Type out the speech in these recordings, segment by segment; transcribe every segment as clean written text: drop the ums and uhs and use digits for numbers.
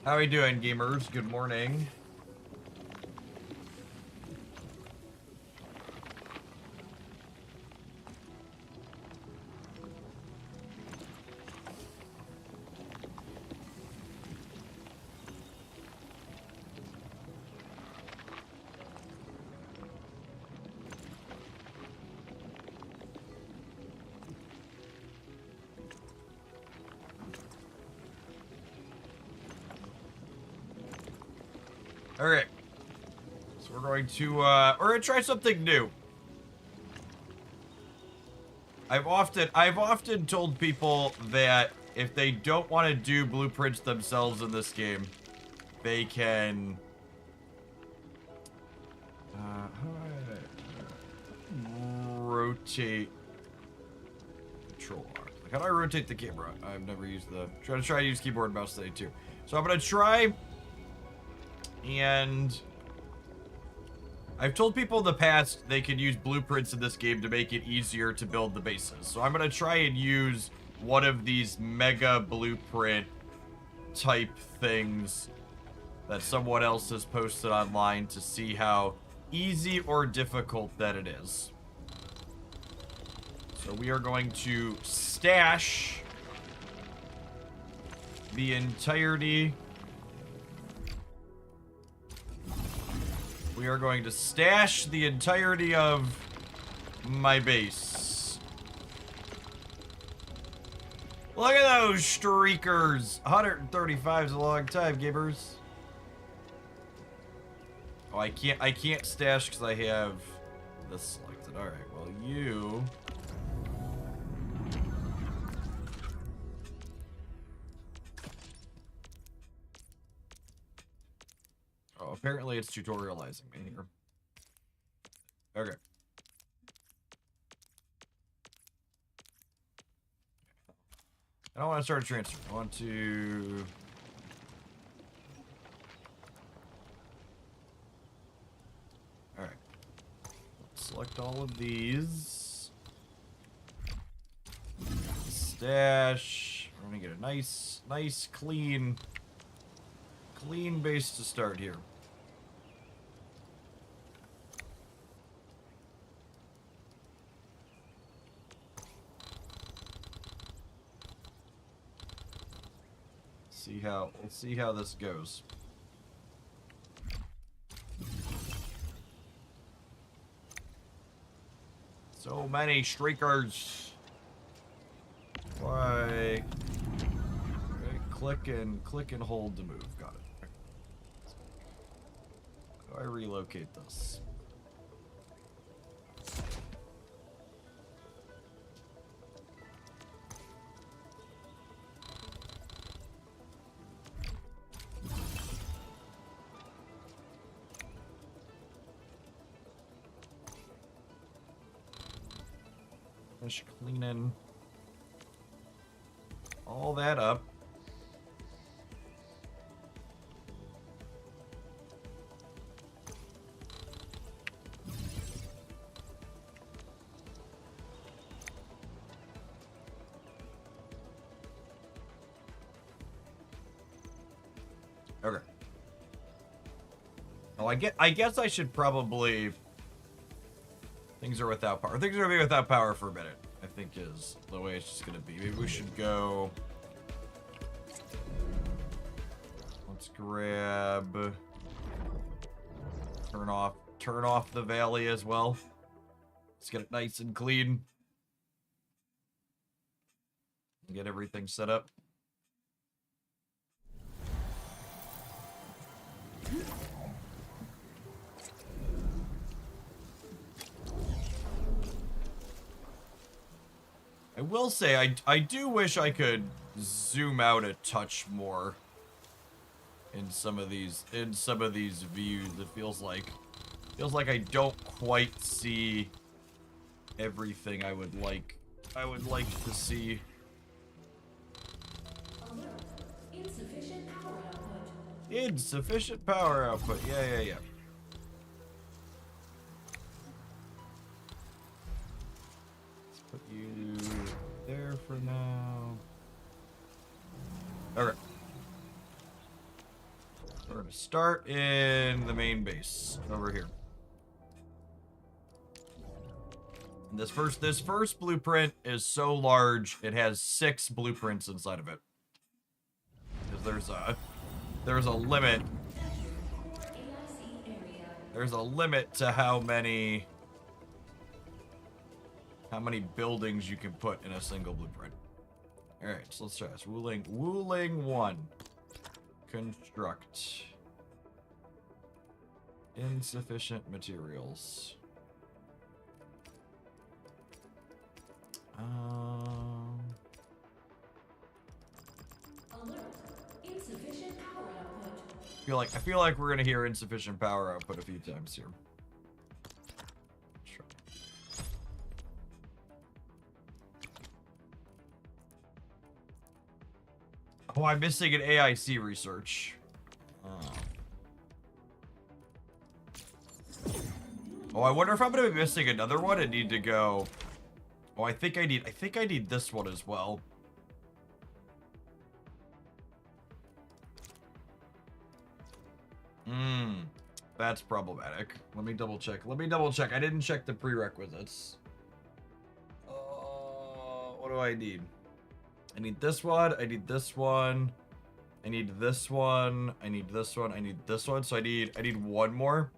How are you doing, gamers? Good morning. Okay. So we're going to try something new. I've often told people that if they don't want to do blueprints themselves in this game, they can how do I rotate control R. Like, how do I rotate the camera? I've never used the try to use keyboard and mouse today too. So I'm gonna try, and I've told people in the past they could use blueprints in this game to make it easier to build the bases. So I'm going to try and use one of these mega blueprint type things that someone else has posted online to see how easy or difficult that it is. So we are going to stash the entirety. We are going to stash the entirety of my base. Look at those streakers. 135 is a long time, gamers. Oh, I can't stash because I have this selected. Alright, well you... Oh, apparently it's tutorializing me here. Okay. I don't want to start a transfer. I want to... Alright. Select all of these. Stash. We're gonna get a nice, clean base to start here. Let's see how this goes. So many streakers. Why? Okay, click and hold to move. Got it. How do I relocate this? Finish cleaning all that up. Okay. Oh, I guess I should probably... Things are without power. Things are gonna be without power for a minute, I think is the way it's just gonna be. Maybe we should go... Let's grab... Turn off the valley as well. Let's get it nice and clean. Get everything set up. I will say, I do wish I could zoom out a touch more in some of these views. It feels like I don't quite see everything I would like to see. Insufficient power output. Insufficient power output. Yeah. Let's put you there for now. Okay. gonna start in the main base over here. And this first blueprint is so large it has 6 blueprints inside of it. Because there's a limit. There's a limit to how many buildings you can put in a single blueprint. All right, so let's try this. Wuling 1. Construct. Insufficient materials. Alert. Insufficient power output. I feel like we're gonna hear insufficient power output a few times here. Sure. Oh, I'm missing an AIC research. Oh, I wonder if I'm gonna be missing another one and need to go. Oh, I think I need this one as well. That's problematic. Let me double check. I didn't check the prerequisites. What do I need? I need this one. I need this one. I need this one. I need this one. I need this one. So I need one more.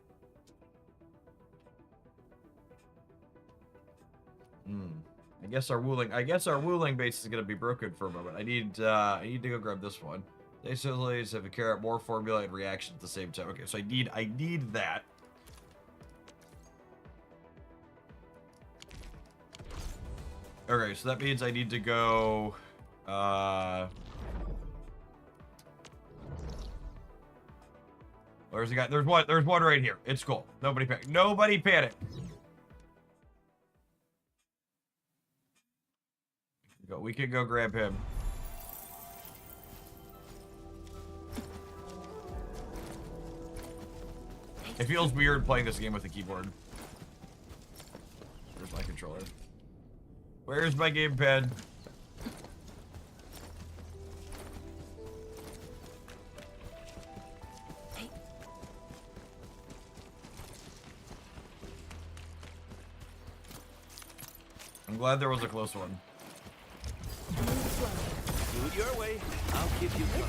I guess our Wuling base is gonna be broken for a moment. I need to go grab this one. They facilities have a carry out more formula and reaction at the same time. Okay, so I need that. Okay, so that means I need to go where's the guy? There's one right here. It's cool. Nobody panic. Nobody panic. We can go grab him. It feels weird playing this game with a keyboard. Where's my controller? Where's my gamepad? I'm glad there was a close one. Do it your way. I'll give you cover.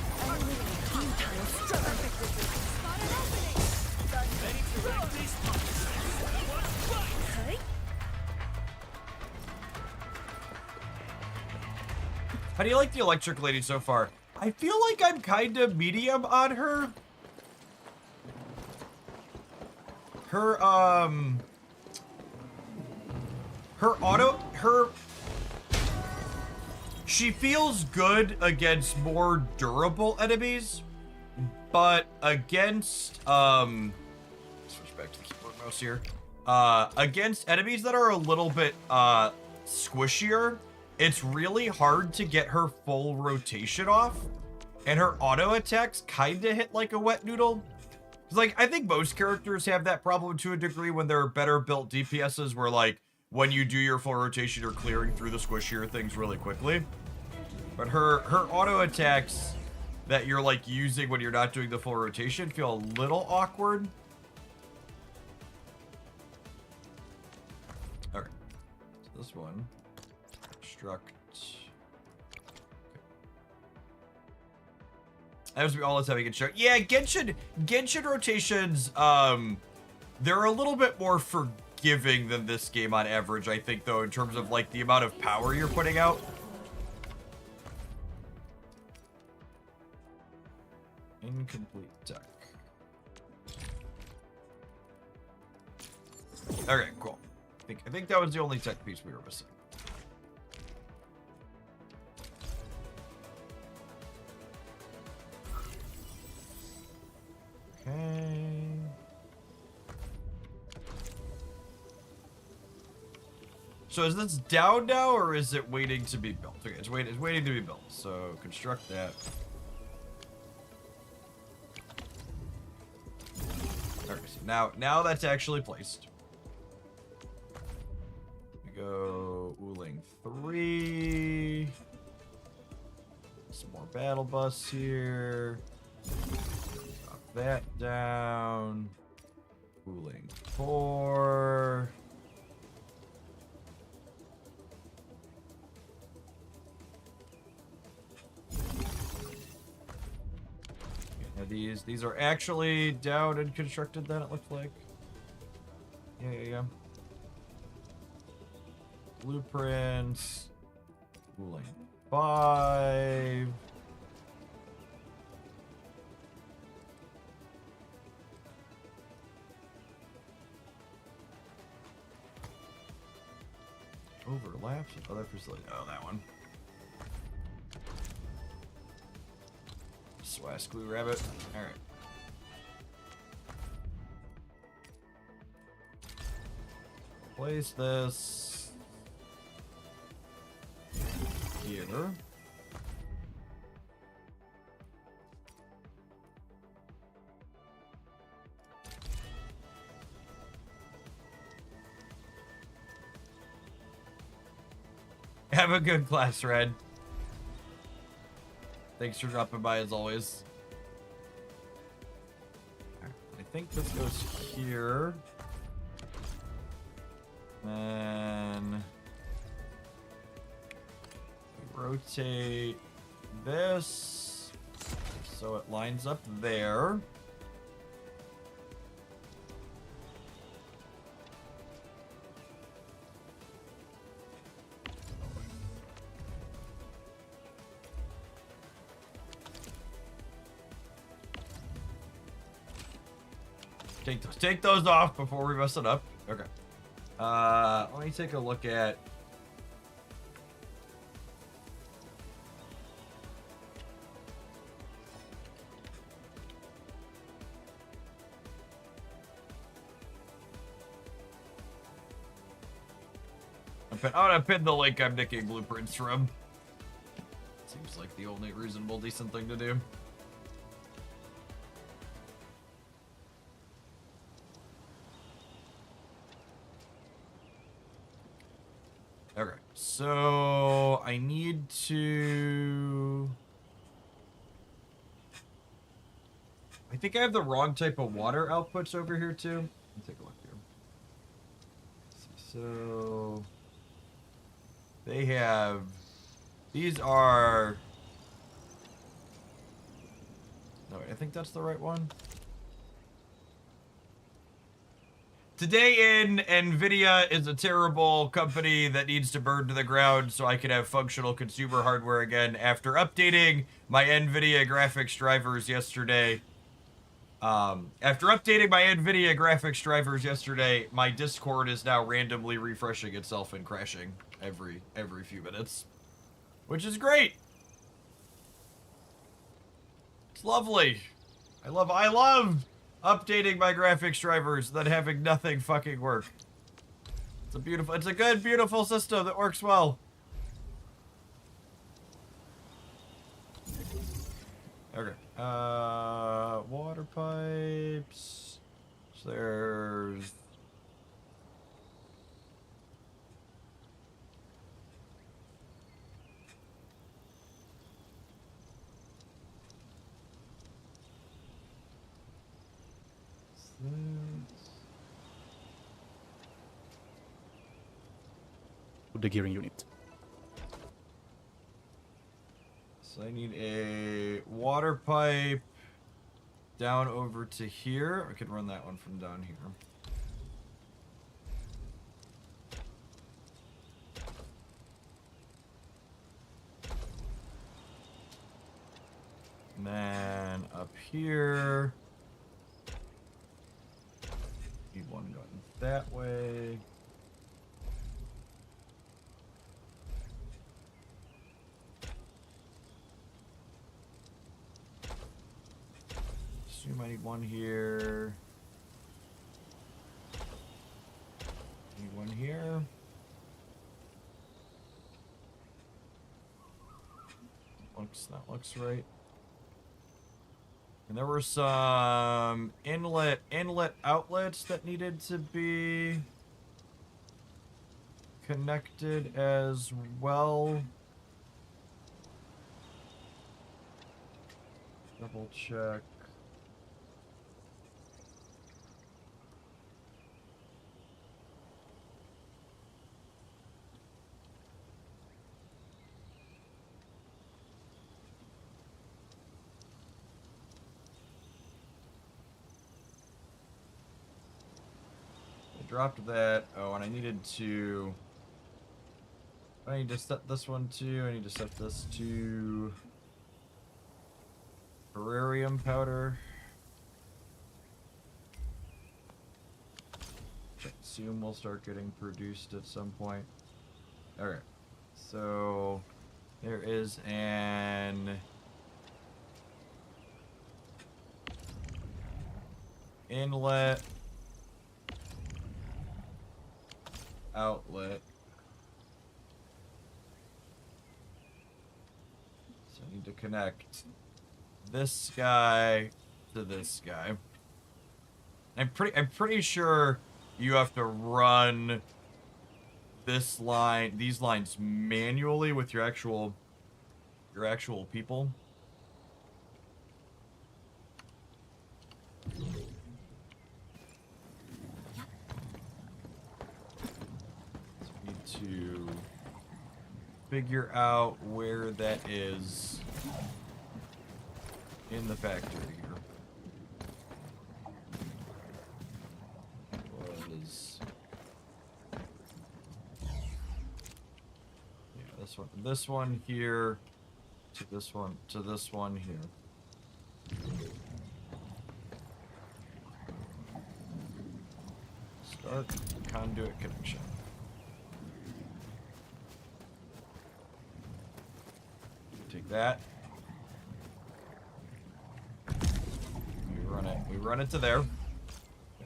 Ready to wreck these punks. How do you like the electric lady so far? I feel like I'm kind of medium on her. She feels good against more durable enemies, but against, switch back to the keyboard mouse here. Against enemies that are a little bit, squishier, it's really hard to get her full rotation off, and her auto attacks kinda hit like a wet noodle. It's like, I think most characters have that problem to a degree when they're better built DPSs where, like, when you do your full rotation, you're clearing through the squishier things really quickly. But her auto attacks that you're, like, using when you're not doing the full rotation feel a little awkward. Okay. So this one. Construct. That was all it's having a check. Yeah, Genshin rotations, they're a little bit more forgiving than this game on average, I think, though, in terms of, like, the amount of power you're putting out. Incomplete tech. Okay, cool. I think that was the only tech piece we were missing. Okay. So is this down now, or is it waiting to be built? Okay, it's waiting to be built. So construct that. Okay, so now that's actually placed. We go Wuling 3. Some more battle bus here. that down. Wuling 4. Yeah, these are actually down and constructed then, it looks like. Yeah. Blueprints. Wuling 5. Overlaps with other facilities. Oh, that one. Swask glue rabbit. Alright. Place this here. Have a good class, Red. Thanks for dropping by as always. I think this goes here. Then we rotate this so it lines up there. Take those off before we mess it up. Okay. Let me take a look at. I'm gonna pin the link I'm nicking blueprints from. Seems like the only reasonable, decent thing to do. Okay, so I need to... I think I have the wrong type of water outputs over here too. Let me take a look here. So they have... These are... No, I think that's the right one. Today in NVIDIA is a terrible company that needs to burn to the ground so I can have functional consumer hardware again. After updating my NVIDIA graphics drivers yesterday, my Discord is now randomly refreshing itself and crashing every few minutes, which is great. It's lovely. I love updating my graphics drivers than having nothing fucking work. It's a good, beautiful system that works well. Okay. Water pipes. So there's... The gearing unit. So I need a water pipe down over to here. I could run that one from down here. And then up here. Need one going that way. Assume I need one here. Need one here. That looks right. And there were some inlet outlets that needed to be connected as well. Double check. dropped that. Oh, and I needed to... I need to set this one to... I need to set this to... Terrarium powder. Which I assume will start getting produced at some point. Alright. So... There is an... inlet... outlet. So I need to connect this guy to this guy. I'm pretty sure you have to run these lines manually with your actual people. To figure out where that is in the factory here. Was yeah, this one here to this one here. Start conduit connection. Take that. We run it to there.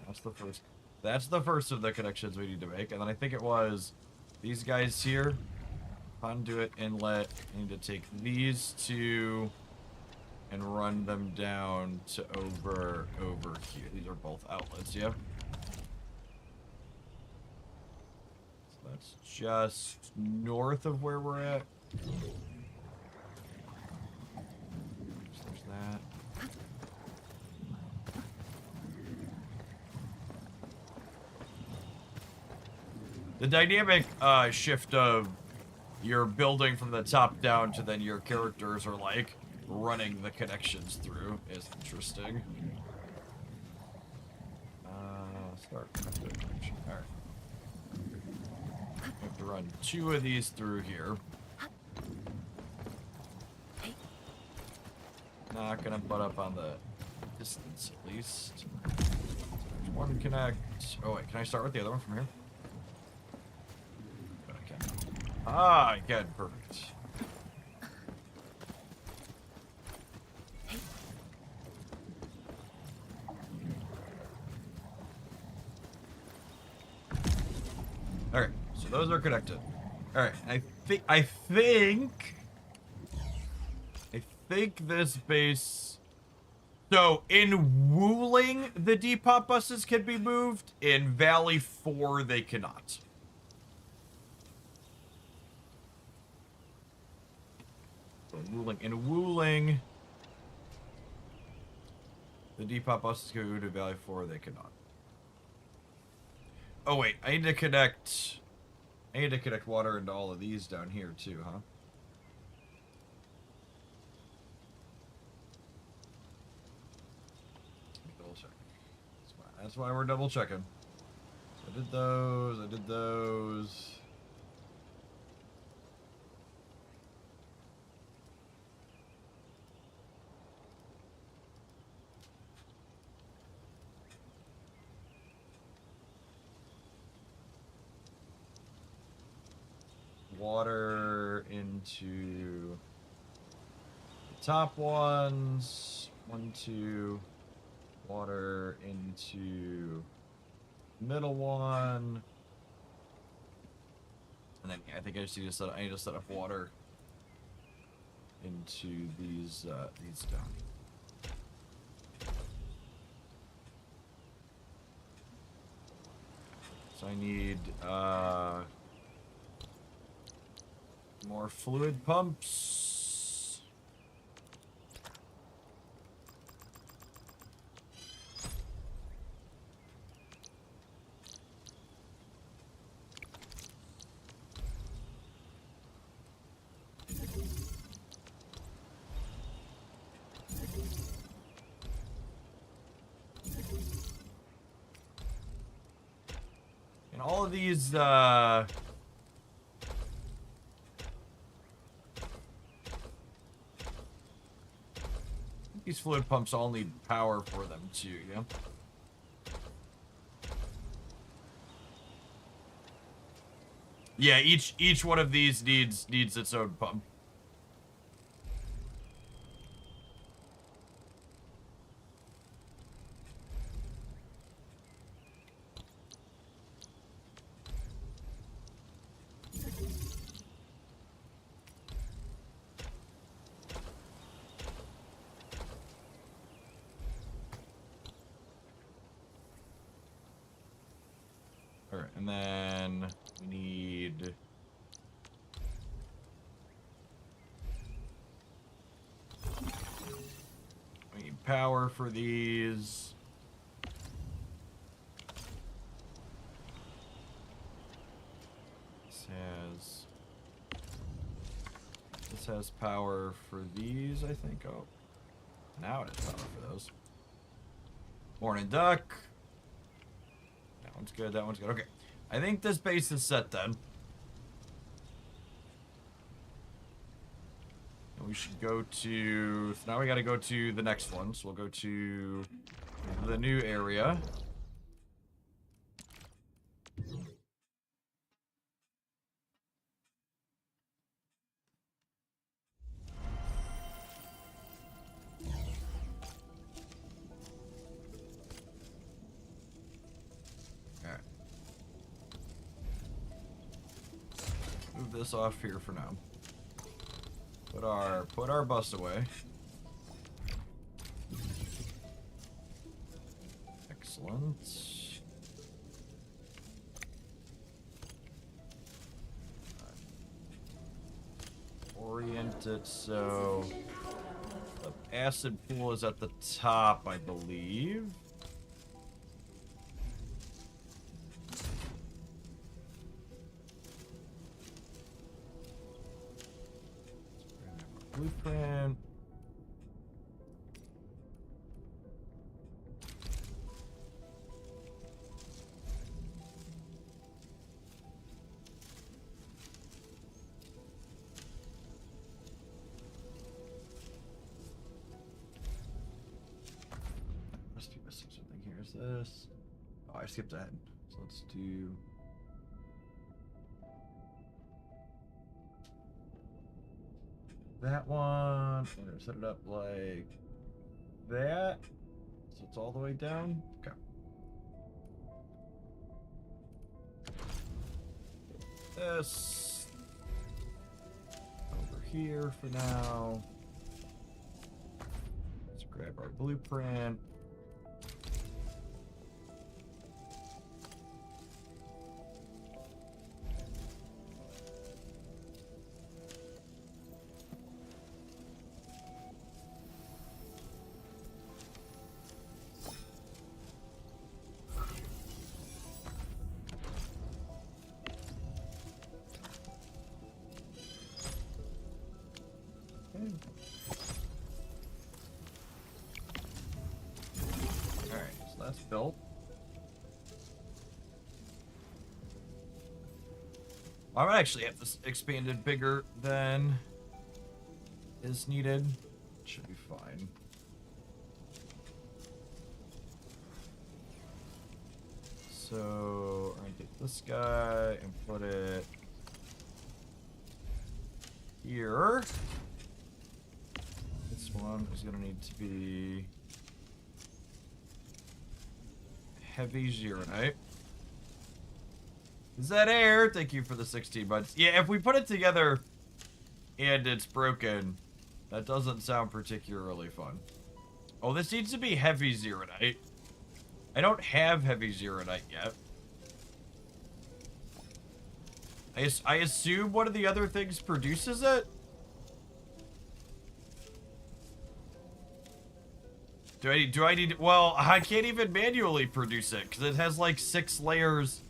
That's the first. That's the first of the connections we need to make. And then I think it was these guys here. Conduit inlet. I need to take these two and run them down to over here. These are both outlets, yeah. So that's just north of where we're at. That. The dynamic shift of your building from the top down to then your characters are like running the connections through is interesting. Start connection. All right. We have to run 2 of these through here. Not gonna butt up on the distance at least. There's one connect. Oh wait, can I start with the other one from here? Okay. Ah, good, perfect. Alright, so those are connected. Alright, I think this base... So, in Wuling, the depot buses can be moved. In Valley 4, they cannot. So, in Wuling, the depot buses can go to Valley 4, they cannot. Oh, wait, I need to connect water into all of these down here, too, huh? That's why we're double checking. So I did those. Water into the top ones. 1, 2. Water into middle one, and then I think I just need to I need to set up water into these down. So I need more fluid pumps. all of these, these fluid pumps all need power for them too, yeah? Yeah, each one of these needs its own pump. Alright, and then we need... We need power for these. This has power for these, I think. Oh, now it has power for those. Morning duck. That one's good, that one's good. Okay, I think this base is set then. And we should go to... So now we gotta go to the next one. So we'll go to the new area. Move this off here for now. Put our bus away. Excellent. Orient it so the acid pool is at the top, I believe. Blueprint. Must be missing something here. Is this? Oh, I skipped ahead. So let's do. That one, we're gonna set it up like that, so it's all the way down. Okay. This over here for now. Let's grab our blueprint. Alright, so that's built. I might actually have this expanded bigger than is needed. Should be fine. So, I'm gonna get this guy and put it here. This one is gonna need to be heavy zeronite. Is that air? Thank you for the 16 months. Yeah, if we put it together and it's broken, that doesn't sound particularly fun. Oh, this needs to be heavy zeronite. I don't have heavy zeronite yet. I assume one of the other things produces it? Do I need... Well, I can't even manually produce it, because it has like 6 layers.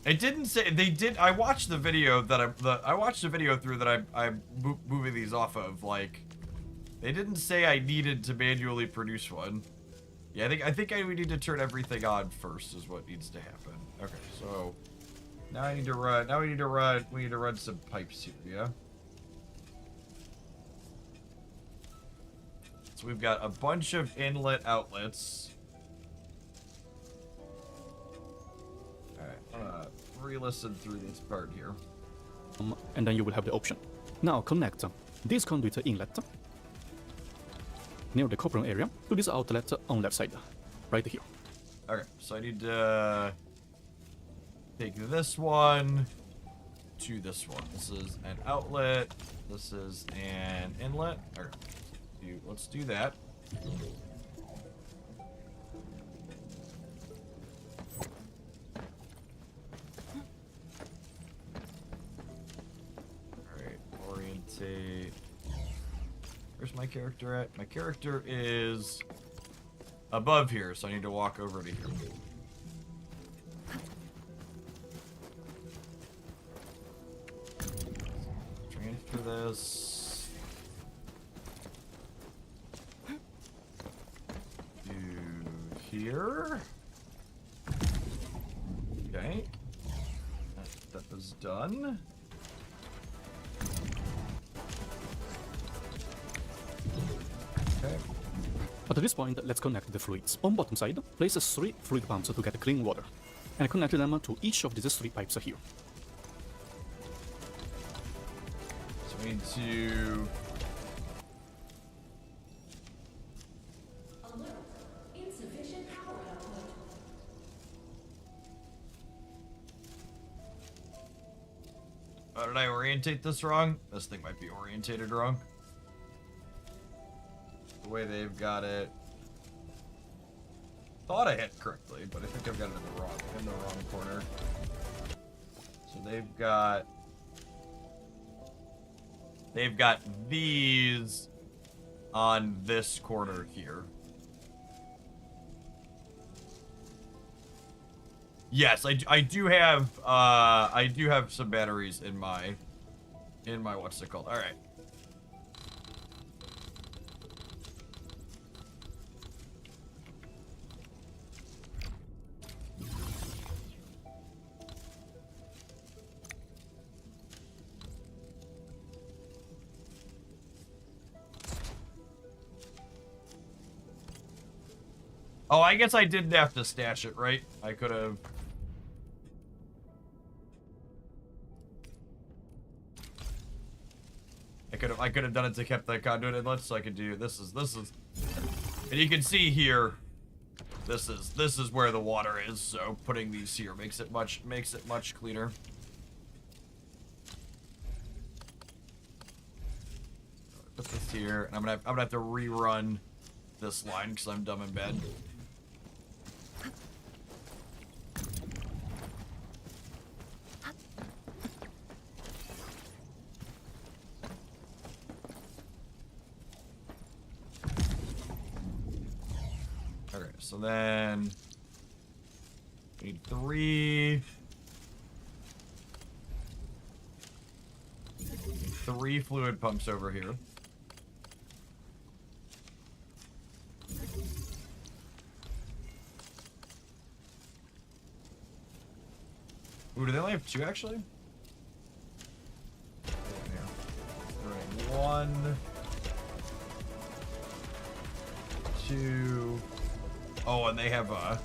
It didn't say... They did... I watched the video that I watched the video through that I'm moving these off of, like... They didn't say I needed to manually produce one. Yeah, we need to turn everything on first is what needs to happen. Okay, so now I need to run. Now we need to run some pipes here, yeah? So we've got a bunch of inlet outlets. Alright, I'm gonna re-listen through this part here. And then you will have the option. Now connect this conduit inlet near the copper area to this outlet on left side, right here. Okay, so I need to take this one to this one. This is an outlet. This is an inlet. All right, let's do that. All right, orientate. Where's my character at? My character is above here, so I need to walk over to here. Transfer this to here. Okay. That step is done. Okay. At this point, let's connect the fluids. On bottom side, place 3 fluid pumps to get clean water, and connect them to each of these 3 pipes here. So we need to... Alert. Insufficient power output. Oh, did I orientate this wrong? This thing might be orientated wrong. The way they've got it. Thought I hit correctly, but I think I've got it in the wrong corner. So they've got these on this corner here. Yes, I do have some batteries in my what's it called? All right. Oh, I guess I didn't have to stash it, right? I could have... I could have done it to keep the conduit inlet, so I could do this is and you can see here this is where the water is, so putting these here makes it much cleaner. Put this here, and I'm gonna have to rerun this line because I'm dumb and bad. Okay, so then we need 3 fluid pumps over here. Ooh, do they only have 2 actually? Yeah. 1, 2. Oh, and they have a...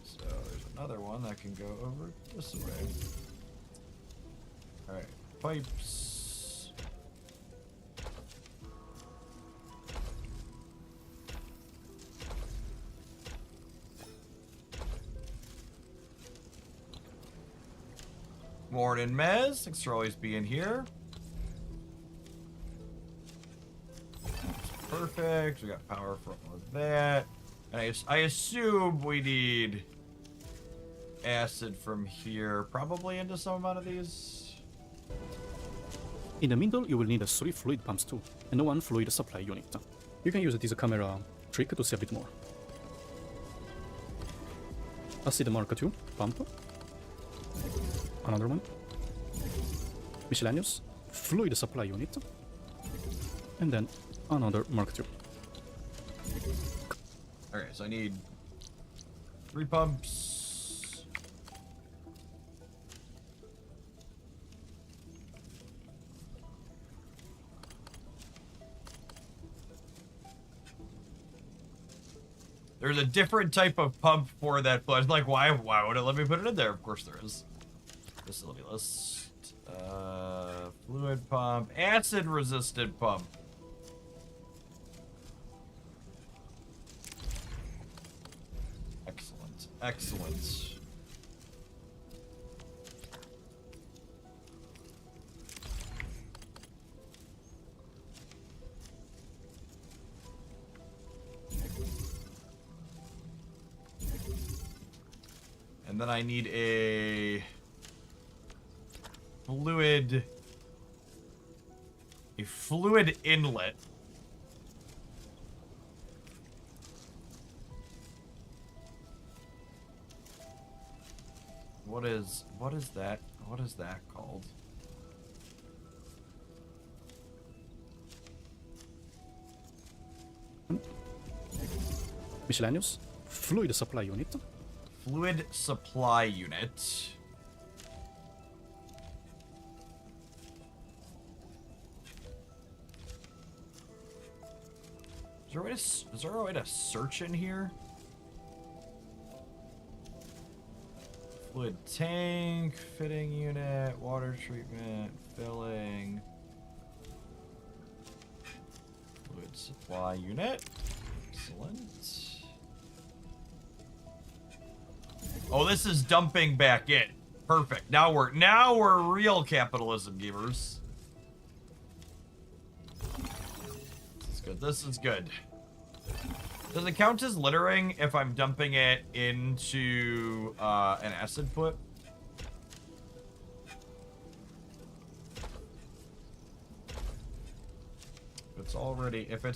So there's another one that can go over this way. Alright, pipes. Morning, Mez. Thanks for always being here. Perfect. We got power for all of that. And I assume we need acid from here, probably into some amount of these. In the middle, you will need 3 fluid pumps too, and 1 fluid supply unit. You can use this camera trick to see a bit more. Acid Mark II pump. Another one. Miscellaneous fluid supply unit. And then another Mark II. Okay, so I need 3 pumps. There's a different type of pump for that flood. Like, why would it let me put it in there? Of course there is. Facility list. Fluid pump. Acid resistant pump. Excellent. Excellent. And then I need a fluid inlet. What is that? What is that called? Miscellaneous fluid supply unit. Fluid supply unit. Is there a way to search in here? Fluid tank, fitting unit, water treatment, filling. Fluid supply unit. Excellent. Oh, this is dumping back in. Perfect. Now we're real capitalism gamers. This is good. This is good. Does it count as littering if I'm dumping it into an acid put? If it's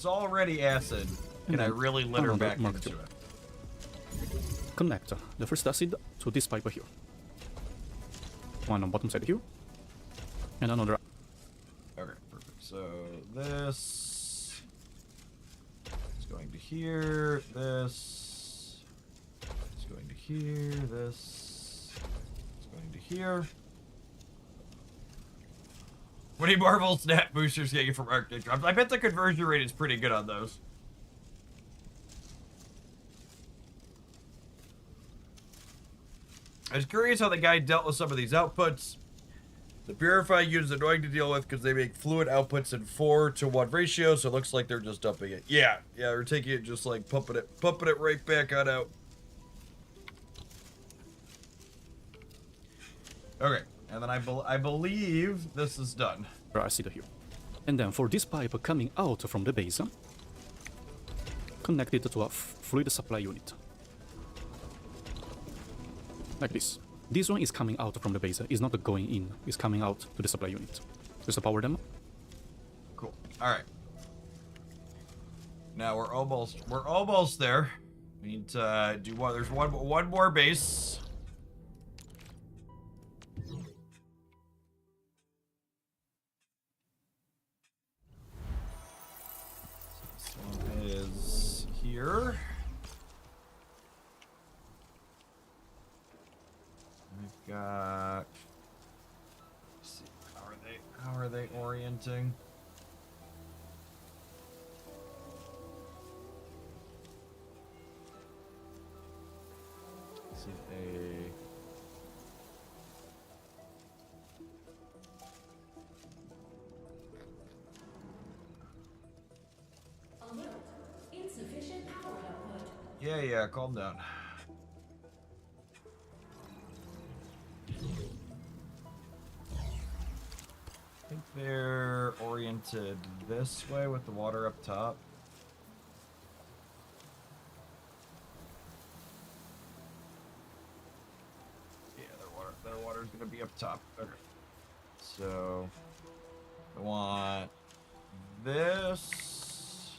already acid, can I really litter back into it? Connect the first acid to this pipe here. One on bottom side here. And another. Okay, perfect. So this is going to here, this is going to here, this is going to here. What do you Marvel snap boosters get you from Arctic drops? I bet the conversion rate is pretty good on those. I was curious how the guy dealt with some of these outputs. The purified unit is annoying to deal with because they make fluid outputs in 4:1 ratio, so it looks like they're just dumping it. Yeah, we're taking it just like pumping it right back on out. Okay, and then I believe this is done. Acid here. And then for this pipe coming out from the base, connect it to a fluid supply unit. Like this. This one is coming out from the base, it's not going in, it's coming out to the supply unit. Just power them. Cool. Alright. Now we're almost there. We need to do one. There's one more base. So this one is here. We've got. Let's see, how are they orienting? Let's see Alert. Insufficient power output. Yeah, calm down. I think they're oriented this way with the water up top. Yeah, their water's gonna be up top. Okay. So I want this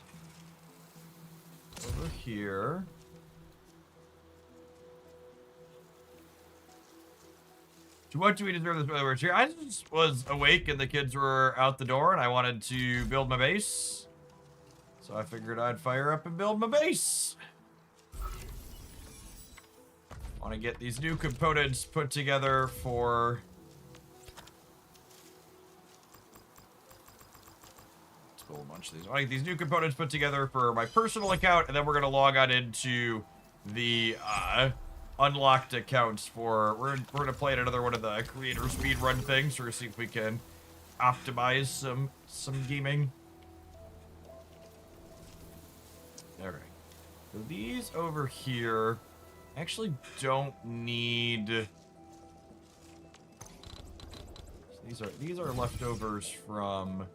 over here. To what do we deserve this weather? I just was awake and the kids were out the door and I wanted to build my base. So I figured I'd fire up and build my base. Want to get these new components put together for... Let's build a bunch of these. I want to get these new components put together for my personal account, and then we're going to log on into the unlocked accounts for... We're going to play another one of the creator speedrun things. We're going to see if we can optimize some gaming. Alright. So these over here actually don't need... So these are leftovers from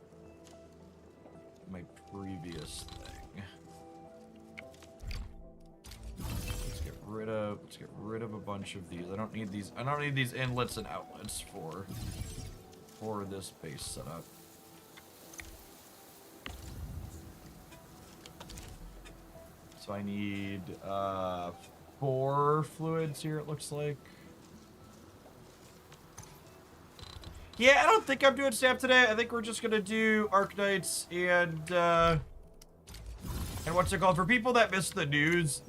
my previous thing. Let's get rid of a bunch of these. I don't need these inlets and outlets for this base setup. So I need 4 fluids here, it looks like. Yeah, I don't think I'm doing snap today. I think we're just gonna do Arknights and what's it called? For people that missed the news,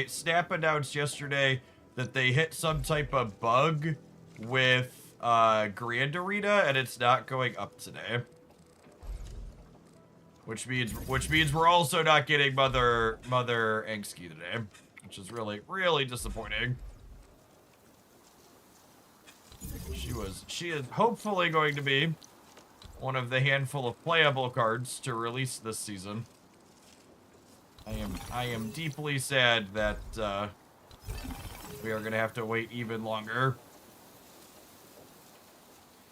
Snap announced yesterday that they hit some type of bug with Grand Arena, and it's not going up today. Which means we're also not getting Mother Angski today, which is really, really disappointing. She is hopefully going to be one of the handful of playable cards to release this season. I am deeply sad that we are gonna have to wait even longer.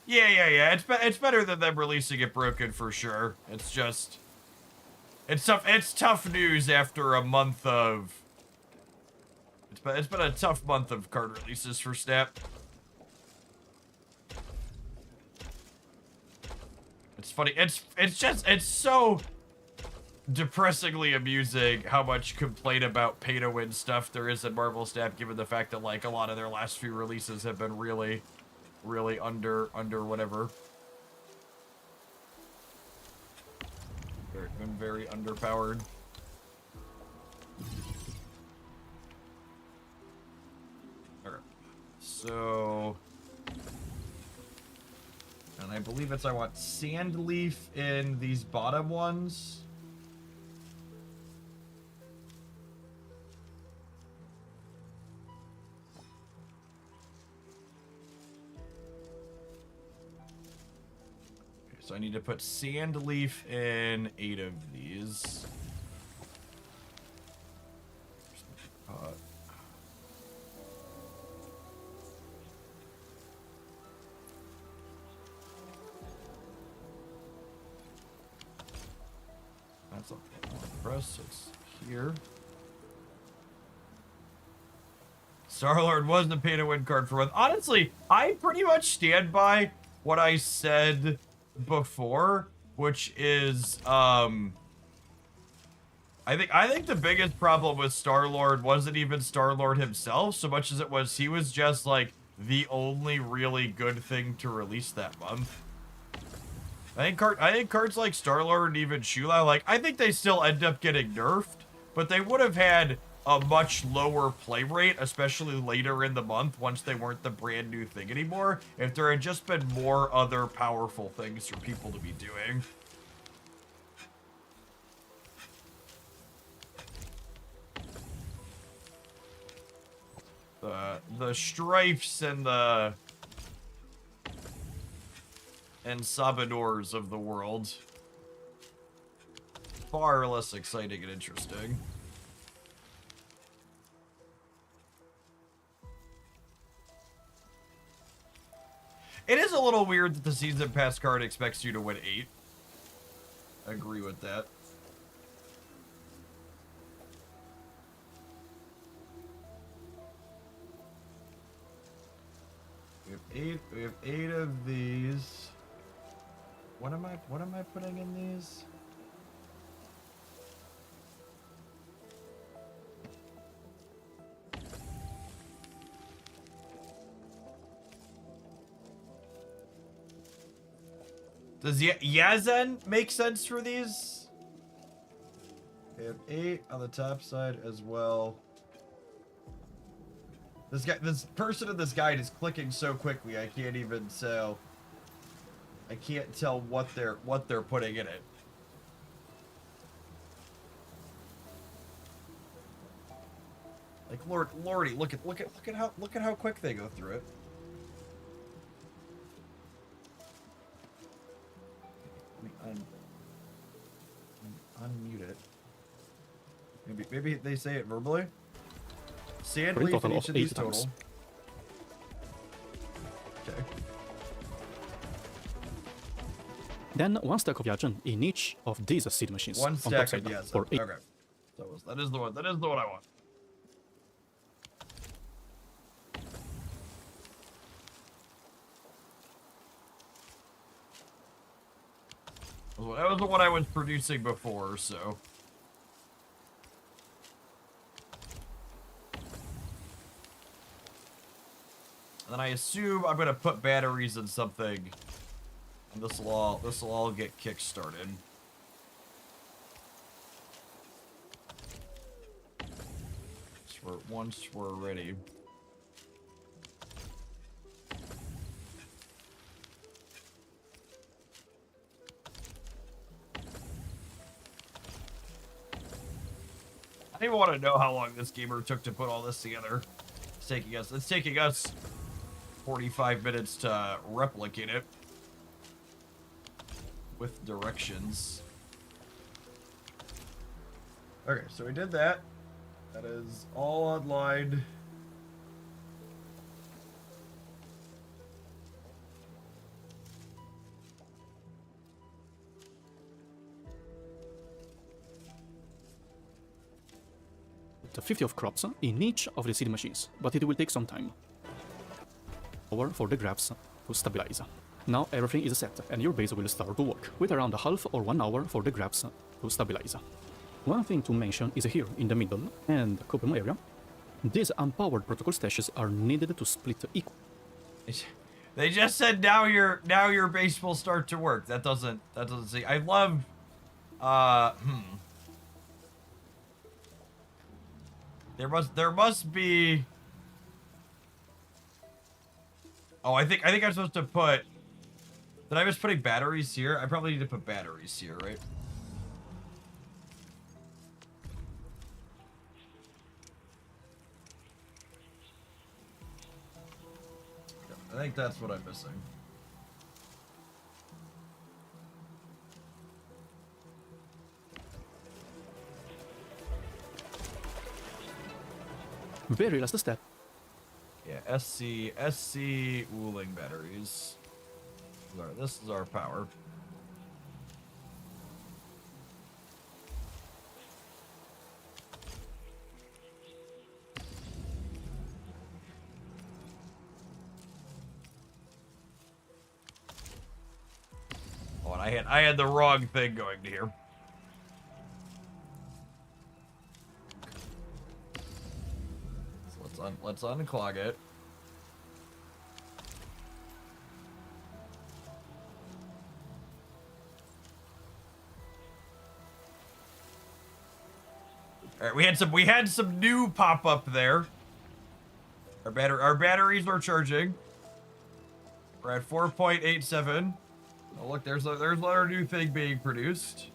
Yeah. It's better than them releasing it broken for sure. It's just. It's tough news after a month of... It's been a tough month of card releases for Snap. It's funny. It's so depressingly amusing how much complaint about pay-to-win stuff there is in Marvel Snap, given the fact that, like, a lot of their last few releases have been really, really under whatever. Been very underpowered. Alright. So... And I believe I want sand leaf in these bottom ones. So I need to put sand leaf in 8 of these. That's not press. It's here. Star-Lord was the pay-to-win card for one. Honestly, I pretty much stand by what I said before, which is I think the biggest problem with Star-Lord wasn't even Star-Lord himself so much as it was he was just like the only really good thing to release that month. I think cards like Star-Lord and even Shula, like, I think they still end up getting nerfed, but they would have had a much lower play rate, especially later in the month, once they weren't the brand new thing anymore, if there had just been more other powerful things for people to be doing. The stripes and the Sabadors of the world. Far less exciting and interesting. It is a little weird that the Season Pass card expects you to win 8. I agree with that. We have 8 of these. What am I putting in these? Does Yazen make sense for these? I have 8 on the top side as well. This person in this guide is clicking so quickly I can't even tell. I can't tell what they're putting in it. Like Lordy, look at how quick they go through it. Let me unmute it. Maybe they say it verbally. Sand For a leaf in total each of of these 8 times. total. Okay. Then 1 stack of Yajin in each of these seed machines. One on stack top of side yes. for 8. Okay. That is the one. That is the one I want. That was the one I was producing before, so. And then I assume I'm gonna put batteries in something, and this will all get kick-started. Once we're ready. I don't even want to know how long this gamer took to put all this together. It's taking us 45 minutes to replicate it with directions. Okay, so we did that. That is all online. The 50 of crops in each of the seed machines, but it will take some time. Hour for the grabs to stabilize. Now everything is set and your base will start to work, with around a half or 1 hour for the grabs to stabilize. One thing to mention is here in the middle and Copenhagen area, these unpowered protocol stashes are needed to split equal. They just said now your base will start to work. That doesn't say. I love There must be. Oh, I think I'm supposed to put. Did I was putting batteries here? I probably need to put batteries here, right? I think that's what I'm missing. Very last step. Yeah, SC Wuling batteries. This is our power. Oh, and I had the wrong thing going to here. So let's unclog it. All right, we had some new pop up there. Our batteries are charging. We're at 4.87. Oh look, there's another new thing being produced.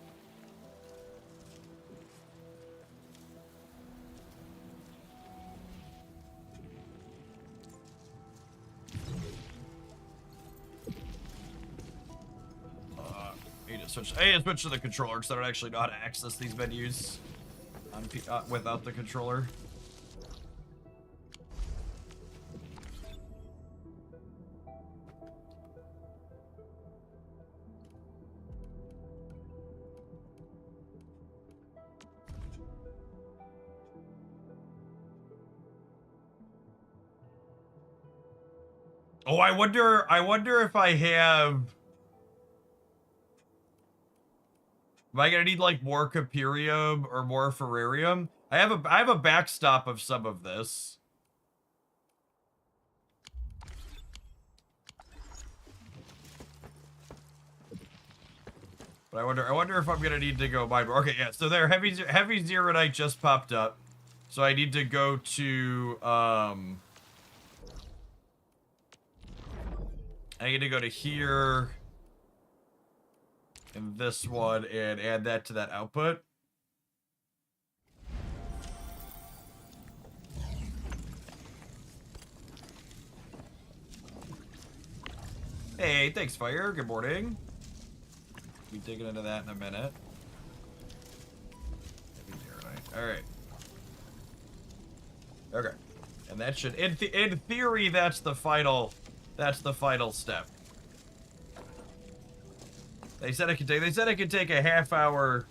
I need to switch to the controller because I don't actually know how to access these menus on without the controller. Oh, I wonder if I have. Am I gonna need like more Capurium or more Ferrarium? I have a backstop of some of this. But I wonder if I'm gonna need to go buy more. Okay, yeah. So there, heavy zeronite just popped up. So I need to go to I need to go to here and this one and add that to that output. Hey, thanks, Fire. Good morning. Be digging into that in a minute. Alright. Okay. And that should, in theory, that's the final step. They said it could take a half hour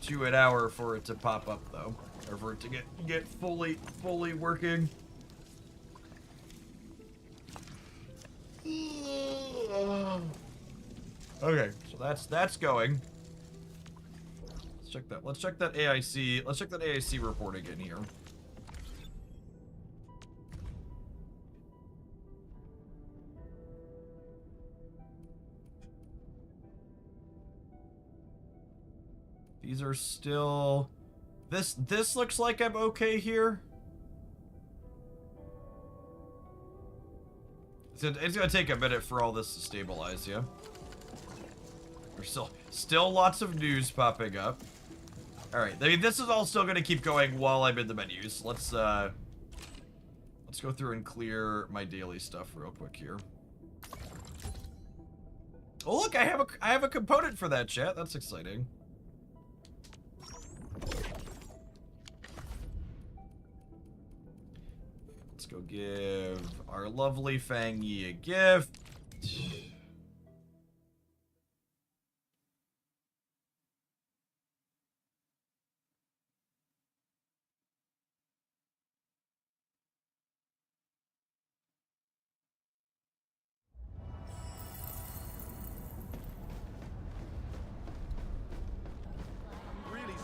to an hour for it to pop up, though. Or for it to get fully working. Okay, so that's going. Let's check that AIC. Let's check that AIC report again here. These are still. This looks like I'm okay here. It's gonna take a minute for all this to stabilize, yeah. There's still lots of news popping up. All right, I mean, this is all still gonna keep going while I'm in the menus. Let's go through and clear my daily stuff real quick here. Oh look, I have a component for that, chat. That's exciting. Let's go give our lovely Fangyi a gift.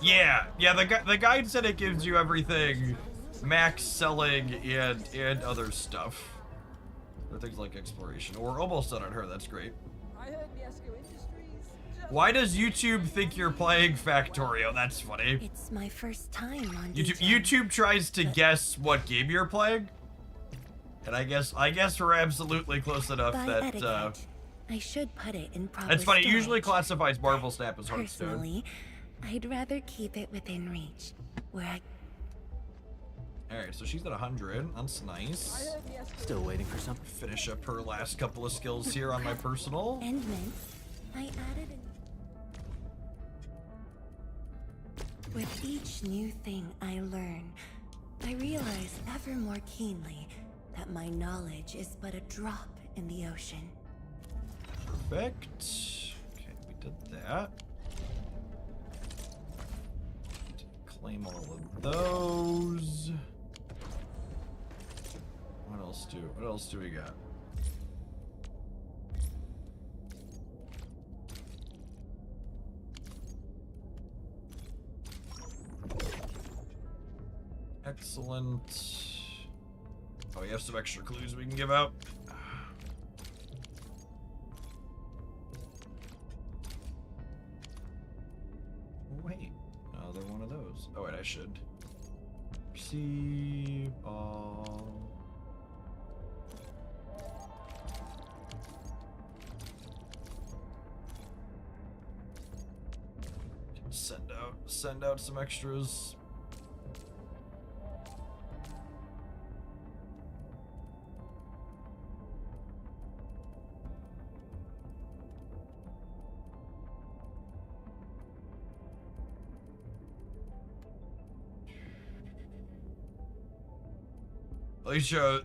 Yeah, the guide said it gives you everything, max selling and other stuff. Or things like exploration. Or almost done on her, that's great. Why does YouTube think you're playing Factorio? That's funny. It's my first time on YouTube tries to guess what game you're playing. And I guess we're absolutely close enough that I should put it in proper That's funny, it storage. usually classifies Marvel Snap as Hearthstone. Personally, I'd rather keep it within reach, where I... Alright, so she's at 100. That's nice. Still waiting for something. Finish up her last couple of skills here on my personal. And mint, I added With each new thing I learn, I realize ever more keenly that my knowledge is but a drop in the ocean. Perfect. Okay, we did that. Claim all of those. What else do we got? Excellent. Oh, we have some extra clues we can give out. Wait, another one of those. Oh wait, I should receive all. Send out some extras.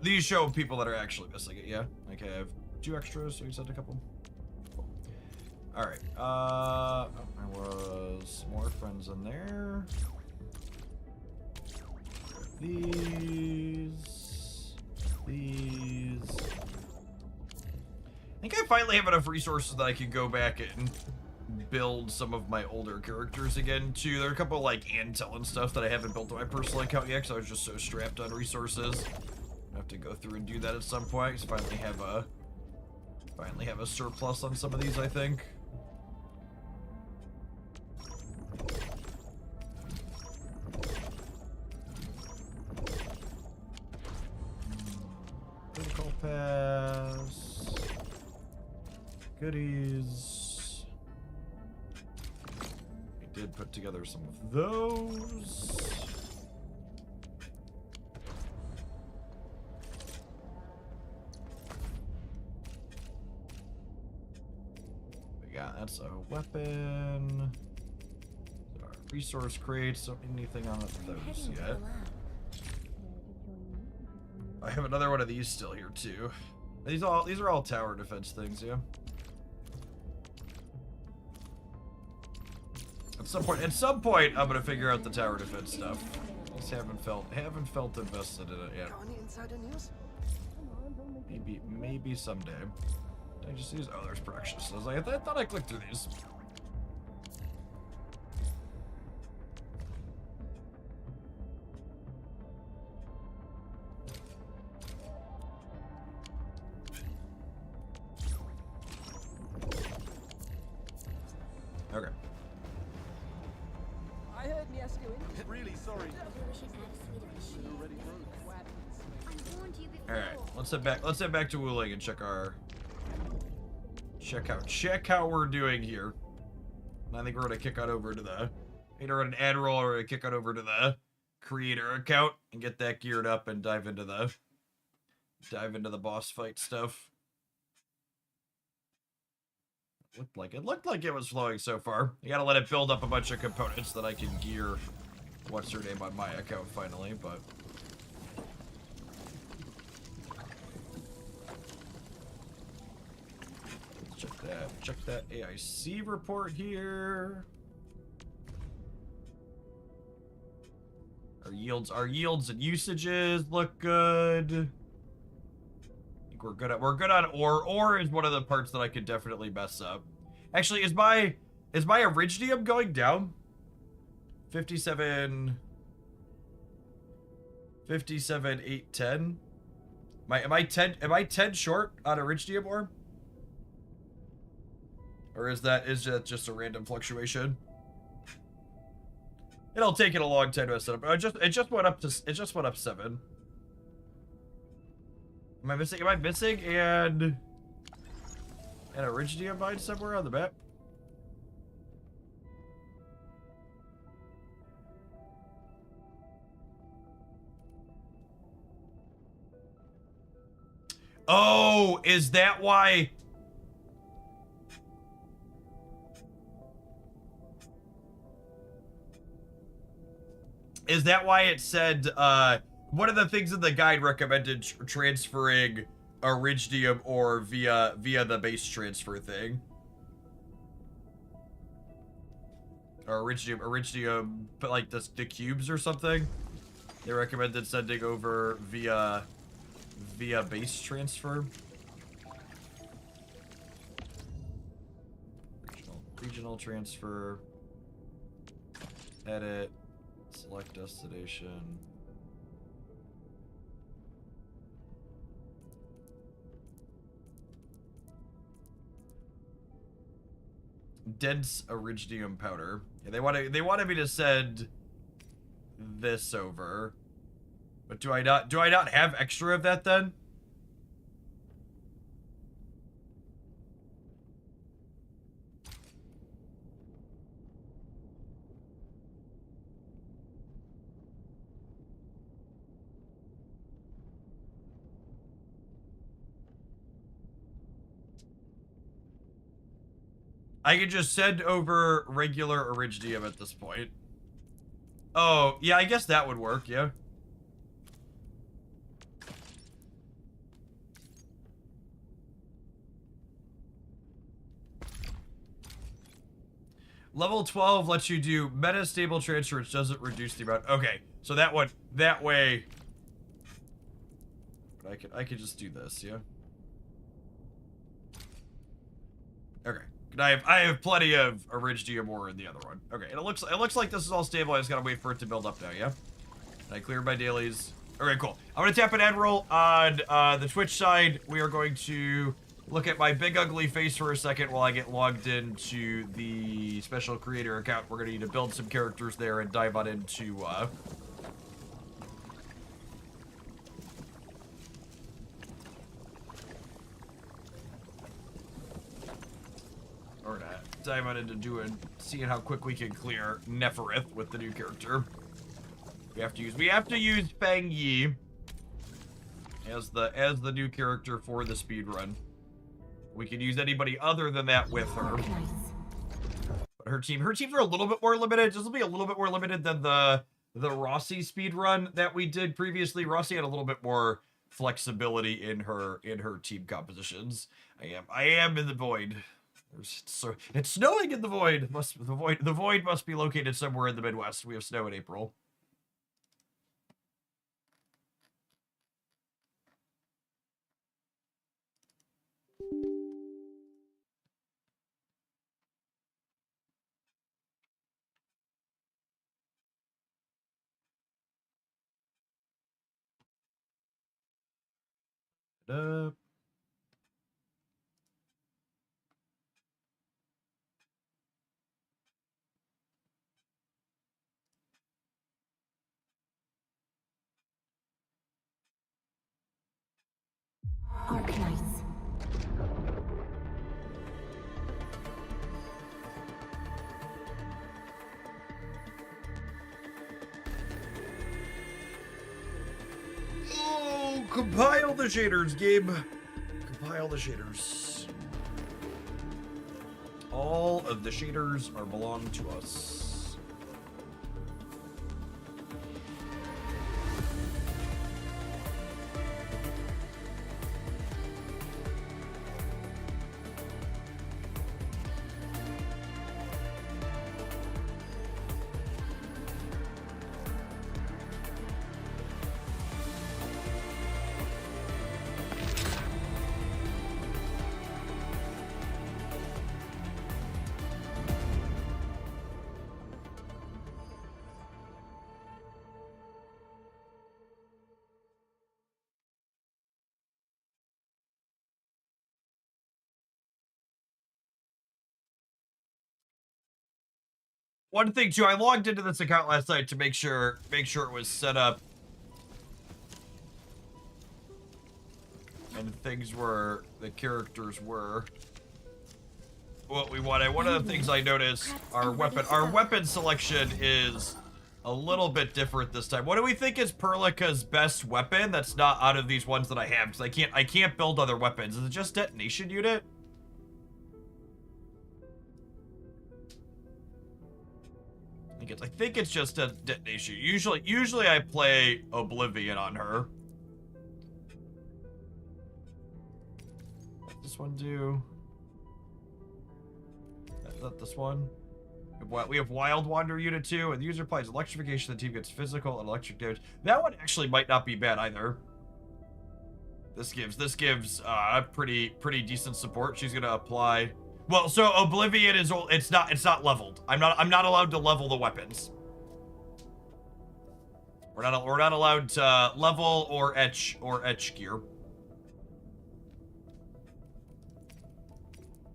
These show people that are actually missing it, yeah? Okay, I have 2 extras, so you sent a couple. Cool. Alright, there was more friends in there. These. I think I finally have enough resources that I can go back and build some of my older characters again, too. There are a couple, like, intel and stuff that I haven't built on my personal account yet, because I was just so strapped on resources. I have to go through and do that at some point, because finally have a surplus on some of these, I think. goodies. We did put together some of those. We got, that's a weapon. Our resource crates, don't need anything on those Heading to yet. the lab. I have another one of these still here too. These are all tower defense things, yeah. At some point, I'm gonna figure out the tower defense stuff. Just haven't felt invested in it yet. Got any insider news? Maybe someday. Did I just use? Oh, there's production. So I was like, I thought I clicked through these. Okay. I heard Miescu in. Really sorry. All right. Let's head back to Wuling and check how we're doing here. And I think we're gonna kick on over to the either an admiral or a kick on over to the creator account and get that geared up and dive into the boss fight stuff. It looked like it was flowing so far. You gotta let it build up a bunch of components that I can gear what's her name on my account finally, but check that AIC report here. Our yields and usages look good. I think we're good on ore. Ore is one of the parts that I could definitely mess up. Actually, is my iridium going down? 57 810. Am I 10 short on iridium ore? Or is that just a random fluctuation? It'll take it a long time to set up. It just went up 7. Am I missing an iridium mine somewhere on the map? Oh, is that why? Is that why it said, one of the things in the guide recommended transferring iridium ore via the base transfer thing? Or iridium, but like the cubes or something? They recommended sending over via base transfer. Regional transfer. Edit. Select destination. Dense iridium powder. Yeah, they wanted me to send this over. But do I not have extra of that then? I can just send over regular iridium at this point. Oh, yeah, I guess that would work, yeah. Level 12 lets you do metastable transfer, which doesn't reduce the amount. Okay, so that way. But I could just do this, yeah. Okay. I have plenty of iridium ore in the other one. Okay, and it looks like this is all stable. I just gotta wait for it to build up now, yeah? And I cleared my dailies. Okay, cool. I'm gonna tap an admiral on the Twitch side. We are going to look at my big ugly face for a second while I get logged into the special creator account. We're gonna need to build some characters there and dive on into diving into seeing how quick we can clear Neferith with the new character. We have to use Fangyi as the new character for the speedrun. We can use anybody other than that with her. But her teams are a little bit more limited. This will be a little bit more limited than the Rossi speedrun that we did previously. Rossi had a little bit more flexibility in her team compositions. I am in the void. So it's snowing in the void. The void must be located somewhere in the Midwest. We have snow in April. Arknights. Oh, compile the shaders, Gabe. Compile the shaders. All of the shaders are belong to us. One thing too, I logged into this account last night to make sure it was set up and the characters were what we wanted. One of the things I noticed, our weapon selection is a little bit different this time. What do we think is Perlica's best weapon that's not out of these ones that I have? Because I can't build other weapons. Is it just detonation unit? I think it's just a detonation. Usually I play Oblivion on her. What does this one do? That this one? We have Wild Wander Unit 2, and the user applies electrification, the team gets physical and electric damage. That one actually might not be bad either. This gives pretty decent support. She's gonna apply. Well, so Oblivion is it's not leveled. I'm not allowed to level the weapons. We're not allowed to level or etch gear.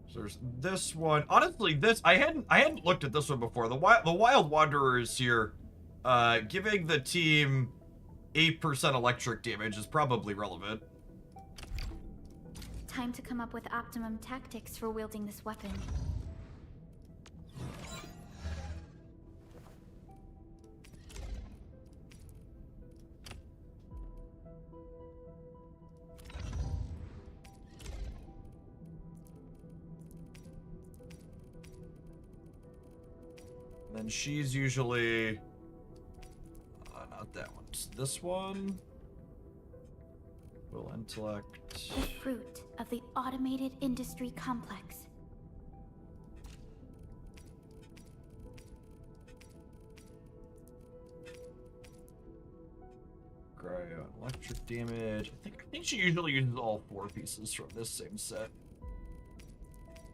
So there's this one. Honestly, I hadn't looked at this one before. The Wild Wanderers here, giving the team 8% electric damage is probably relevant. Time to come up with optimum tactics for wielding this weapon. And then she's usually not that one. It's this one. Will intellect. The fruit of the automated industry complex. Cryo and electric damage. I think she usually uses all 4 pieces from this same set.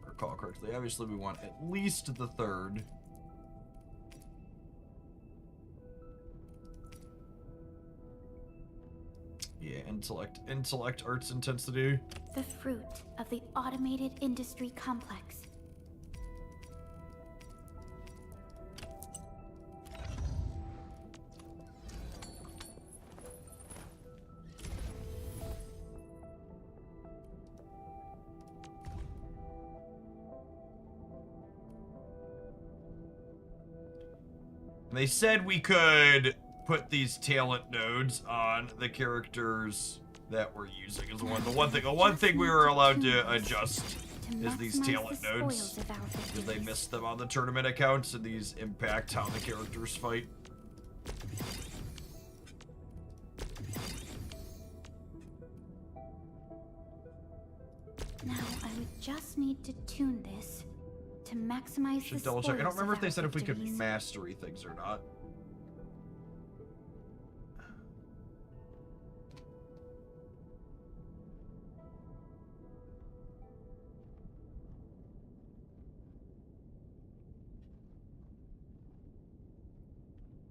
Recall correctly. Obviously, we want at least the 3rd. Yeah, intellect, arts intensity. The fruit of the automated industry complex. And they said we could put these talent nodes on the characters that we're using is the one thing we were allowed to adjust is these talent nodes, because they missed them on the tournament accounts, and these impact how the characters fight. Now I would just need to tune this to maximize Should the double check. I don't spoils remember of if they our said if we could victories. mastery things or not.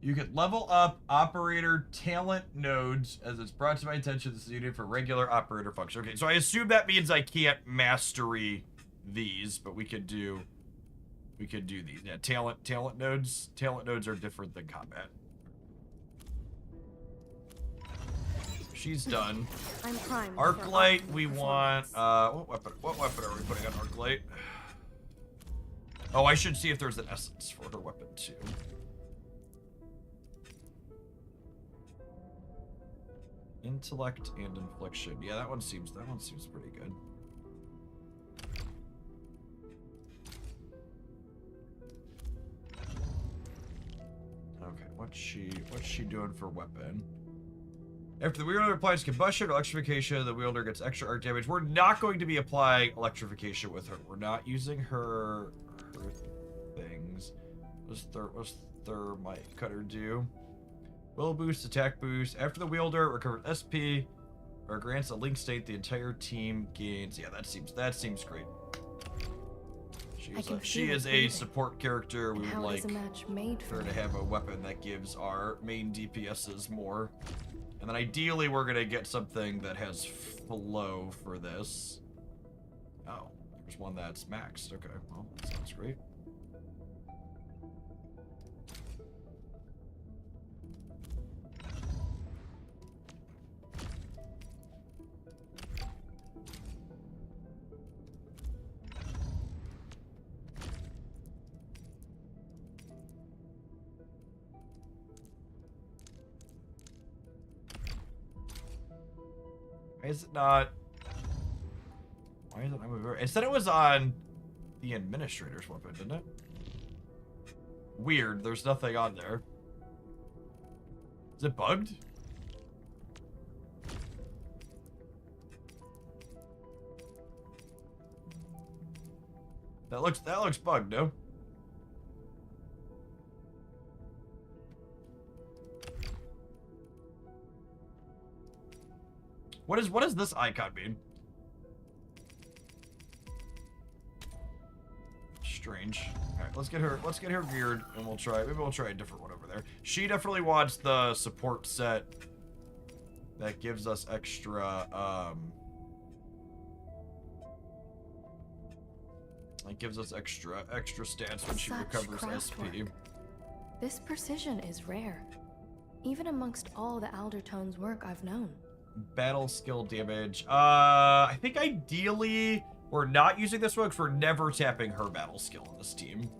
You can level up operator talent nodes as it's brought to my attention this is needed for regular operator function. Okay, so I assume that means I can't mastery these, but we could do these. Yeah, talent nodes. Talent nodes are different than combat. She's done. I'm primed. Arclight, we want what weapon are we putting on Arclight? Oh, I should see if there's an essence for her weapon too. Intellect and infliction. Yeah, that one seems pretty good. Okay, what's she doing for weapon? After the wielder applies combustion or electrification, the wielder gets extra arc damage. We're not going to be applying electrification with her. We're not using her things. What's thermite cutter do? Will boost, attack boost. After the wielder recovers SP or grants a link state, the entire team gains. Yeah, that seems great. She is a support character. We would like her to have a weapon that gives our main DPSs more. And then ideally we're gonna get something that has flow for this. Oh, there's one that's maxed. Okay, well, that sounds great. Why is it not? Why is it not moving? It said it was on the administrator's weapon, didn't it? Weird, there's nothing on there. Is it bugged? That looks bugged, no? What does this icon mean? Strange. Alright, let's get her geared and maybe we'll try a different one over there. She definitely wants the support set that gives us extra extra stats when she recovers SP. This precision is rare, even amongst all the Aldertone's work I've known. Battle skill damage. I think ideally we're not using this one because we're never tapping her battle skill on this team.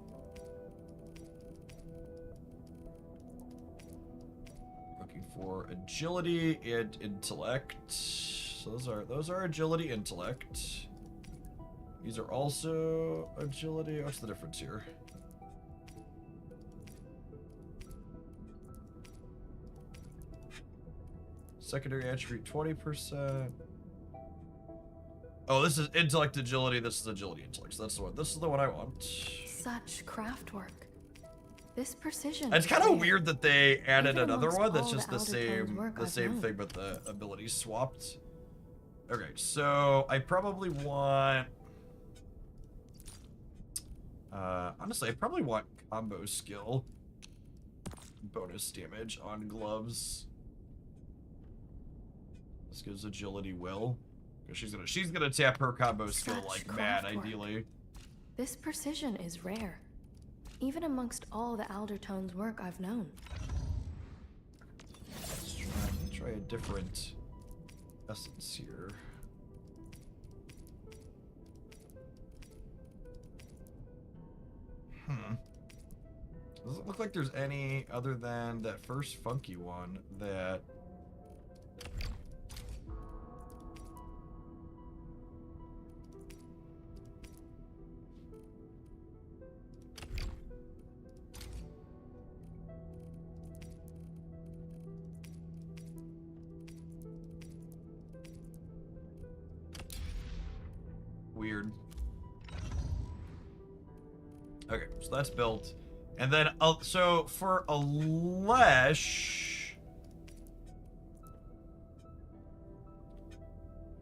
Looking for agility and intellect. So those are agility, intellect. These are also agility. What's the difference here? Secondary attribute 20%. Oh, this is intellect agility. This is agility intellect. So that's the one. This is the one I want. Such craft work. This precision. It's kind of weird that they added Even another amongst one that's all just the the Aldertone's same work I've thing, but the abilities swapped. Okay, so I probably want. Honestly, I probably want combo skill. Bonus damage on gloves. This gives agility will. Because she's gonna tap her combo skill like mad, ideally. This precision is rare, even amongst all the Aldertone's work I've known. Let's try a different essence here. Doesn't look like there's any other than that first funky one that... Weird. Okay, so that's built. And then, so for Alesh...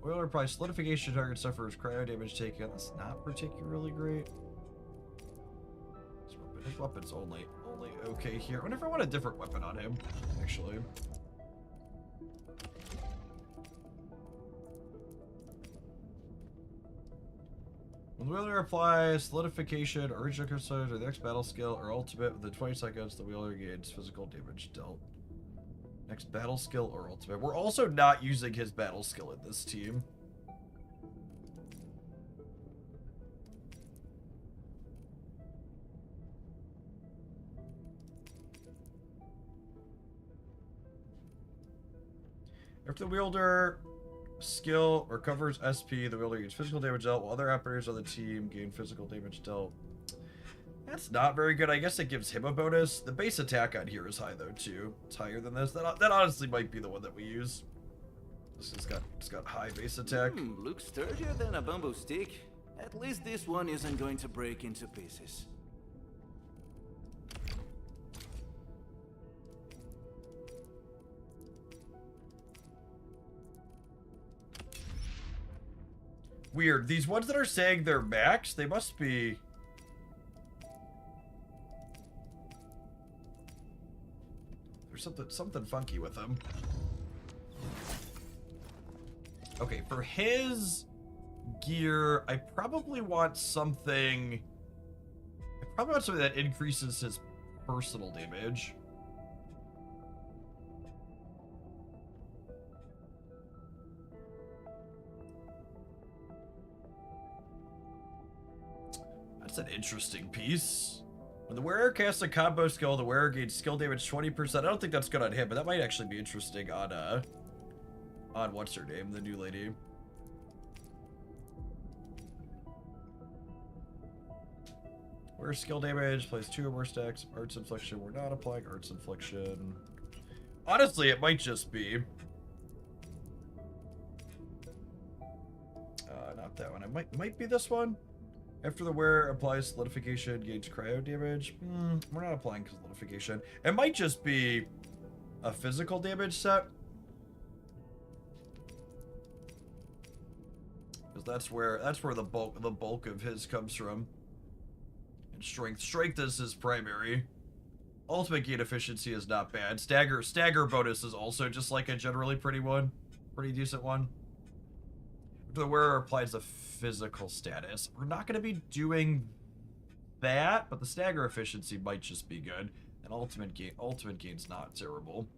Whaler probably solidification target suffers cryo damage taken. That's not particularly great. His weapon's only okay here. I wonder if I want a different weapon on him, actually. When the wielder applies solidification, original crystal, or the next battle skill, or ultimate within 20 seconds, the wielder gains physical damage dealt. Next battle skill or ultimate. We're also not using his battle skill in this team. After the wielder skill recovers SP, the wielder gains physical damage dealt, while other operators on the team gain physical damage dealt. That's not very good. I guess it gives him a bonus. The base attack on here is high, though, too. It's higher than this. That honestly might be the one that we use. It's got high base attack. Looks sturdier than a bamboo stick. At least this one isn't going to break into pieces. Weird. These ones that are saying they're max, they must be... There's something funky with them. Okay, for his gear, I probably want something... I probably want something that increases his personal damage. That's an interesting piece. When the wearer casts a combo skill, the wearer gains skill damage 20%. I don't think that's good on him, but that might actually be interesting on what's her name, the new lady. Wearer skill damage, plays 2 or more stacks of Arts Infliction. We're not applying Arts Infliction. Honestly, it might just be. Not that one. It might be this one. After the wearer applies solidification, gains cryo damage. We're not applying solidification. It might just be a physical damage set. Because that's where the bulk of his comes from. And strength. Strength is his primary. Ultimate gain efficiency is not bad. Stagger bonus is also just like a generally pretty decent one. The wearer applies a physical status. We're not going to be doing that, but the stagger efficiency might just be good. And ultimate gain's not terrible.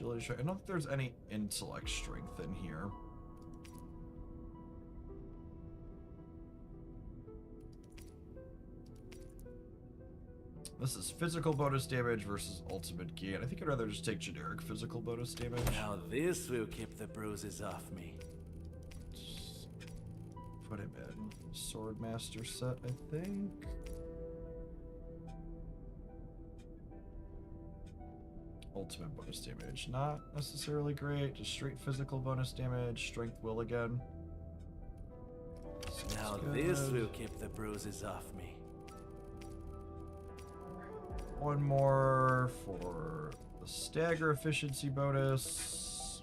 I don't think there's any intellect strength in here. This is physical bonus damage versus ultimate gain. I think I'd rather just take generic physical bonus damage. Now this will keep the bruises off me. Put him in Swordmaster set, I think. Ultimate bonus damage, not necessarily great. Just straight physical bonus damage. Strength will again. Now this will keep the bruises off me. One more for the stagger efficiency bonus.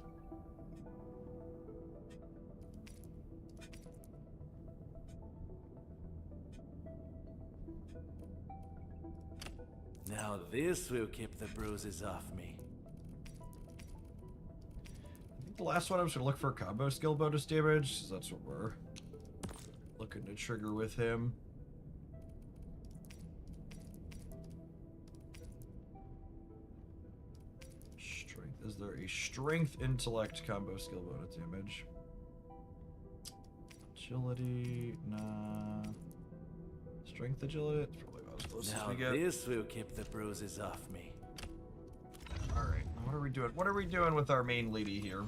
Now this will keep the bruises off me. I think the last one I was going to look for combo skill bonus damage, 'cause that's what we're looking to trigger with him. Is there a strength intellect combo skill bonus damage? Agility, nah. Strength agility, it's probably about as close as Now we get. this will keep the bruises off me. Alright, what are we doing? What are we doing with our main lady here?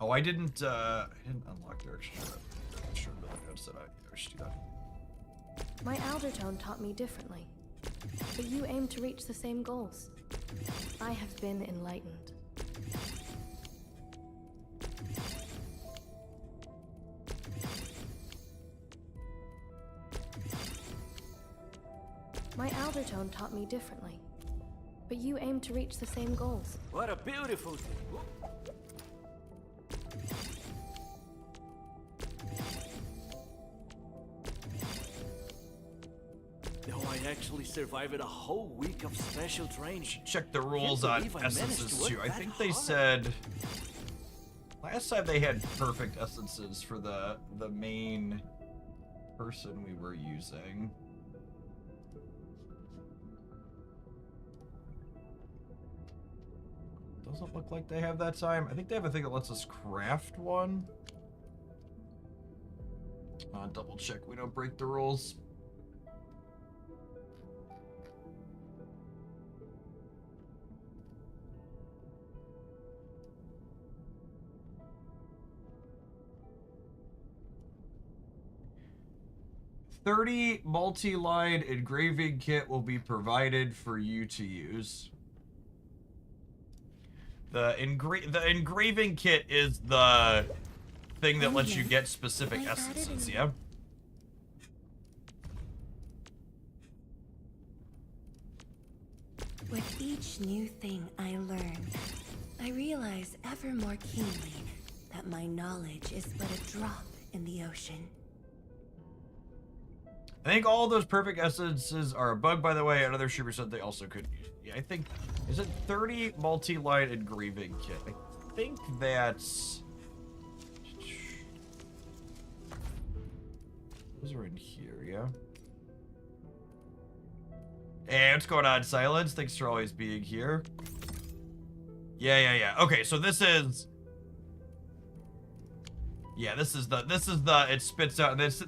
Oh, I didn't unlock their extra ability notes, did I? Yeah, I should do that. My Aldertone taught me differently, but you aim to reach the same goals. I have been enlightened. My Aldertone taught me differently, but you aim to reach the same goals. What a beautiful thing. Oh, I actually survived a whole week of special training. Check the rules Can't on believe I managed essences to work too. I that think they hard. said last time they had perfect essences for the main person we were using. Doesn't look like they have that time. I think they have a thing that lets us craft one. Double check we don't break the rules. $30 multi-line engraving kit will be provided for you to use. The engraving kit is the thing that lets you get specific essences, yeah? With each new thing I learn, I realize ever more keenly that my knowledge is but a drop in the ocean. I think all those perfect essences are a bug, by the way. Another streamer said they also could use. Yeah, I think, is it 30 multi-line engraving kit? I think that's... Those are in here, yeah? Hey, what's going on, Silence? Thanks for always being here. Yeah. Okay, so this is... Yeah, this is the, it spits out, this,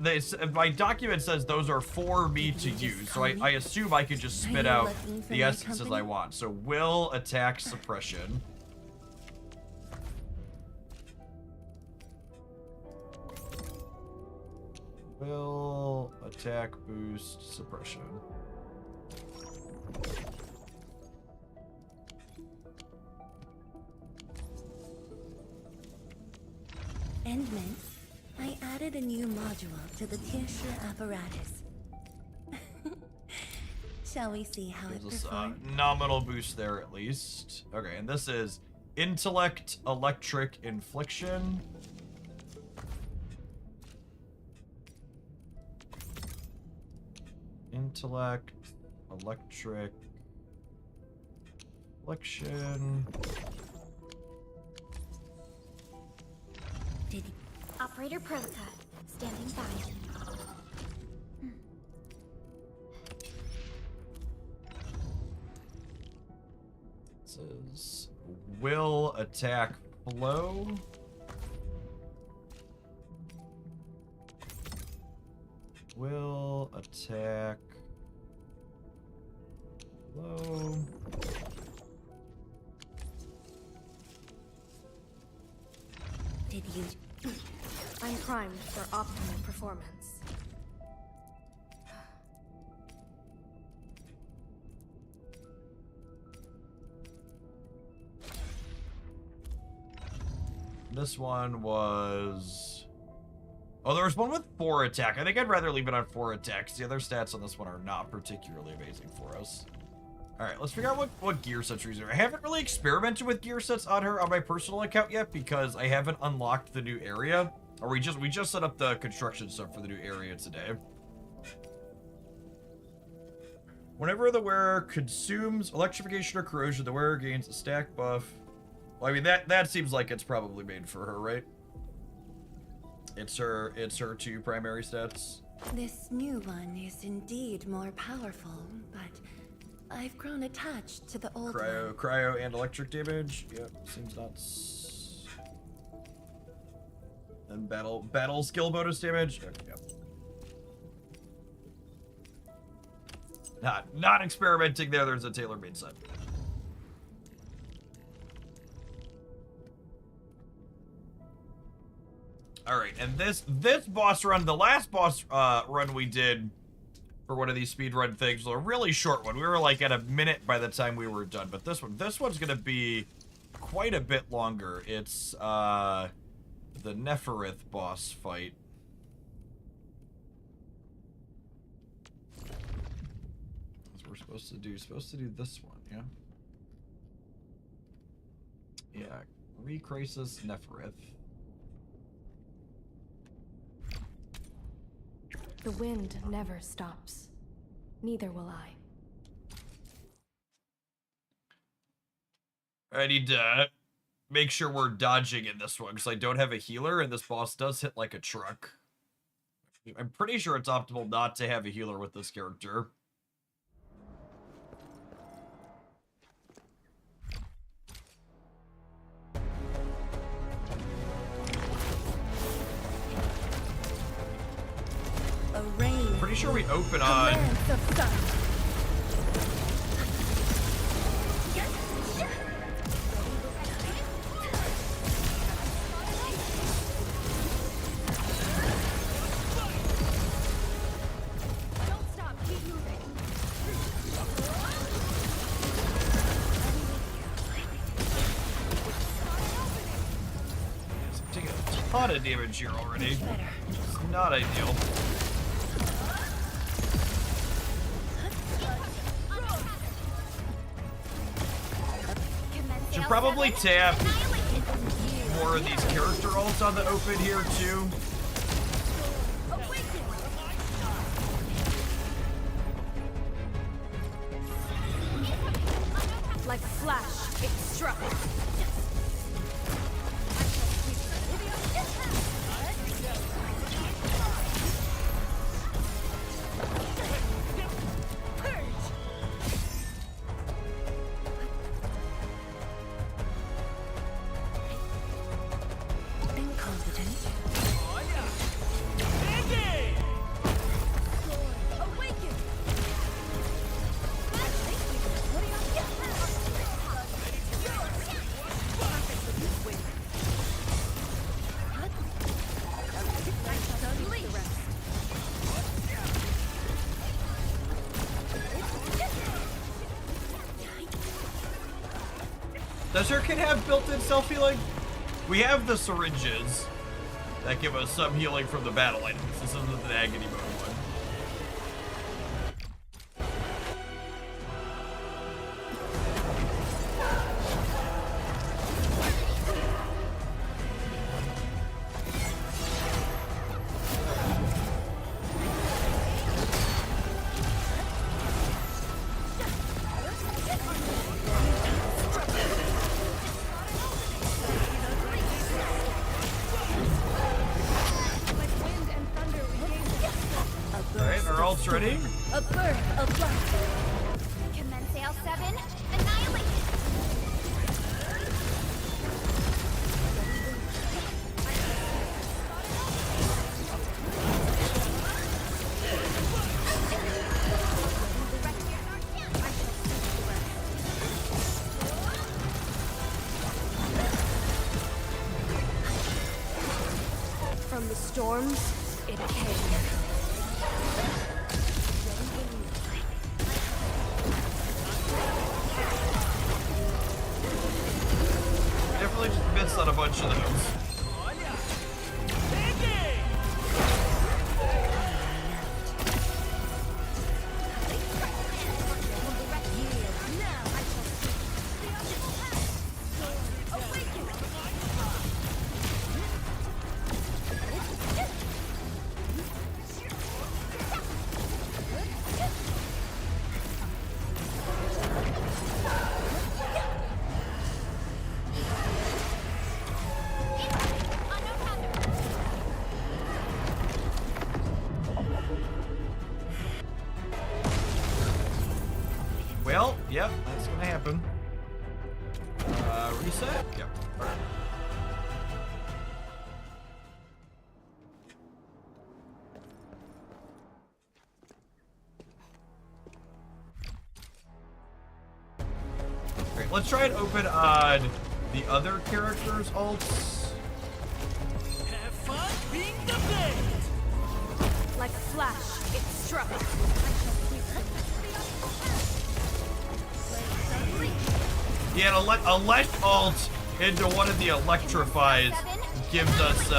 my document says those are for me to use, so I assume I could just spit out the essences I want. So, will, attack, suppression. Will, attack, boost, suppression. Endman, I added a new module to the Tirscher apparatus. Shall we see how it Gives us a performs? nominal boost there at least. Okay, and this is intellect, electric, infliction. Intellect, electric, infliction. Operator Proka, standing by. This is will, attack, flow. Will, attack, flow. Did you... I'm primed for optimal performance. This one was... Oh, there was one with 4 attack. I think I'd rather leave it on 4 attack, because the other stats on this one are not particularly amazing for us. Alright, let's figure out what gear sets we're using. I haven't really experimented with gear sets on her on my personal account yet, because I haven't unlocked the new area. Or we just set up the construction stuff for the new area today. Whenever the wearer consumes electrification or corrosion, the wearer gains a stack buff. Well, I mean, that seems like it's probably made for her, right? It's her 2 primary stats. This new one is indeed more powerful, but I've grown attached to the old one. Cryo and electric damage. Yep, seems nuts. And battle skill bonus damage. Yep. Not experimenting there. There's a tailor-made set. All right, and this boss run, the last boss run we did for one of these speedrun things was a really short one. We were like at a minute by the time we were done, but this one's gonna be quite a bit longer. It's the Neferith boss fight. We're supposed to do this one, yeah? Yeah, Re-Crisis Neferith. The wind never stops. Neither will I. I need to make sure we're dodging in this one, because I don't have a healer, and this boss does hit like a truck. I'm pretty sure it's optimal not to have a healer with this character. Pretty sure we open on... I'm taking a ton of damage here already. It's not ideal. Should probably tap more of these character ults on the open here too. Like a flash, it struck. Does her kit have built-in self-healing? We have the syringes that give us some healing from the battle items. This isn't the agony mode one. Ready? A birth of life. Commence L7, annihilate. From the storms, it came. Definitely just missed on a bunch of those. Yep, that's gonna happen. Reset? Yep. Alright. Alright, let's try and open on the other characters' ults. Have fun being the blade! Like a flash, it struck. Yeah, a left alt into one of the electrifies gives us,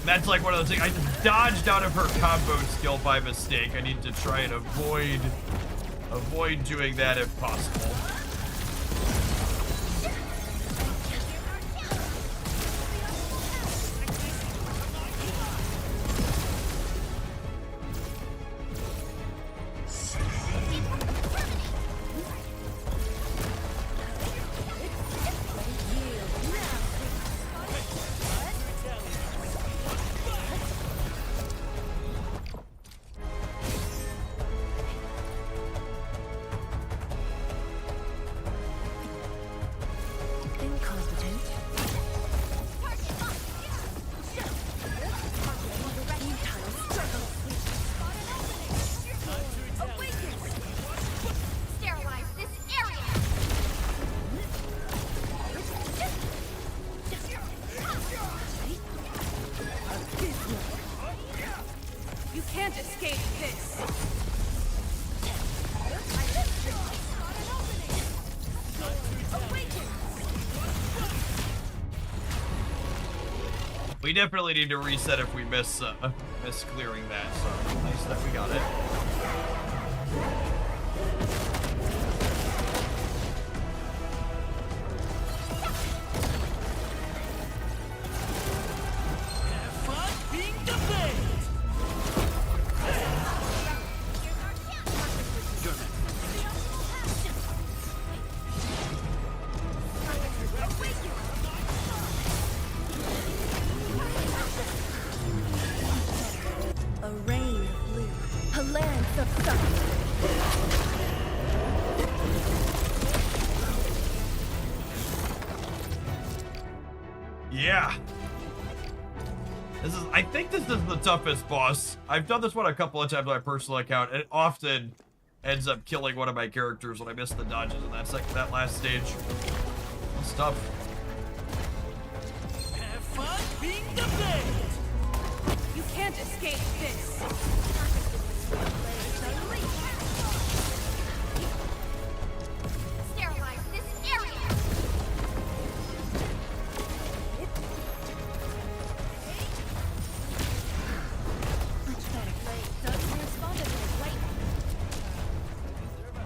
that's like one of those things. I just dodged out of her combo skill by mistake. I need to try and avoid doing that if possible. We definitely need to reset if we miss clearing that, so nice that we got it. Have fun being the blade! A rain of blue, a lance of sun. Yeah. I think this is the toughest boss. I've done this one a couple of times on my personal account, and it often ends up killing one of my characters when I miss the dodges in that last stage. It's tough. Have fun being the blade! You can't escape this. Sterilize this area.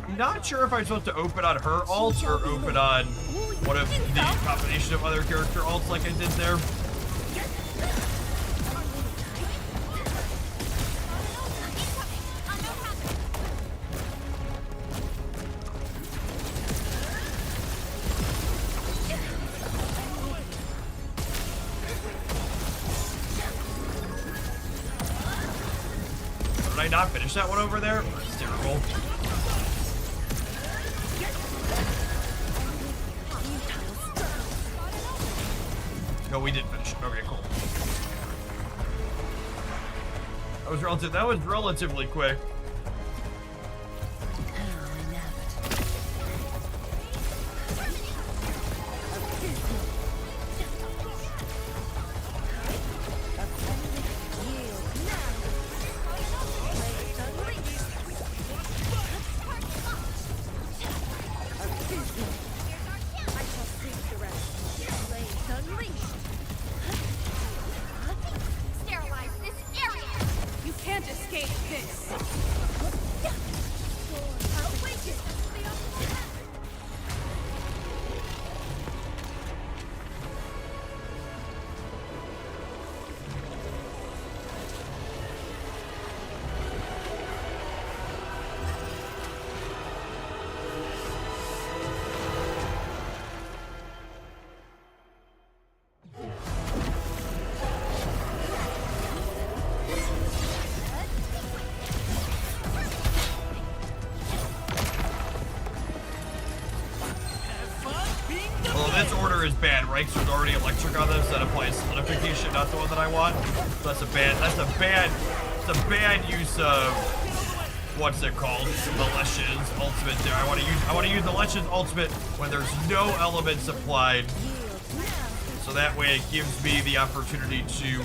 I'm not sure if I'm supposed to open on her ult or open on one of the combination of other character ults like I did there. Did I not finish that one over there? That's terrible. No, we didn't finish it. Okay, cool. That was relatively quick. Sterilize this area. You can't escape this. order is bad, right? So there's already electric on this that applies solidification, not the one that I want. So that's a bad use of what's it called? The Lesh's ultimate there. I want to use the Lesh's ultimate when there's no elements applied. So that way it gives me the opportunity to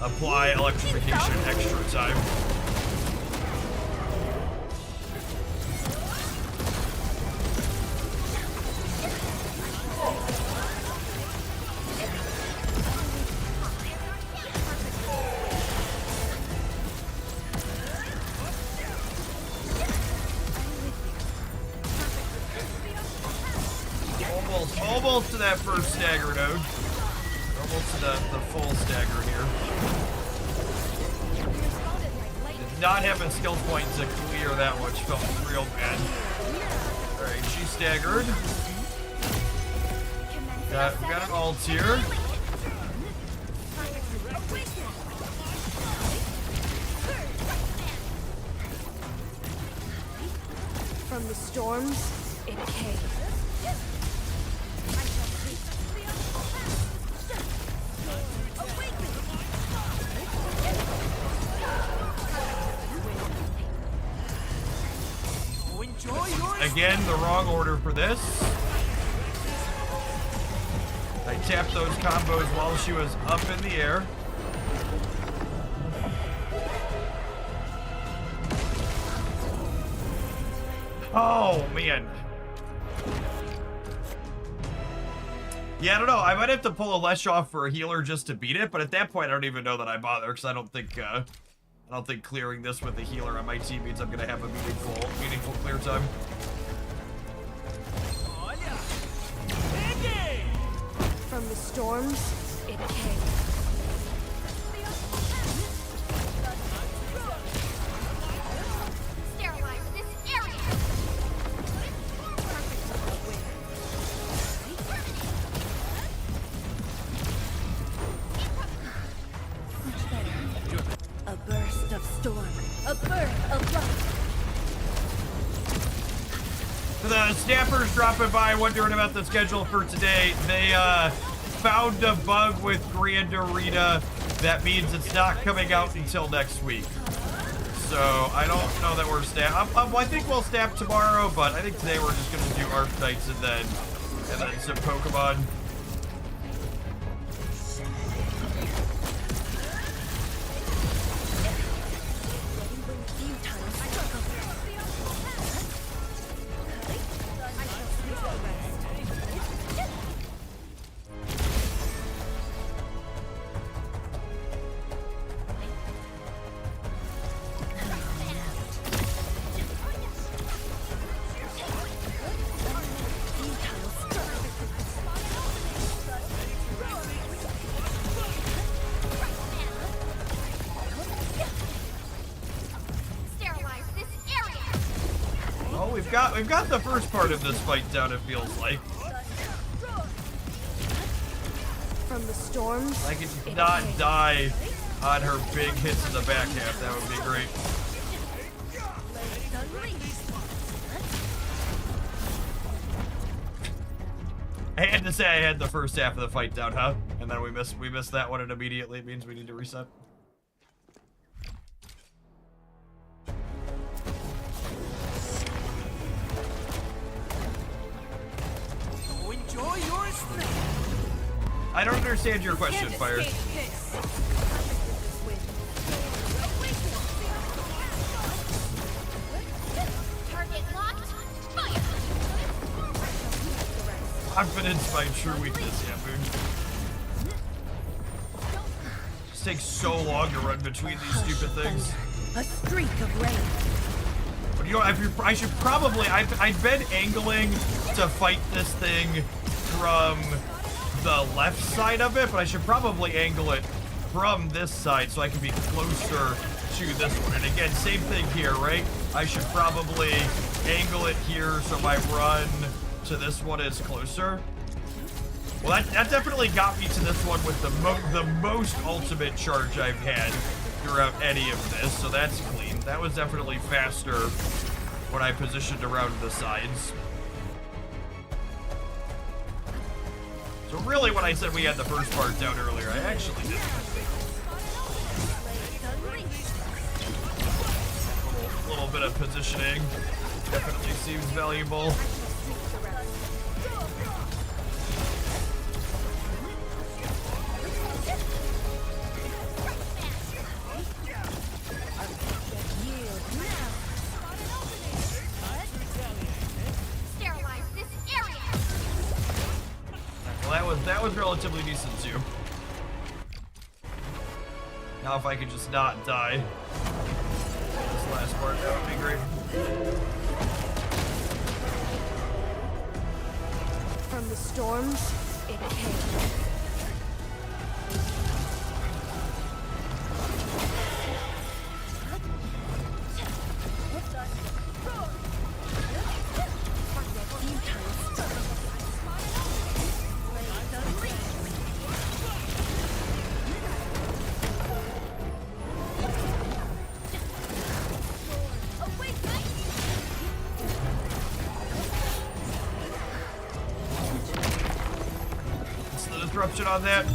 apply electrification extra time. Almost to that first stagger node. Almost to the full stagger here. Did not have a skill point to clear that which felt real bad. Alright, she staggered. We got an ult here. From the storms, it came. Again, the wrong order for this. I tapped those combos while she was up in the air. Oh, man. Yeah, I don't know. I might have to pull a Lesh off for a healer just to beat it, but at that point, I don't even know that I bother, because I don't think clearing this with a healer on my team means I'm gonna have a meaningful clear time. From the storms, it came. Sterilize this area. Much better. A burst of storm. A birth of light. The snappers dropping by wondering about the schedule for today. They found a bug with Grand Arena. That means it's not coming out until next week. So I don't know that we're I think we'll snap tomorrow, but I think today we're just gonna do Archetypes and then some Pokemon. We've got the first part of this fight down, it feels like. From the storms, I could not die on her big hits in the back half. That would be great. I had to say I had the first half of the fight down, huh? And then we missed that one, and immediately it means we need to reset. I don't understand your question, Fire. Target locked. Fire. Confidence my true weakness, Yamboon. Just takes so long to run between these stupid things. A streak of rain. But you know, I should probably. I've been angling to fight this thing from the left side of it, but I should probably angle it from this side so I can be closer to this one. And again, same thing here, right? I should probably angle it here so my run to this one is closer. Well, that definitely got me to this one with the most ultimate charge I've had throughout any of this, so that's clean. That was definitely faster when I positioned around the sides. So really, when I said we had the first part down earlier, I actually did. A little bit of positioning definitely seems valuable. Well, that was relatively decent too. Now if I could just not die this last part, that would be great. From the storms, it came. Disruption on that.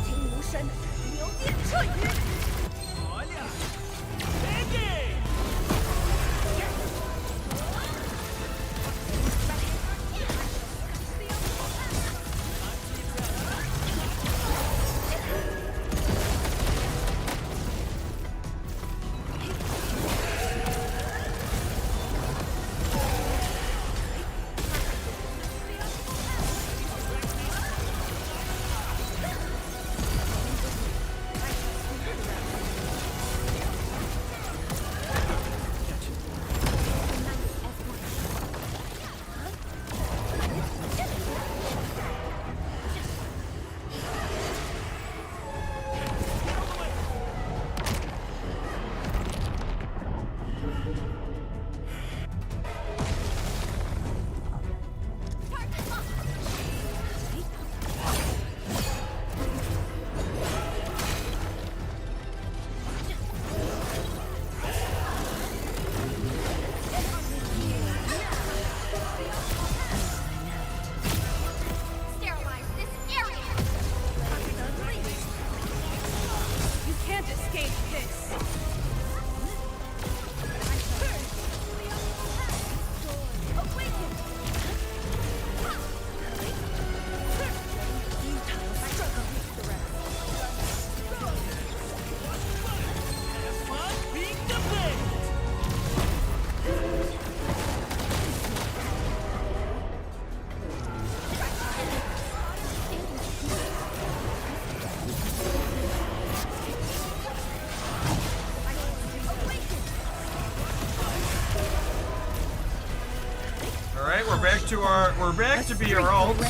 We're back to be our ult. So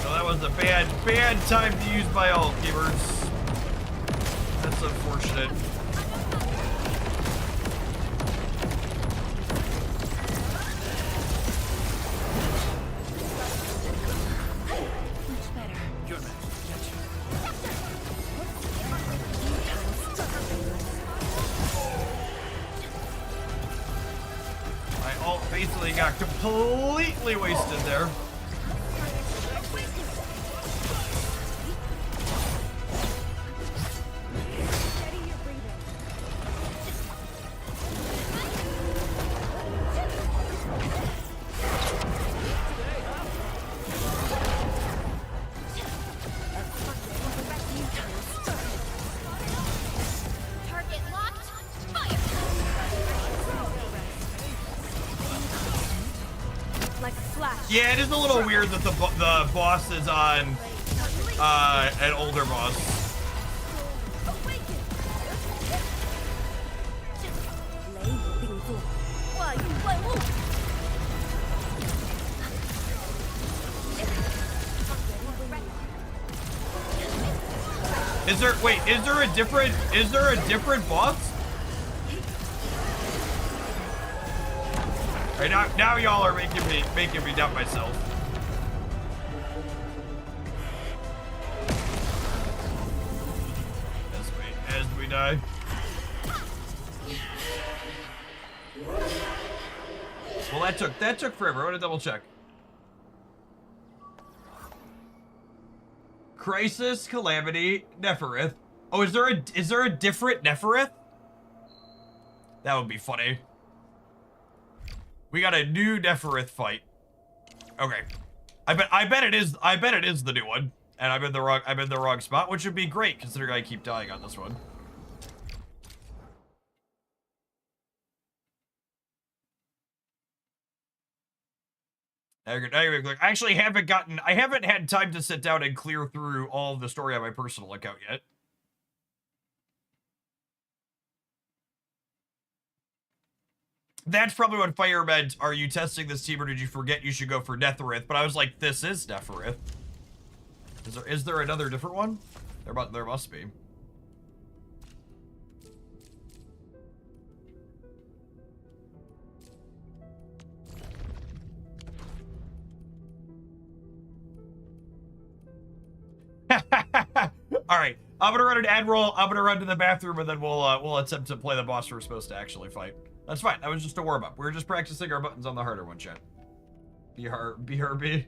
that was a bad time to use my ult, gamers. That's unfortunate. Basically got completely wasted there. Yeah, it is a little weird that the boss is on an older boss. Is there a different boss? Right now y'all are making me doubt myself. die. Well, that took forever. I want to double check. Crisis, Calamity, Neferith. Oh, is there a different Neferith? That would be funny. We got a new Neferith fight. Okay. I bet it is the new one. And I'm in the wrong spot, which would be great considering I keep dying on this one. I actually I haven't had time to sit down and clear through all of the story on my personal account yet. That's probably what Fire meant. Are you testing this team or did you forget you should go for Neferith? But I was like, this is Neferith. Is there another different one? There must be. All right, I'm gonna run an ad roll. I'm gonna run to the bathroom, and then we'll attempt to play the boss we're supposed to actually fight. That's fine. That was just a warm up. We were just practicing our buttons on the harder one, chat. BRB.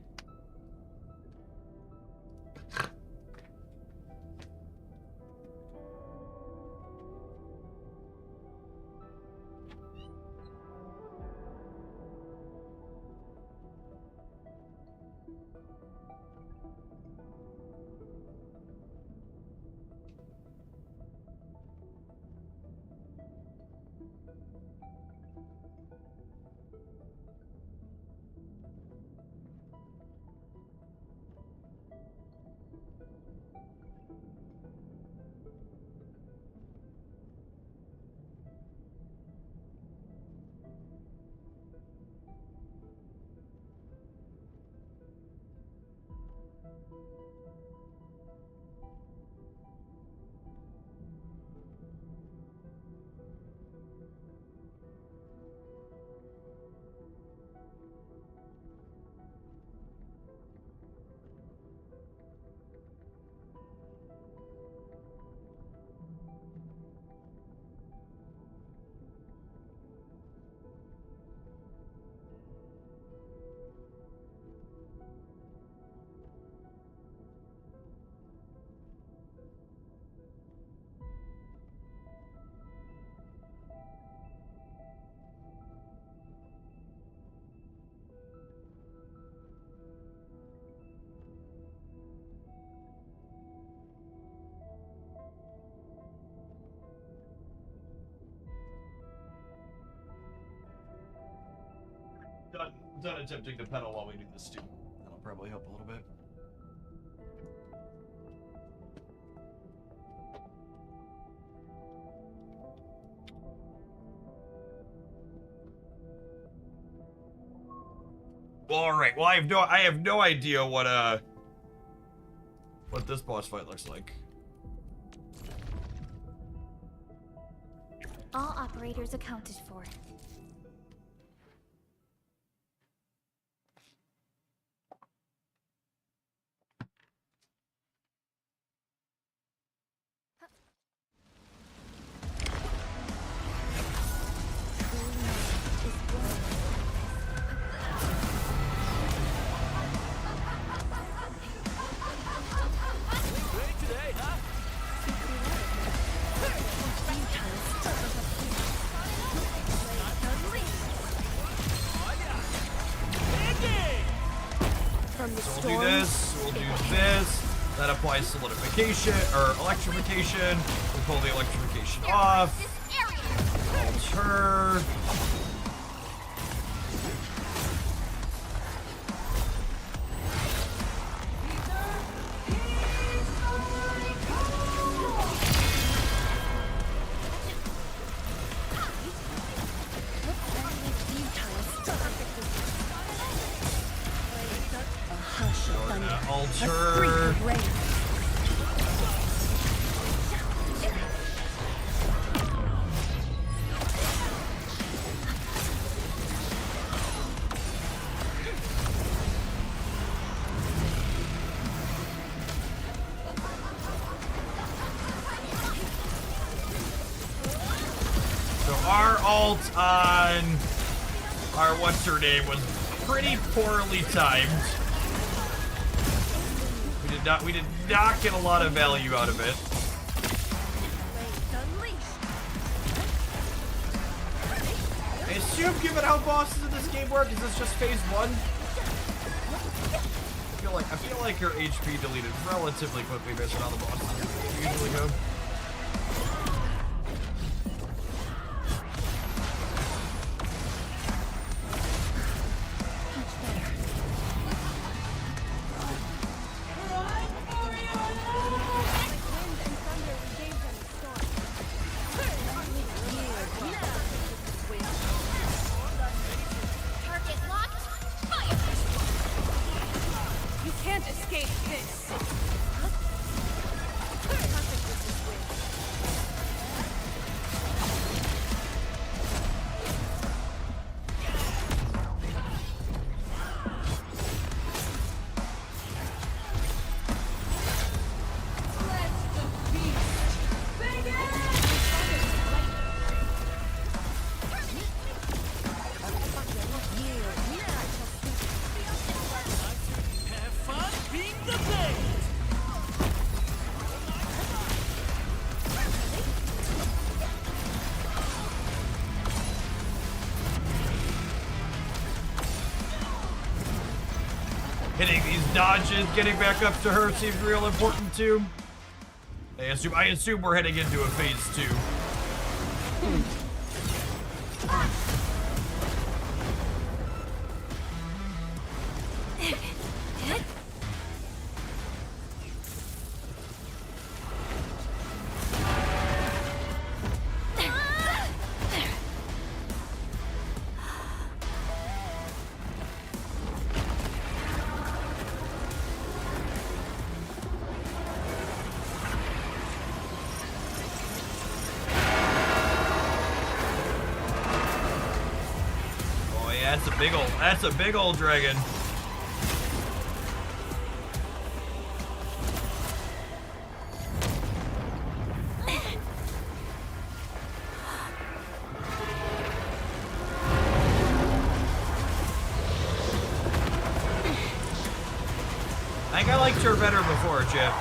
Done attempting to pedal while we do this too. That'll probably help a little bit. Well, all right. Well, I have no idea what this boss fight looks like. All operators accounted for. So we'll do this, we'll do this. That applies solidification, or electrification. We'll pull the electrification off. Alter. Alter. ult on our what's-her-name was pretty poorly timed. We did not get a lot of value out of it. I assume, given how bosses in this game work, is this just phase 1? I feel like her HP deleted relatively quickly based on how the bosses usually go. Hitting these dodges, getting back up to her seems real important too. I assume we're heading into a phase 2. That's a big old dragon. I think I liked her better before, Chip.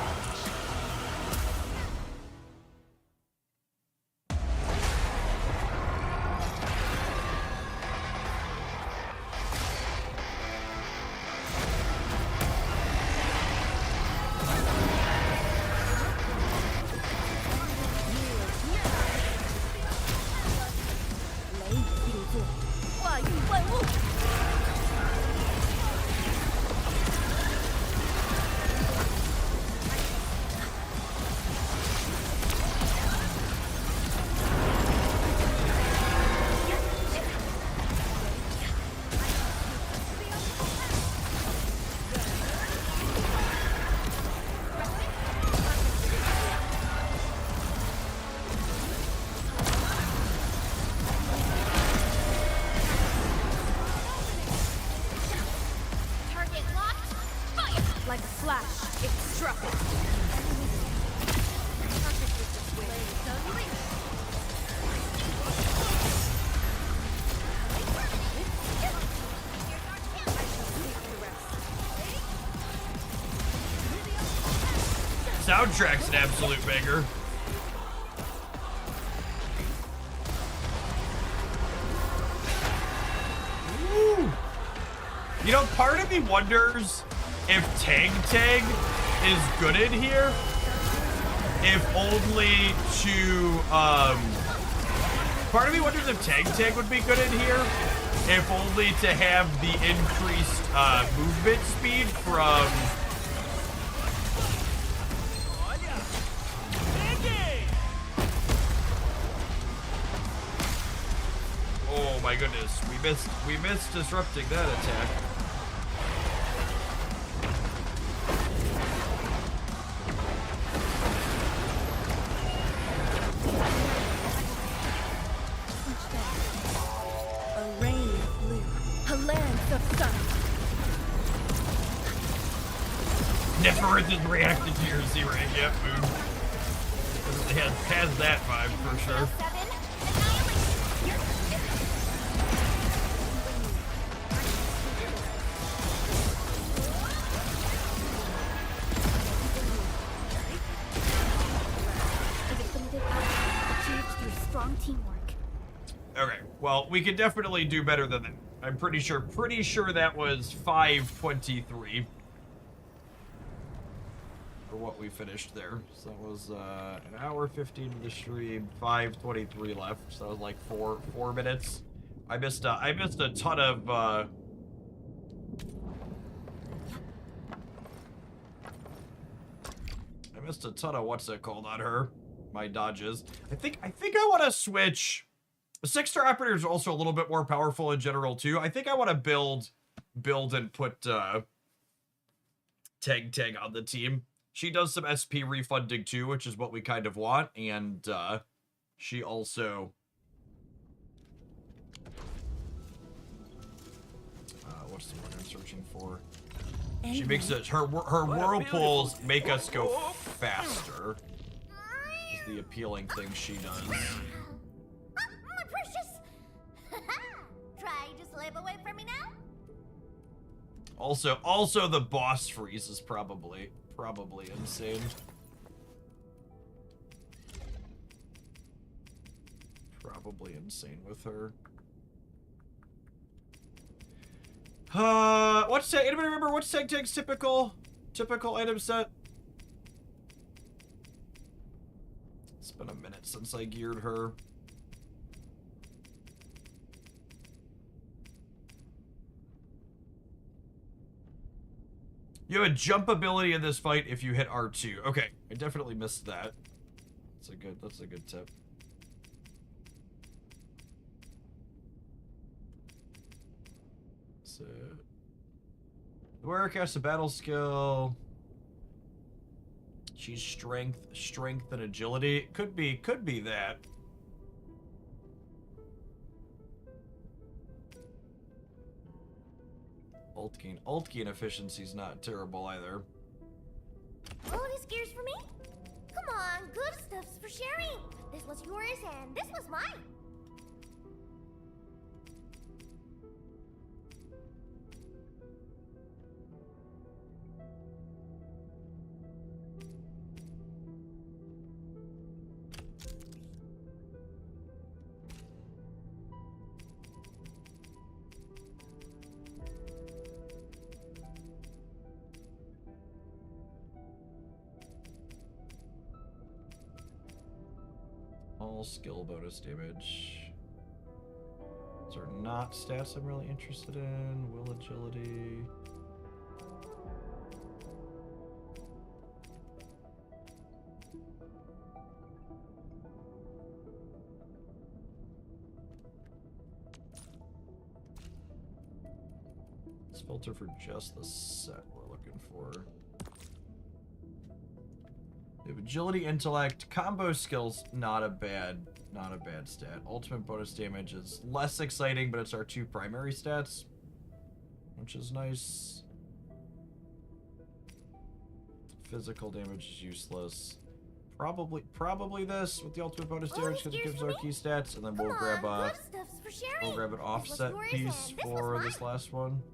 Soundtrack's an absolute banger. Woo. You know, part of me wonders if Tag is good in here. If only to, part of me wonders if Tag would be good in here. If only to have the increased movement speed from... Oh my goodness, we missed disrupting that attack. A rain of blue, a lance of sun. Neferith is reacting to your Z-Ray, yep, Moon. It has that vibe for sure. Well, we could definitely do better than that. I'm pretty sure that was 5:23 for what we finished there. So that was an hour 15 to the stream, 5:23 left. So that was like four minutes. I missed a ton of I missed a ton of what's it called on her. My dodges. I think I want to switch. The 6-star operator is also a little bit more powerful in general too. I think I want to build and put Tang on the team. She does some SP refunding too, which is what we kind of want, and she also what's the word I'm searching for? She makes it her whirlpools make us go faster. Is the appealing thing she does. My precious! Try to slip away from me now? Also the boss freeze is probably insane. Probably insane with her. What's that? Anybody remember what's Tang's typical item set? It's been a minute since I geared her. You have a jump ability in this fight if you hit R2. Okay, I definitely missed that. That's a good tip. So, the wearer casts a battle skill. She's strength and agility. Could be that. Ult gain efficiency's not terrible either. Oh, this gear's for me? Come on, good stuff's for sharing. This was yours and this was mine. All skill bonus damage. These are not stats I'm really interested in. Will agility. Let's filter for just the set we're looking for. We have agility, intellect, combo skills, not a bad stat. Ultimate bonus damage is less exciting, but it's our 2 primary stats, which is nice. Physical damage is useless. Probably this with the ultimate bonus damage because it gives our key stats, and then we'll grab an offset piece for this last one.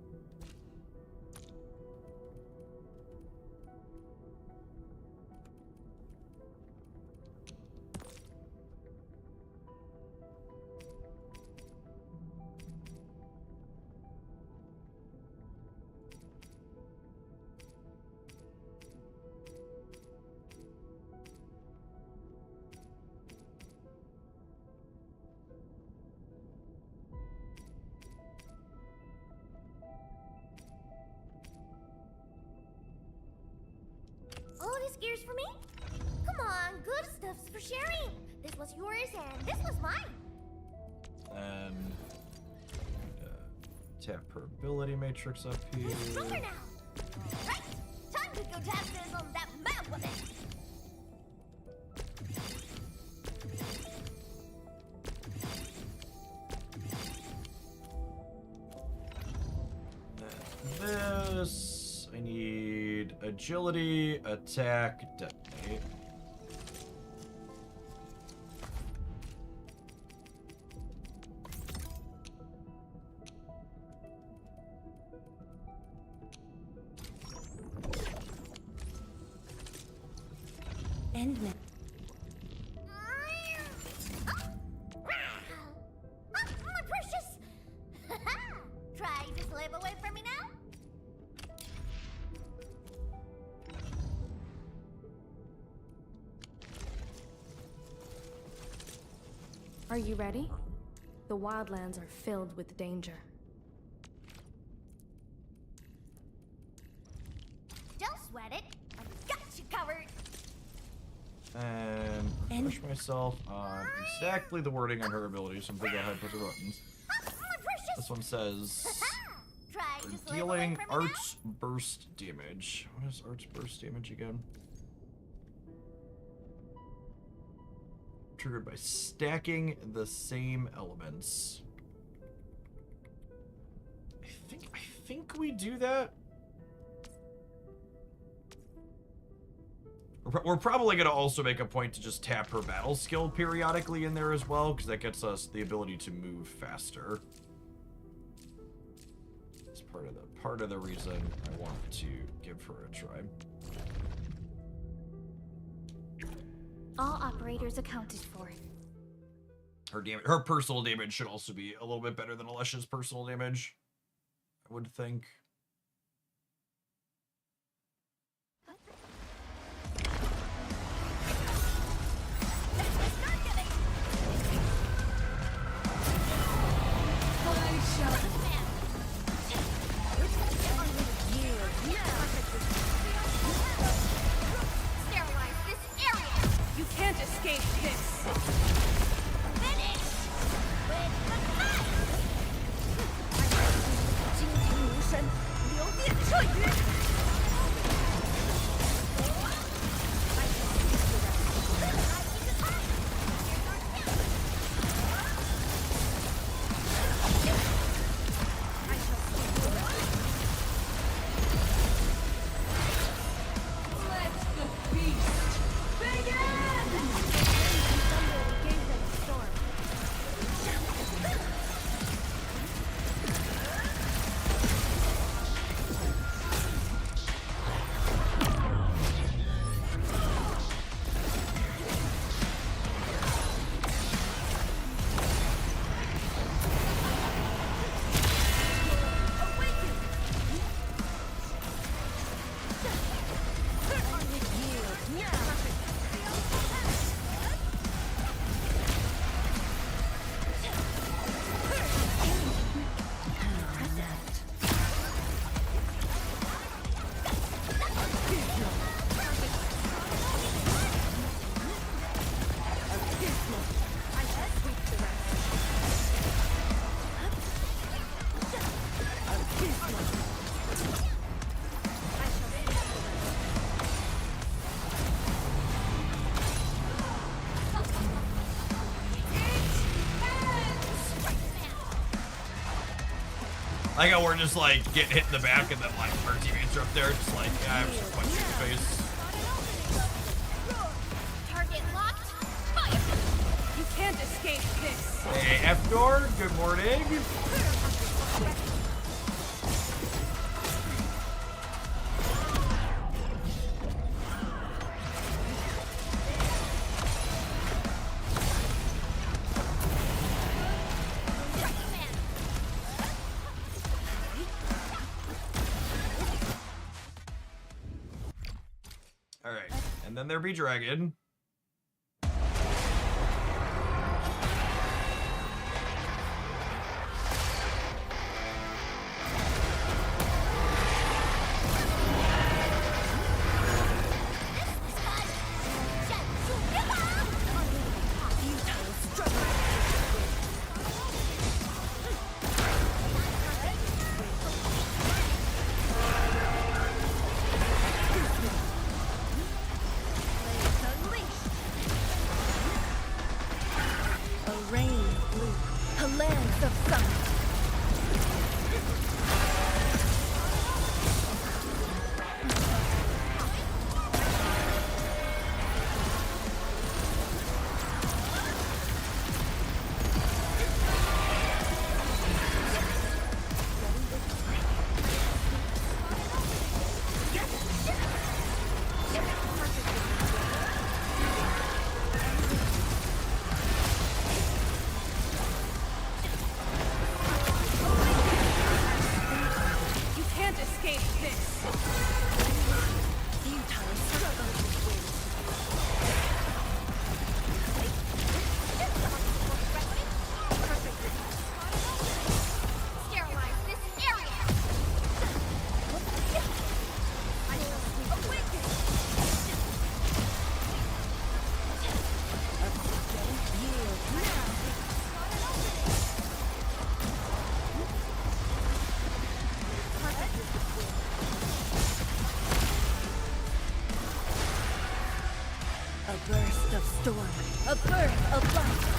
Oh, this gear's for me? Come on, good stuff's for sharing. This was yours and this was mine. And tap her ability matrix up here. He's stronger now. Right, time to go tap this on that mad woman. This, I need agility, attack, detonate. End me. My Are you ready? The wildlands are filled with danger. Don't sweat it. I've got you covered. And refresh myself on exactly the wording on her ability, so I'm going to go ahead and push the buttons. My precious. This one says Try to slip away dealing from me now? arts burst damage. What is arts burst damage again? Triggered by stacking the same elements. I think we do that. We're probably going to also make a point to just tap her battle skill periodically in there as well, because that gets us the ability to move faster. It's part of the reason I want to give her a try. All operators accounted for. Her personal damage should also be a little bit better than Alesha's personal damage, I would think. Sterilize this area. You can't escape this. Finish with the fight. 精灵无声，流电彻云。I got we're just like getting hit in the back and then like our teammates are up there just like, yeah, I'm just punching you in the face. Target locked. Fire. You can't escape this. Hey, F-Door, good morning. Alright, and then there be Dragon. A burst of storm, a birth of light.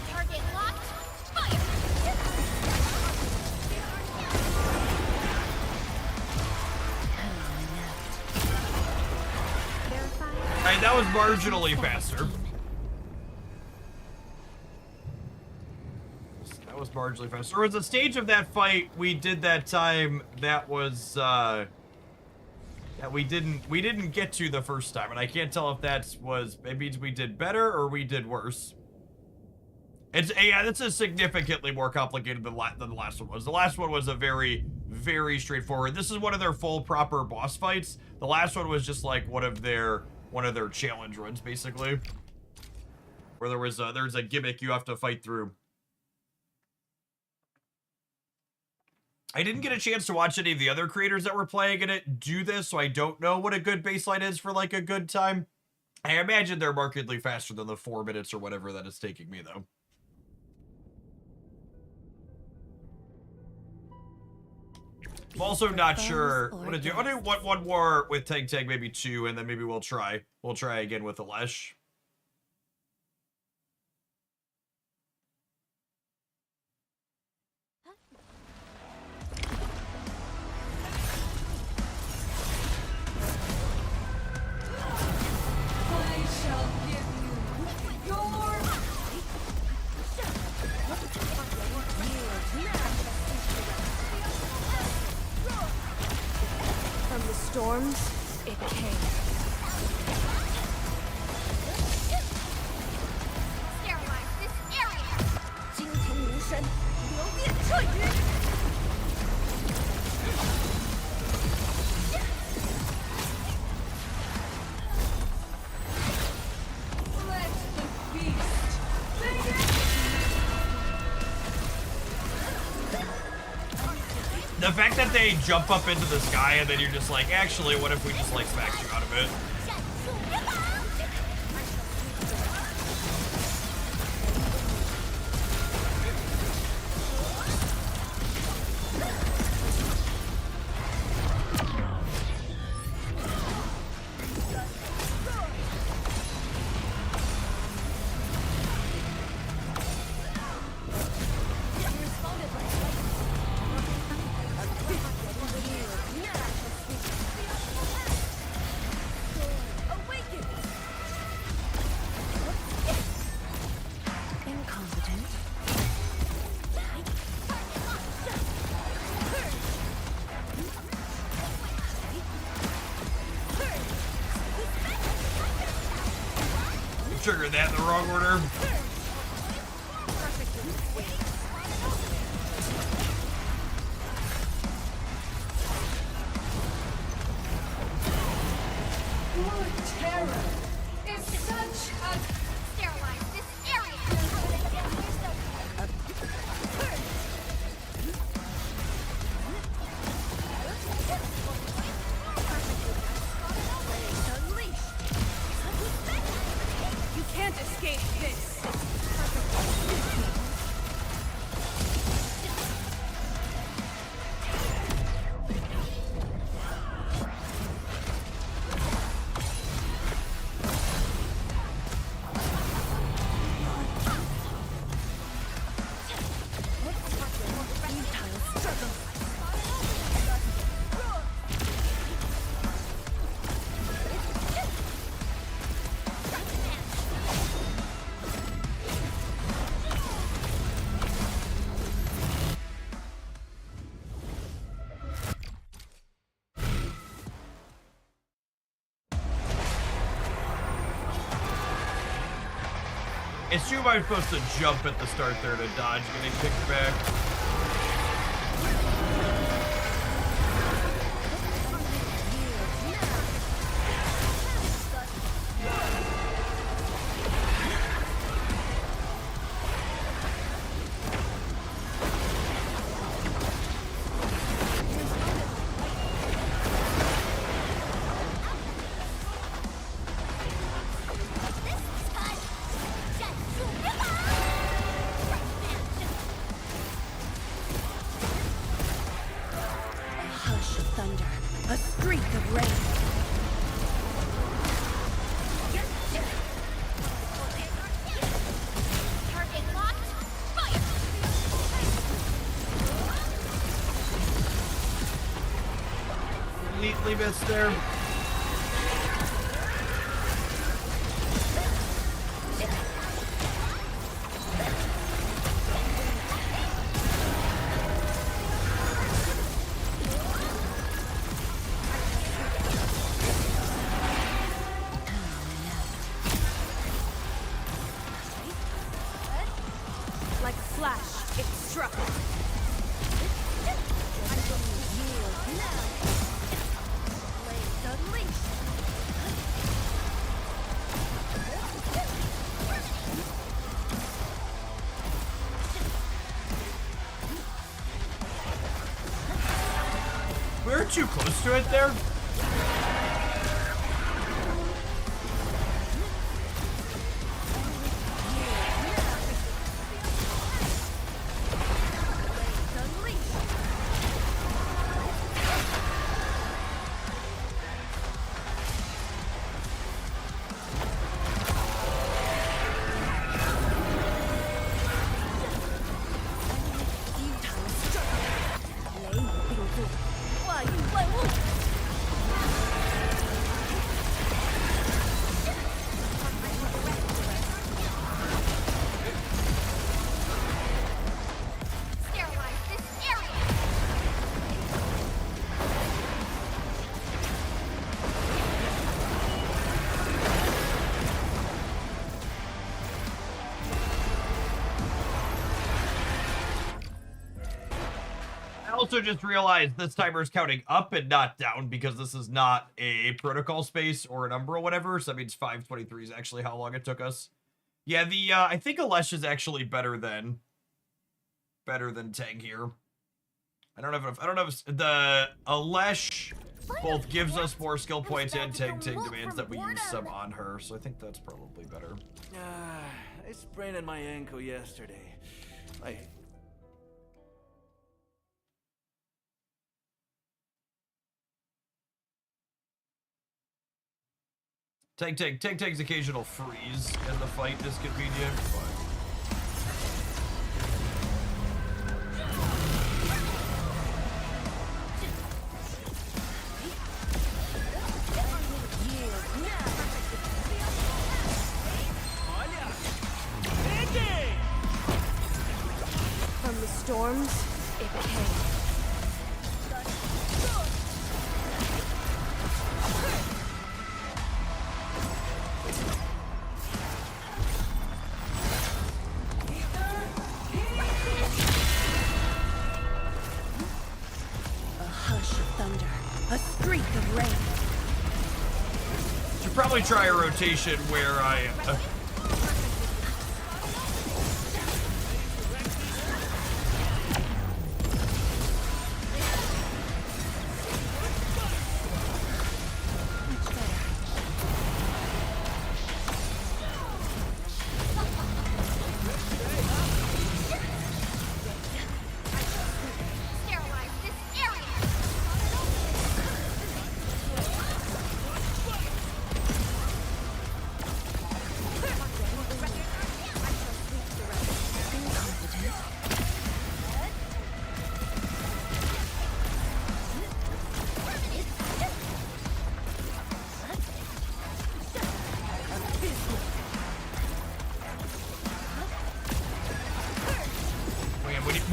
Target locked. Fire! Alright, that was marginally faster. That was marginally faster. There was a stage of that fight we did that time that was, that we didn't get to the first time, and I can't tell if that means we did better or we did worse. Yeah, this is significantly more complicated than the last one was. The last one was a very, very straightforward. This is one of their full proper boss fights. The last one was just like one of their challenge runs, basically, where there's a gimmick you have to fight through. I didn't get a chance to watch any of the other creators that were playing in it do this, so I don't know what a good baseline is for, like, a good time. I imagine they're markedly faster than the 4 minutes or whatever that is taking me, though. I'm also not sure what to do. I'll do one more with Tag, maybe 2, and then maybe we'll try again with Alesh. From the storms, it came. Sterilize this area! 惊天无神，流电彻雨。 The fact that they jump up into the sky and then you're just like, actually, what if we just, like, smacked you out of it? Triggered that in the wrong order. Your terror is such a... Sterilize escape this. Assume I'm supposed to jump at the start there to dodge getting kicked back. Completely missed there. Like a flash, it struck. We were too close to it there. Also just realized this timer is counting up and not down because this is not a protocol space or an umbra or whatever, so that means 5:23 is actually how long it took us. Yeah, the I think Alesh is actually better than Tang here. I don't know if the Alesh both gives us more skill points and Tang demands that we use some on her, so I think that's probably better. I sprained my ankle yesterday. Tang's occasional freeze in the fight is convenient, but... From the storms, it came. Probably try a rotation where I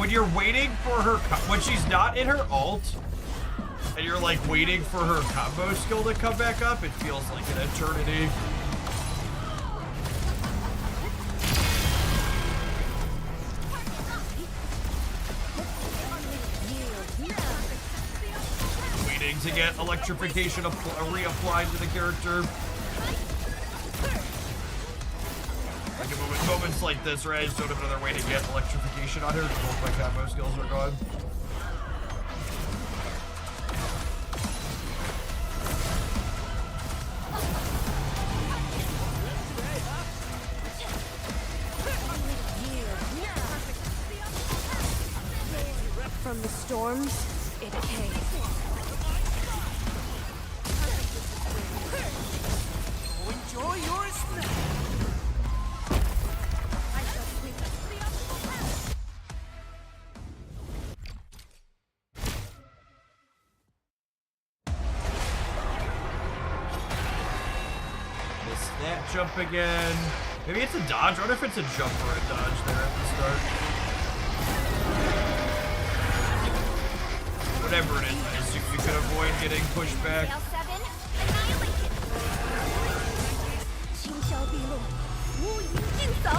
when you're waiting for her, when she's not in her ult, and you're like waiting for her combo skill to come back up, it feels like an eternity. Waiting to get electrification reapplied to the character. Like in moments like this, right? I just don't have another way to get electrification on her because both my combo skills are gone. From the storms, it came. Enjoy your snack. Miss that jump again. Maybe it's a dodge. I wonder if it's a jump or a dodge there at the start. Whatever it is, I assume you could avoid getting pushed back. Scale 7, annihilation. 轻销毕露，无影尽扫。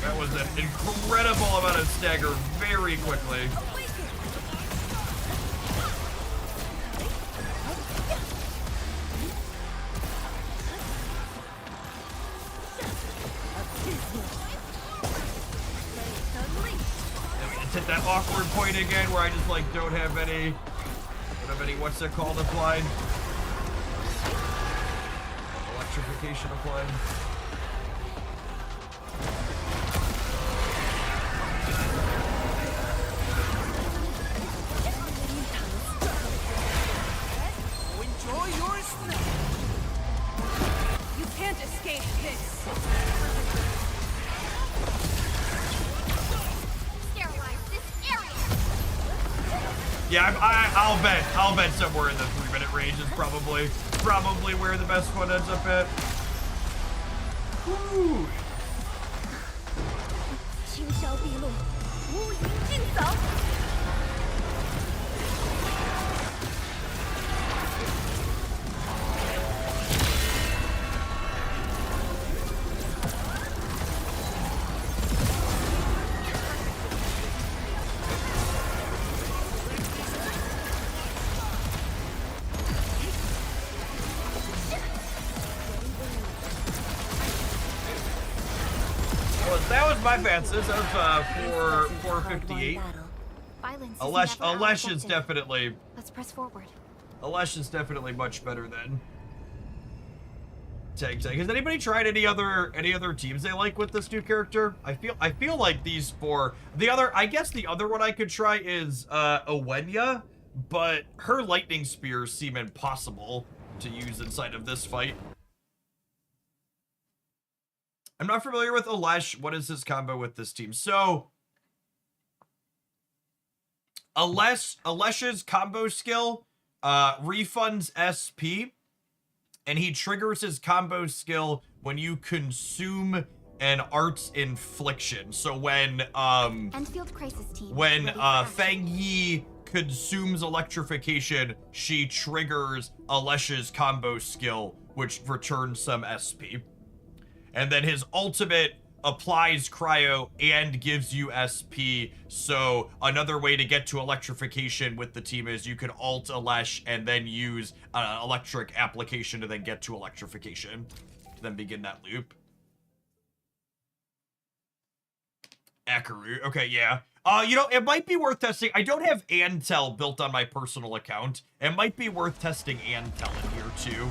That was an incredible amount of stagger very quickly. Then we just hit that awkward point again where I just like don't have any what's it called applied? Electrification applied. Enjoy your snack. You can't escape this. Sterilize this area. Yeah, I'll bet somewhere in the 3-minute range is probably where the best one ends up at. Woo. 轻销毕露，无影尽扫。 That was my fastest. That was 458. Violence Alesh is definitely Let's press forward. Alesh is definitely much better than Tag. Has anybody tried any other teams they like with this new character? I feel like these four. I guess the other one I could try is Owenya, but her lightning spears seem impossible to use inside of this fight. I'm not familiar with Alesh. What is his combo with this team? So Alesh's combo skill refunds SP, and he triggers his combo skill when you consume an art's infliction. So when Enfield Crisis Team. when Fangyi consumes electrification, she triggers Alesh's combo skill, which returns some SP. And then his ultimate applies cryo and gives you SP. So another way to get to electrification with the team is you can ult Alesh and then use electric application to then get to electrification. To then begin that loop. Akaru. Okay, yeah. You know, it might be worth testing. I don't have Antel built on my personal account. It might be worth testing Antel in here too.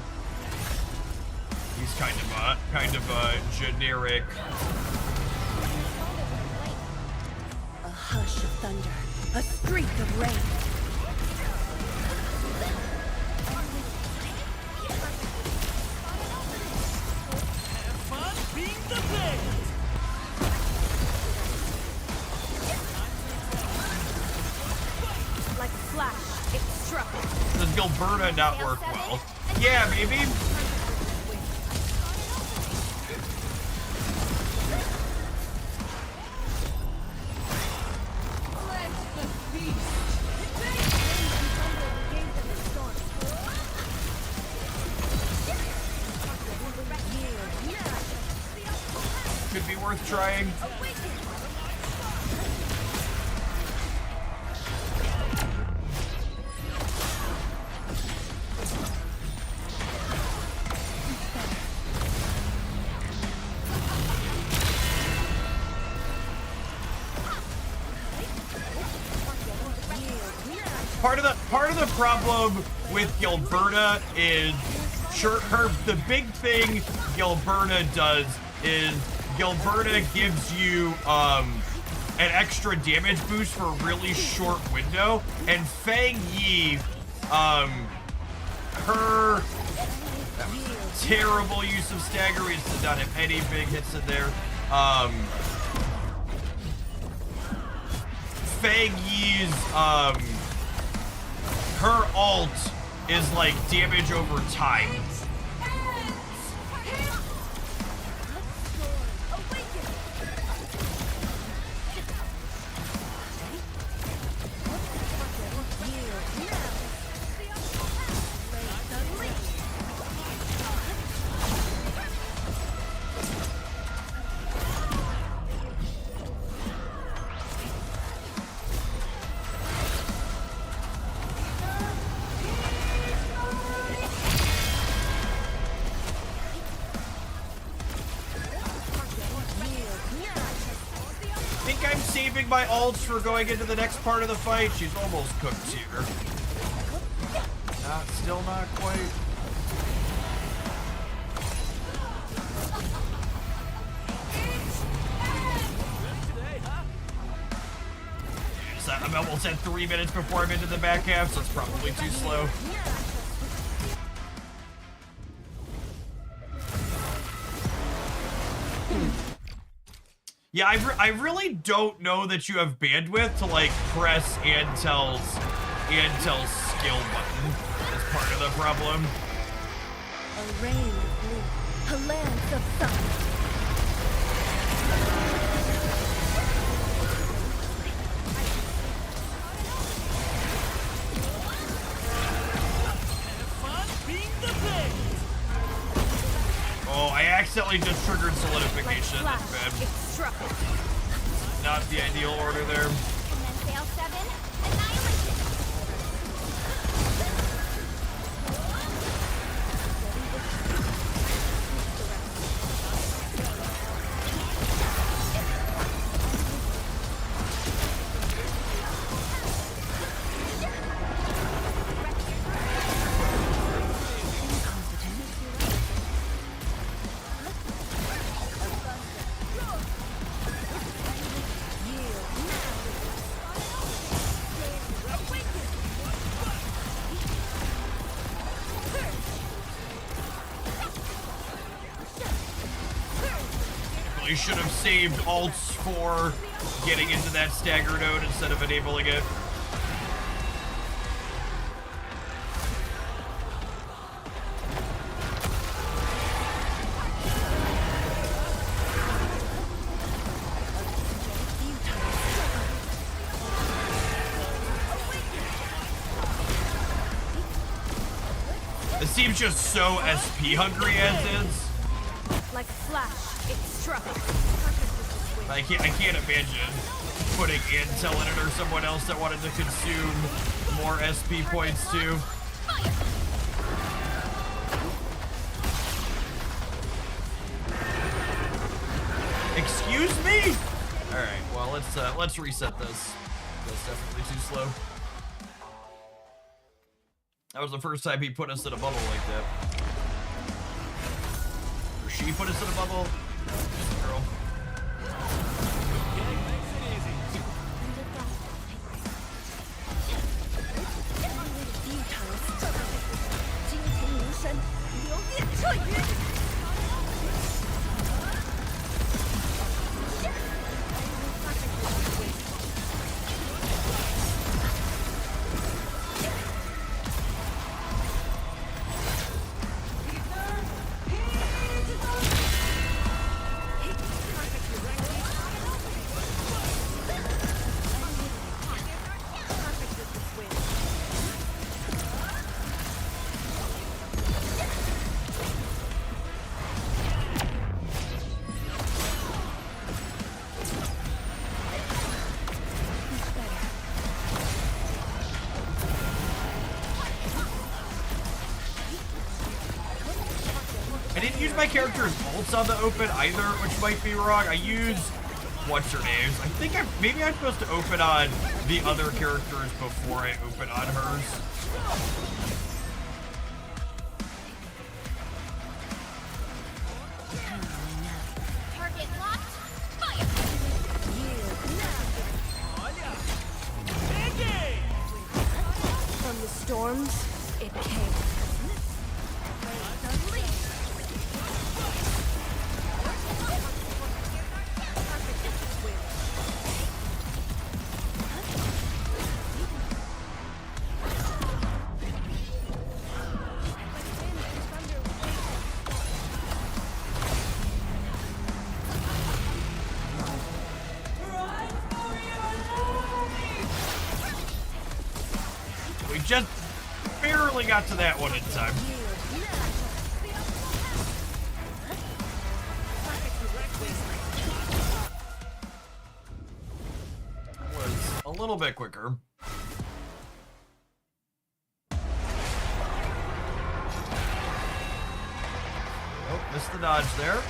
He's kind of a generic. hush of thunder, a streak of rain. Fun being the best. Like a flash, it struck. Does Gilberta not work well? Yeah, maybe. Could be worth trying. Part of the problem with Gilberta is the big thing Gilberta does is Gilberta gives you an extra damage boost for a really short window, and Fangyi, her terrible use of stagger is to not have any big hits in there. Fangyi's her alt is like damage over time. My ults for going into the next part of the fight. She's almost cooked here. Still not quite. So I'm almost at 3 minutes before I'm into the back half, so it's probably too slow. Yeah, I really don't know that you have bandwidth to like press Antel's skill button as part of the problem. A rain of blue, a lance of sun. Oh, I accidentally just triggered solidification. That's bad. Not the ideal order there. And then fail 7, annihilation. You should have saved ults for getting into that stagger node instead of enabling it. It seems just so SP hungry as is. Like a flash. It struck. I can't imagine putting Intel in it or someone else that wanted to consume more SP points too. Excuse me? Alright, well let's reset this. That's definitely too slow. That was the first time he put us in a bubble like that. Or she put us in a bubble. Girl. I didn't use my character's ults on the open either, which might be wrong. I used what's her names. I think maybe I'm supposed to open on the other characters before I open on hers. Target locked. Fire! From the storms, it came. We just barely got to that one in time. Was a little bit quicker. Oh, missed the dodge there.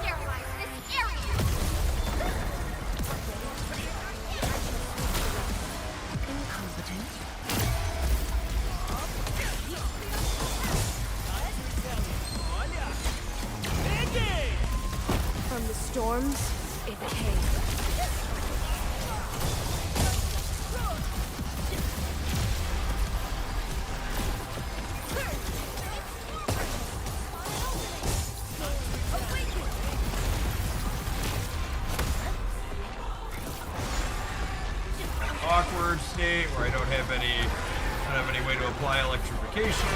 Sterilize this area! From the storms, it came. Awkward state where I don't have any way to apply electrification.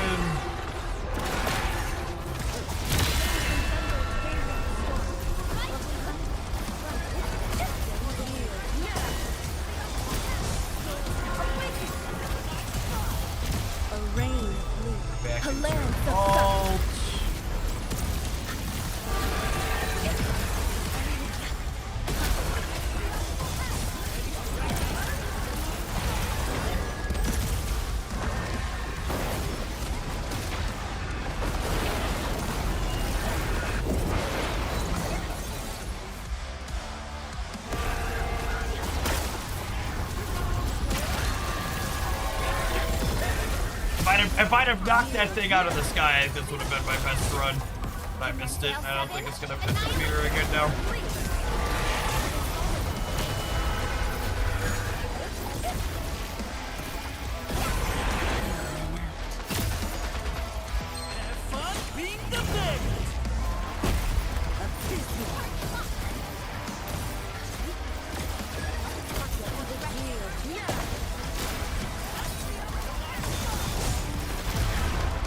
A rain of blue. Back A into land of alt. If I'd have knocked that thing out of the sky, this would have been my best run. But I missed it. I don't think it's gonna fit me very good now. Fun being the best.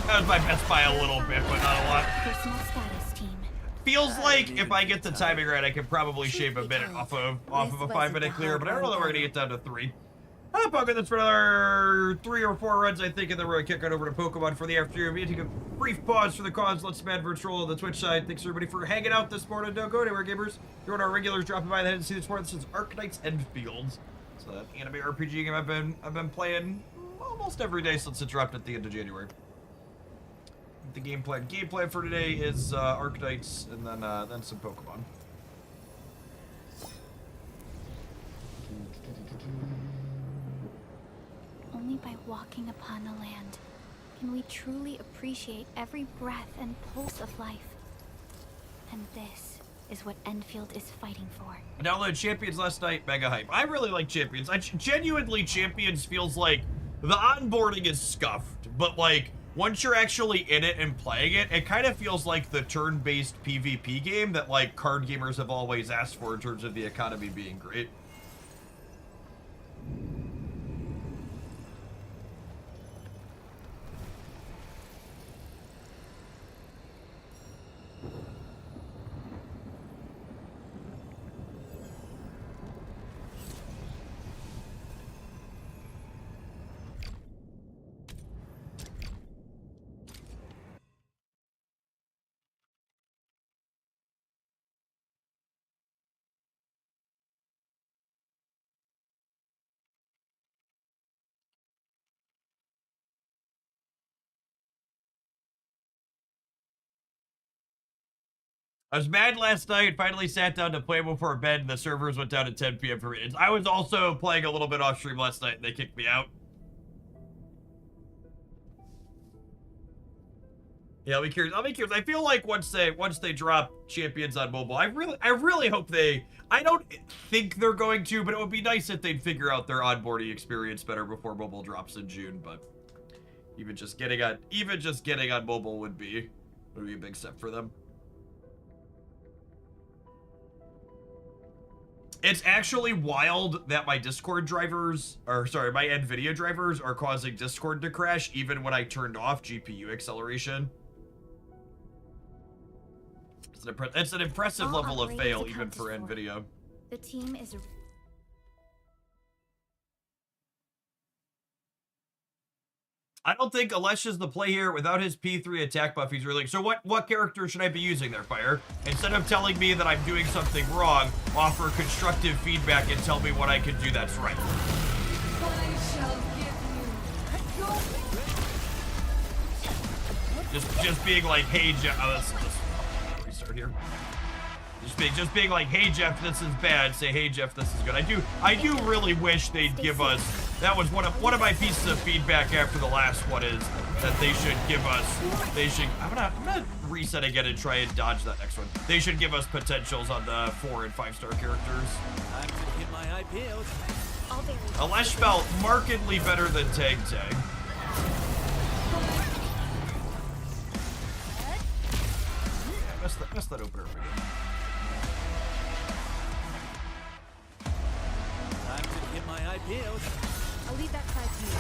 That was my best by a little bit, but not a lot. personal status team. Feels like if I get the timing right, I could probably shave a minute off of a 5-minute clear, but I don't know that we're gonna get down to 3. I'm poking this for another 3 or 4 runs, I think, and then we're gonna kick it over to Pokemon for the afternoon. We take a brief pause for the cause. Let's mad virtual on the Twitch side. Thanks everybody for hanging out this morning. Don't go anywhere, gamers. If you're one of our regulars dropping by, the head and see this morning. This is Arknights and Fields. It's an anime RPG game I've been playing almost every day since it dropped at the end of January. The game plan for today is Arctites and then some Pokemon. Only by walking upon the land can we truly appreciate every breath and pulse of life. And this is what Enfield is fighting for. I downloaded Champions last night, mega hype. I really like Champions. Genuinely, Champions feels like the onboarding is scuffed, but like once you're actually in it and playing it, it kind of feels like the turn-based PvP game that like card gamers have always asked for in terms of the economy being great. I was mad last night, finally sat down to play before bed, and the servers went down at 10 p.m. for me. I was also playing a little bit off stream last night, and they kicked me out. Yeah, I'll be curious. I feel like once they drop Champions on mobile, I really hope they. I don't think they're going to, but it would be nice if they'd figure out their onboarding experience better before mobile drops in June. But even just getting on mobile would be a big step for them. It's actually wild that my Discord drivers, my NVIDIA drivers are causing Discord to crash even when I turned off GPU acceleration. It's an impressive level of fail even for NVIDIA. The team is... I don't think Alesh is the play here. Without his P3 attack buff, he's really... So what character should I be using there, Fire? Instead of telling me that I'm doing something wrong, offer constructive feedback and tell me what I can do that's right. Just being like, hey, Jeff... Oh, let's restart here. Just being like, hey, Jeff, this is bad. Say, hey, Jeff, this is good. I do really wish they'd give us... That was one of my pieces of feedback after the last one is that they should give us... I'm gonna reset again and try and dodge that next one. They should give us potentials on the 4- and 5-star characters. I'm gonna get my eye peeled. Alesh felt markedly better than Tag. Yeah, mess that opener again. Time to get my eye peeled. I'll leave that side to you.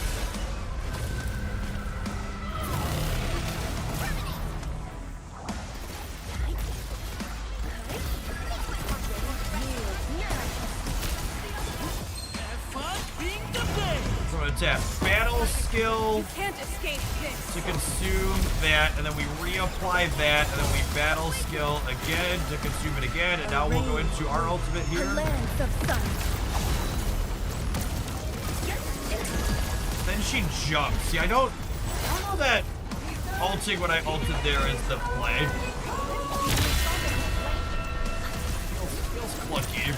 Have fun being the best. So I'm gonna tap battle skill You can't escape this. to consume that, and then we reapply that, and then we battle skill again to consume it again, and now we'll go into our ultimate here. Lance of sun. Then she jumps. See, I don't know that ulting when I ulted there is the play. Feels clunky.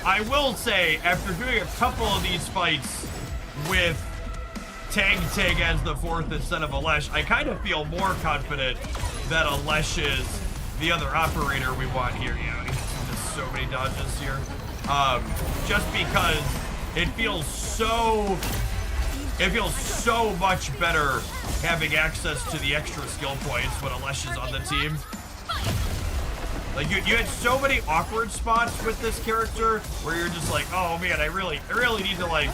I will say, after doing a couple of these fights with Tag as the 4th instead of Alesh, I kind of feel more confident that Alesh is the other operator we want here. Yeah, there's so many dodges here. Just because it feels so much better having access to the extra skill points when Alesh is on the team. Like you had so many awkward spots with this character where you're just like, oh man, I really need to like,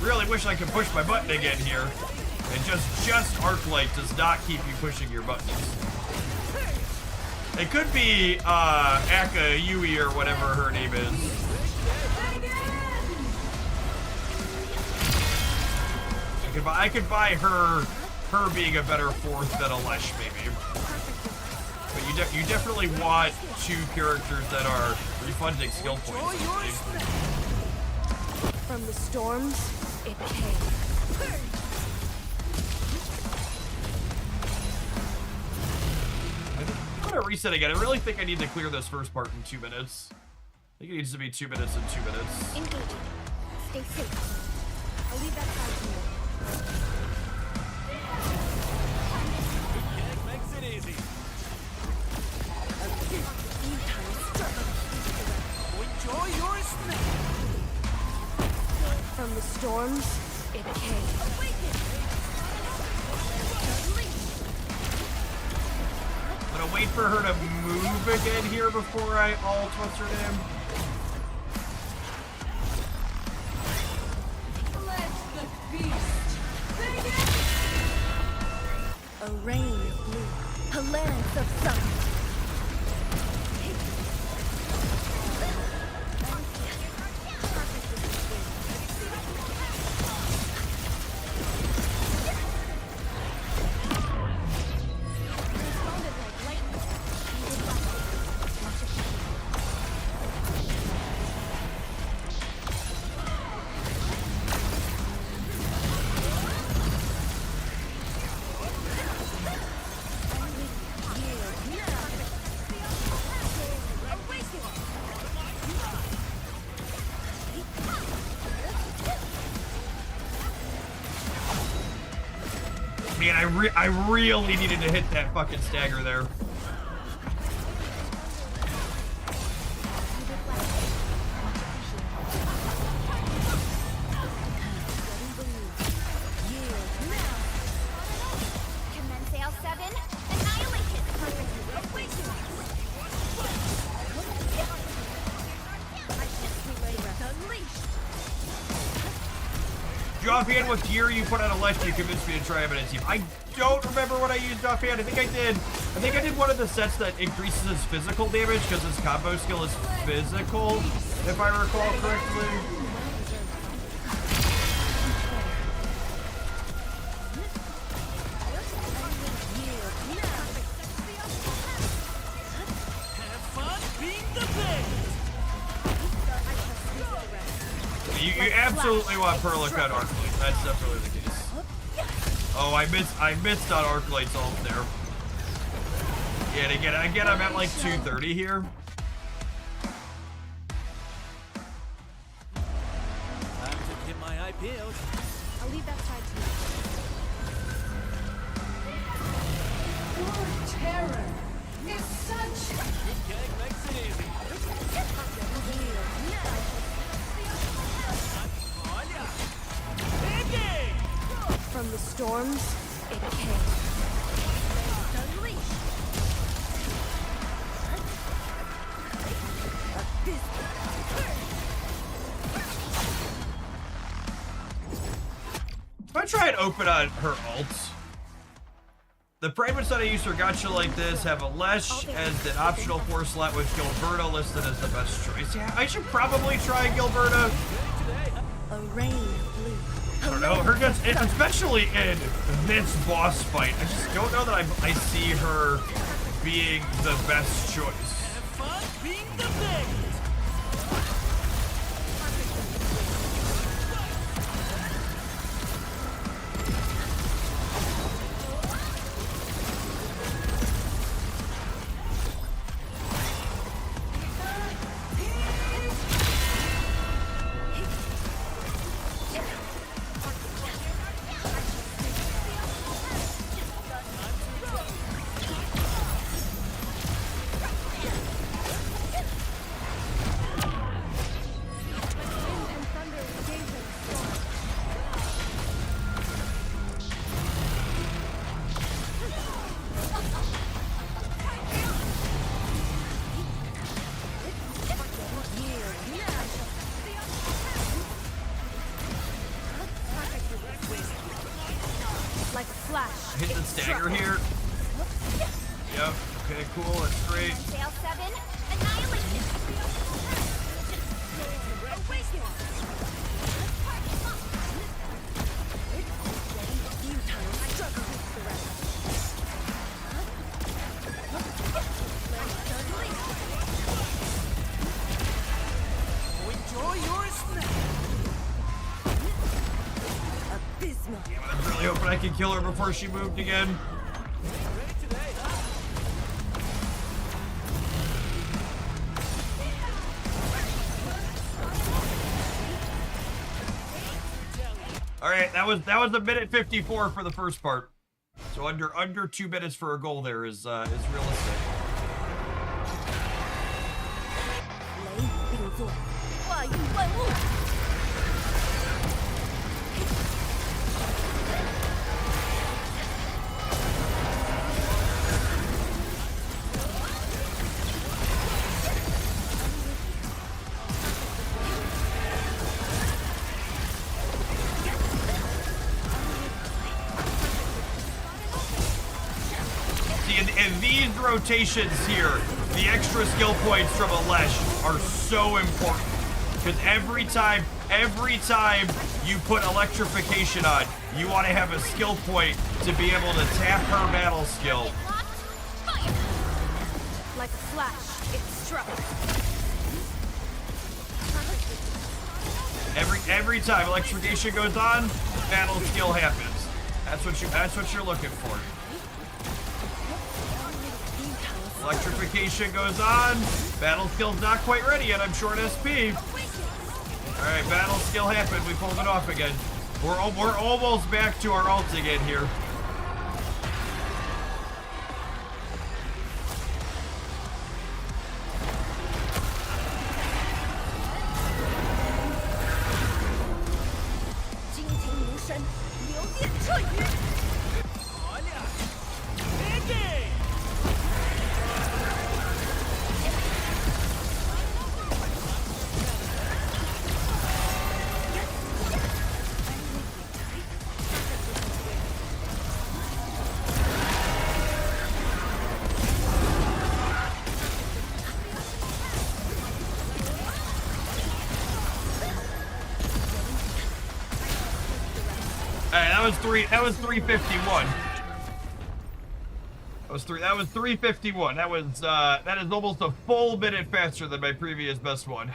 really wish I could push my button again here. And just Arclight does not keep you pushing your buttons. It could be Aka Yui or whatever her name is. I could buy her being a better fourth than Alesh, maybe. But you definitely want two characters that are refunding skill points. From the storms, it came. I'm gonna reset again. I really think I need to clear this first part in 2 minutes. I think it needs to be 2 minutes and 2 minutes. Engaging. Stay safe. I'll leave that side to you. Makes it easy. Enjoy your snack. From the storms, it came. I'm gonna wait for her to move again here before I ult. What's her name? A rain of blue, a lance of sun. Man, I really needed to hit that fucking stagger there. Commence L7. Annihilation. You offhand what gear you put on Alesh, you convinced me to try him in a team. I don't remember what I used offhand. I think I did. I think I did one of the sets that increases his physical damage because his combo skill is physical, if I recall correctly. Have fun being the best. You absolutely want Perlicut Arclight. That's definitely the case. Oh, I missed on Arclight's ult there. Yeah, and again, I'm at like 230 here. Time to get my IP out. I'll leave that side to you. Your terror is such. Gag makes it easy. From the storms, it came. I'm gonna try and open on her ults. The private side I use for gacha like this have Alesh as an optional 4 slot with Gilberta listed as the best choice. Yeah, I should probably try Gilberta. A rain of blue. I don't know, her guts, especially in this boss fight, I just don't know that I see her being the best choice. Have fun being the best. flash. Hit the stagger here. Yep. Okay, cool. That's great. Fail 7. Annihilation. Enjoy your snack. Abysmal. I was really hoping I could kill her before she moved again. Ready today, huh? All right, that was a minute 54 for the first part. So under 2 minutes for a goal there is realistic. 雷并作，化育万物。See, in these rotations here, the extra skill points from Alesh are so important. Because every time you put electrification on, you want to have a skill point to be able to tap her battle skill. Like a flash, it struck. Every time electrification goes on, battle skill happens. That's what you're looking for. Electrification goes on. Battle skill's not quite ready yet. I'm short SP. All right, battle skill happened. We pulled it off again. We're almost back to our ult again here. That was 351. That was 351. That is almost a full minute faster than my previous best one.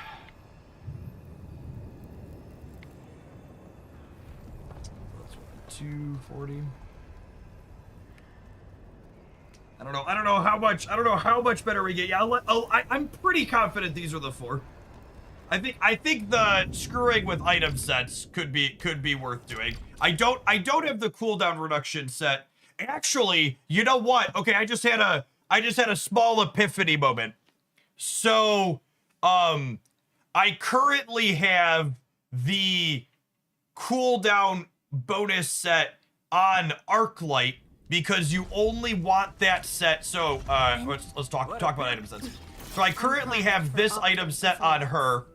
That's 240. I don't know how much better we get. Yeah, I'm pretty confident these are the 4. I think the screwing with item sets could be worth doing. I don't have the cooldown reduction set. Actually, you know what? Okay, I just had a small epiphany moment. So, I currently have the cooldown bonus set on Arclight because you only want that set. So, let's talk about item sets. So I currently have this item set on her,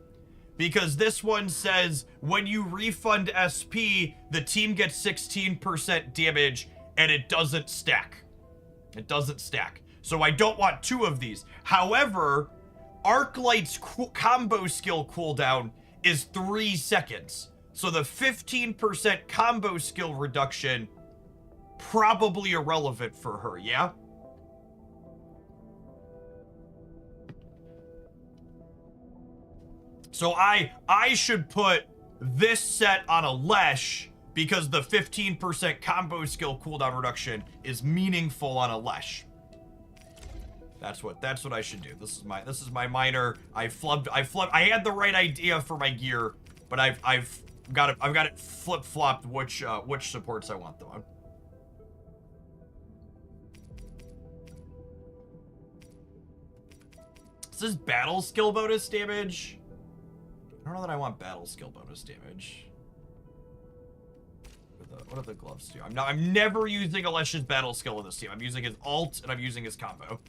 because this one says when you refund SP, the team gets 16% damage and it doesn't stack. It doesn't stack. So I don't want 2 of these. However, Arclight's combo skill cooldown is 3 seconds. So the 15% combo skill reduction, probably irrelevant for her, yeah? So I should put this set on Alesh because the 15% combo skill cooldown reduction is meaningful on Alesh. That's what I should do. This is my minor. I had the right idea for my gear, but I've got it flip-flopped which supports I want them on. This is battle skill bonus damage. I don't know that I want battle skill bonus damage. What do the gloves do? I'm never using Alesh's battle skill with this team. I'm using his ult and I'm using his combo.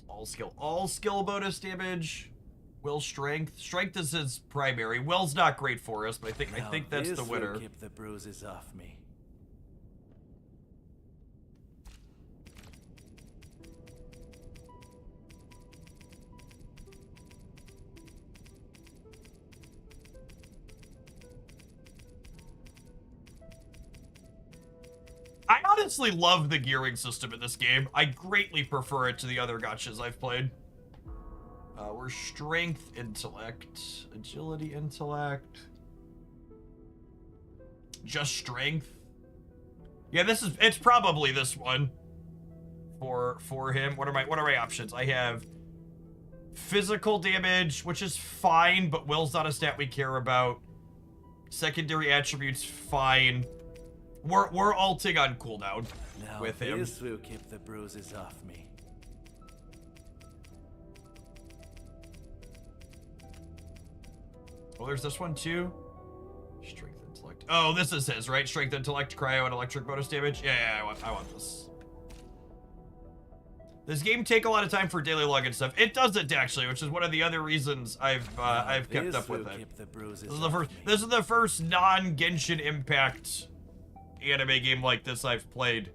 All skill bonus damage. Will strength. Strength is his primary. Will's not great for us, but I think that's the This winner. will keep the bruises off me. I honestly love the gearing system in this game. I greatly prefer it to the other gachas I've played. We're strength, intellect, agility, intellect. Just strength. Yeah, it's probably this one for him. What are my options? I have physical damage, which is fine, but will's not a stat we care about. Secondary attributes, fine. We're alting on cooldown with him. This will keep the bruises off me. Oh, there's this one too. Strength, intellect. Oh, this is his, right? Strength, intellect, cryo, and electric bonus damage. Yeah, I want this. This game take a lot of time for daily log and stuff. It doesn't actually, which is one of the other reasons I've kept up with it. This is the first non-Genshin Impact anime game like this I've played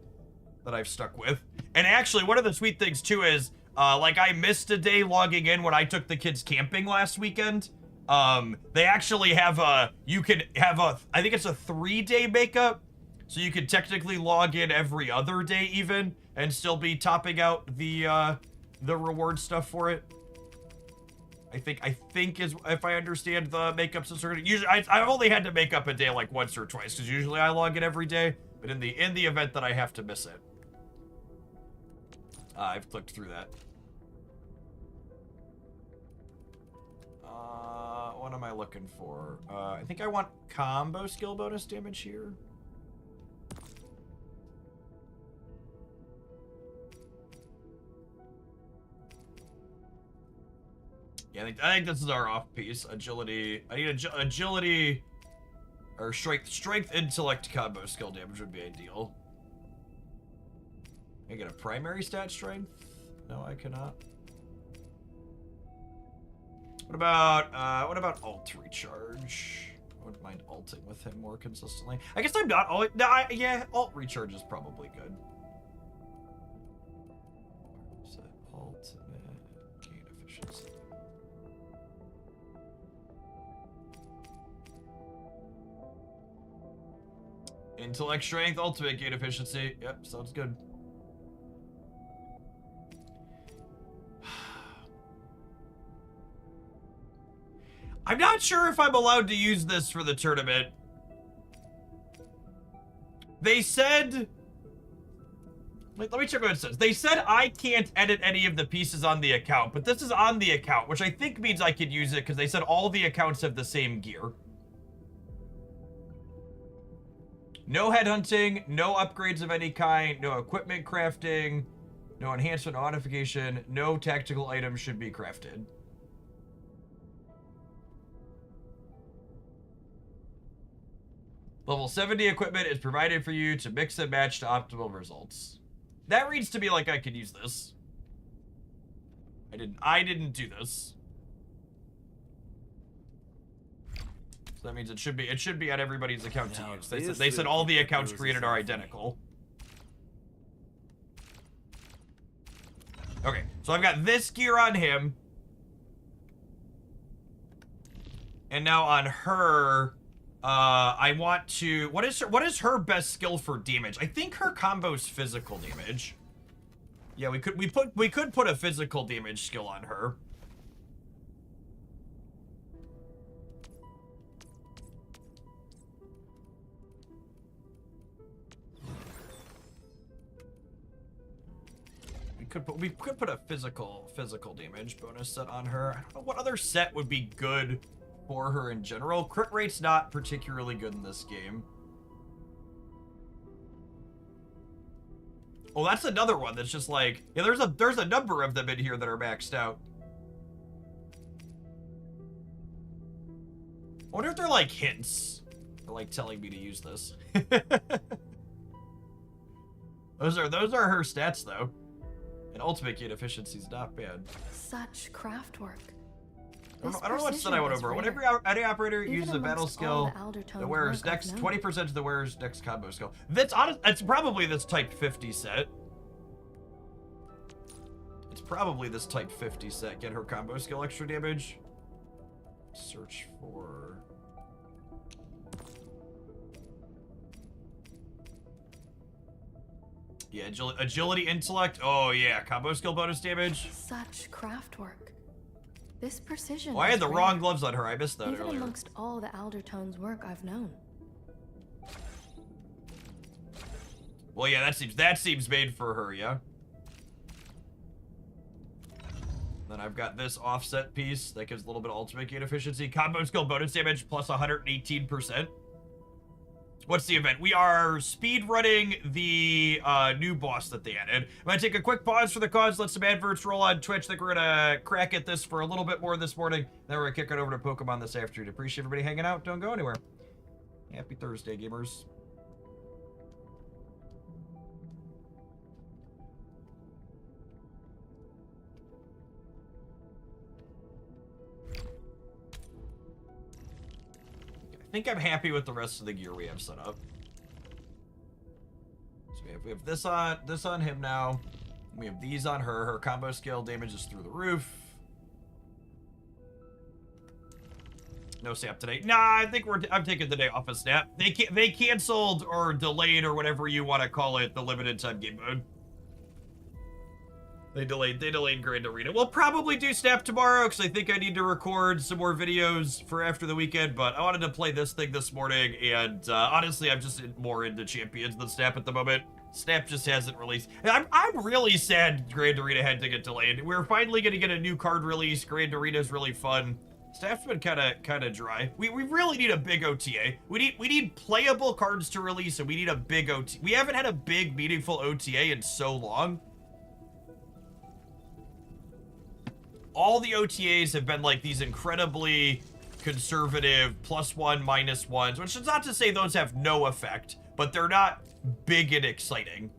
that I've stuck with. And actually, one of the sweet things too is, like I missed a day logging in when I took the kids camping last weekend. They actually have I think it's a 3-day makeup. So you could technically log in every other day even and still be topping out the reward stuff for it. I think is if I understand the makeup system. Usually I've only had to make up a day like once or twice because usually I log in every day. But in the event that I have to miss it, I've clicked through that. What am I looking for? I think I want combo skill bonus damage here. Yeah, I think this is our off piece. Agility. I need agility or strength, intellect combo skill damage would be ideal. Can I get a primary stat strength? No, I cannot. What about alt recharge? I wouldn't mind alting with him more consistently. I guess I'm not always. No, yeah, alt recharge is probably good. So ultimate gain efficiency. Intellect, strength, ultimate gain efficiency. Yep, sounds good. I'm not sure if I'm allowed to use this for the tournament. They said... Wait, let me check what it says. They said I can't edit any of the pieces on the account, but this is on the account, which I think means I could use it because they said all the accounts have the same gear. No headhunting, no upgrades of any kind, no equipment crafting, no enhancement, no modification, no tactical items should be crafted. Level 70 equipment is provided for you to mix and match to optimal results. That reads to me like I could use this. I didn't do this. So that means it should be on everybody's account to use. They said all the accounts created are identical. Okay, so I've got this gear on him. And now on her, I want to... What is her best skill for damage? I think her combo's physical damage. Yeah, we could put a physical damage skill on her. We could put a physical damage bonus set on her. I don't know what other set would be good for her in general. Crit rate's not particularly good in this game. Oh, that's another one that's just like, yeah, there's a number of them in here that are maxed out. I wonder if they're like hints. They're like telling me to use this. Those are her stats though. And ultimate gain efficiency is not bad. Such craft work. I don't know what set I went over. Whenever any operator uses a battle skill, the wearer's next 20% of the wearer's next combo skill. That's honest. It's probably this type 50 set. It's probably this type 50 set. Get her combo skill extra damage. Search for. Yeah, agility, intellect. Oh yeah, combo skill bonus damage. Such craft work. This precision. Oh, I had the wrong gloves on her. I missed that even earlier. Amongst all the Aldertone's work I've known. Well, yeah, that seems made for her, yeah. Then I've got this offset piece that gives a little bit of ultimate gain efficiency. Combo skill bonus damage plus 118%. What's the event? We are speed running the new boss that they added. I'm gonna take a quick pause for the cause, let some adverts roll on Twitch. I think we're gonna crack at this for a little bit more this morning. Then we're gonna kick it over to Pokemon this afternoon. Appreciate everybody hanging out. Don't go anywhere. Happy Thursday, gamers. I think I'm happy with the rest of the gear we have set up. So we have this on him now. We have these on her. Her combo skill damage is through the roof. No snap today. Nah, I think I'm taking the day off of snap. They canceled or delayed or whatever you want to call it the limited time game mode. They delayed Grand Arena. We'll probably do Snap tomorrow because I think I need to record some more videos for after the weekend, but I wanted to play this thing this morning, and honestly, I'm just more into Champions than Snap at the moment. Snap just hasn't released. I'm really sad Grand Arena had to get delayed. We're finally going to get a new card release. Grand Arena is really fun. Snap's been kind of dry. We really need a big OTA. We need playable cards to release, and we need a big OTA. We haven't had a big, meaningful OTA in so long. All the OTAs have been like these incredibly conservative +1, -1s, which is not to say those have no effect, but they're not big and exciting.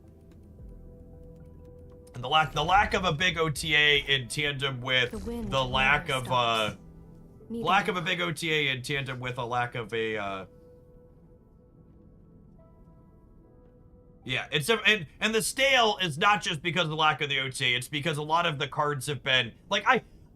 And the lack of a big OTA in tandem with the lack of a big OTA in tandem with a lack of a yeah, and the stale is not just because of the lack of the OTA, it's because a lot of the cards have been, like,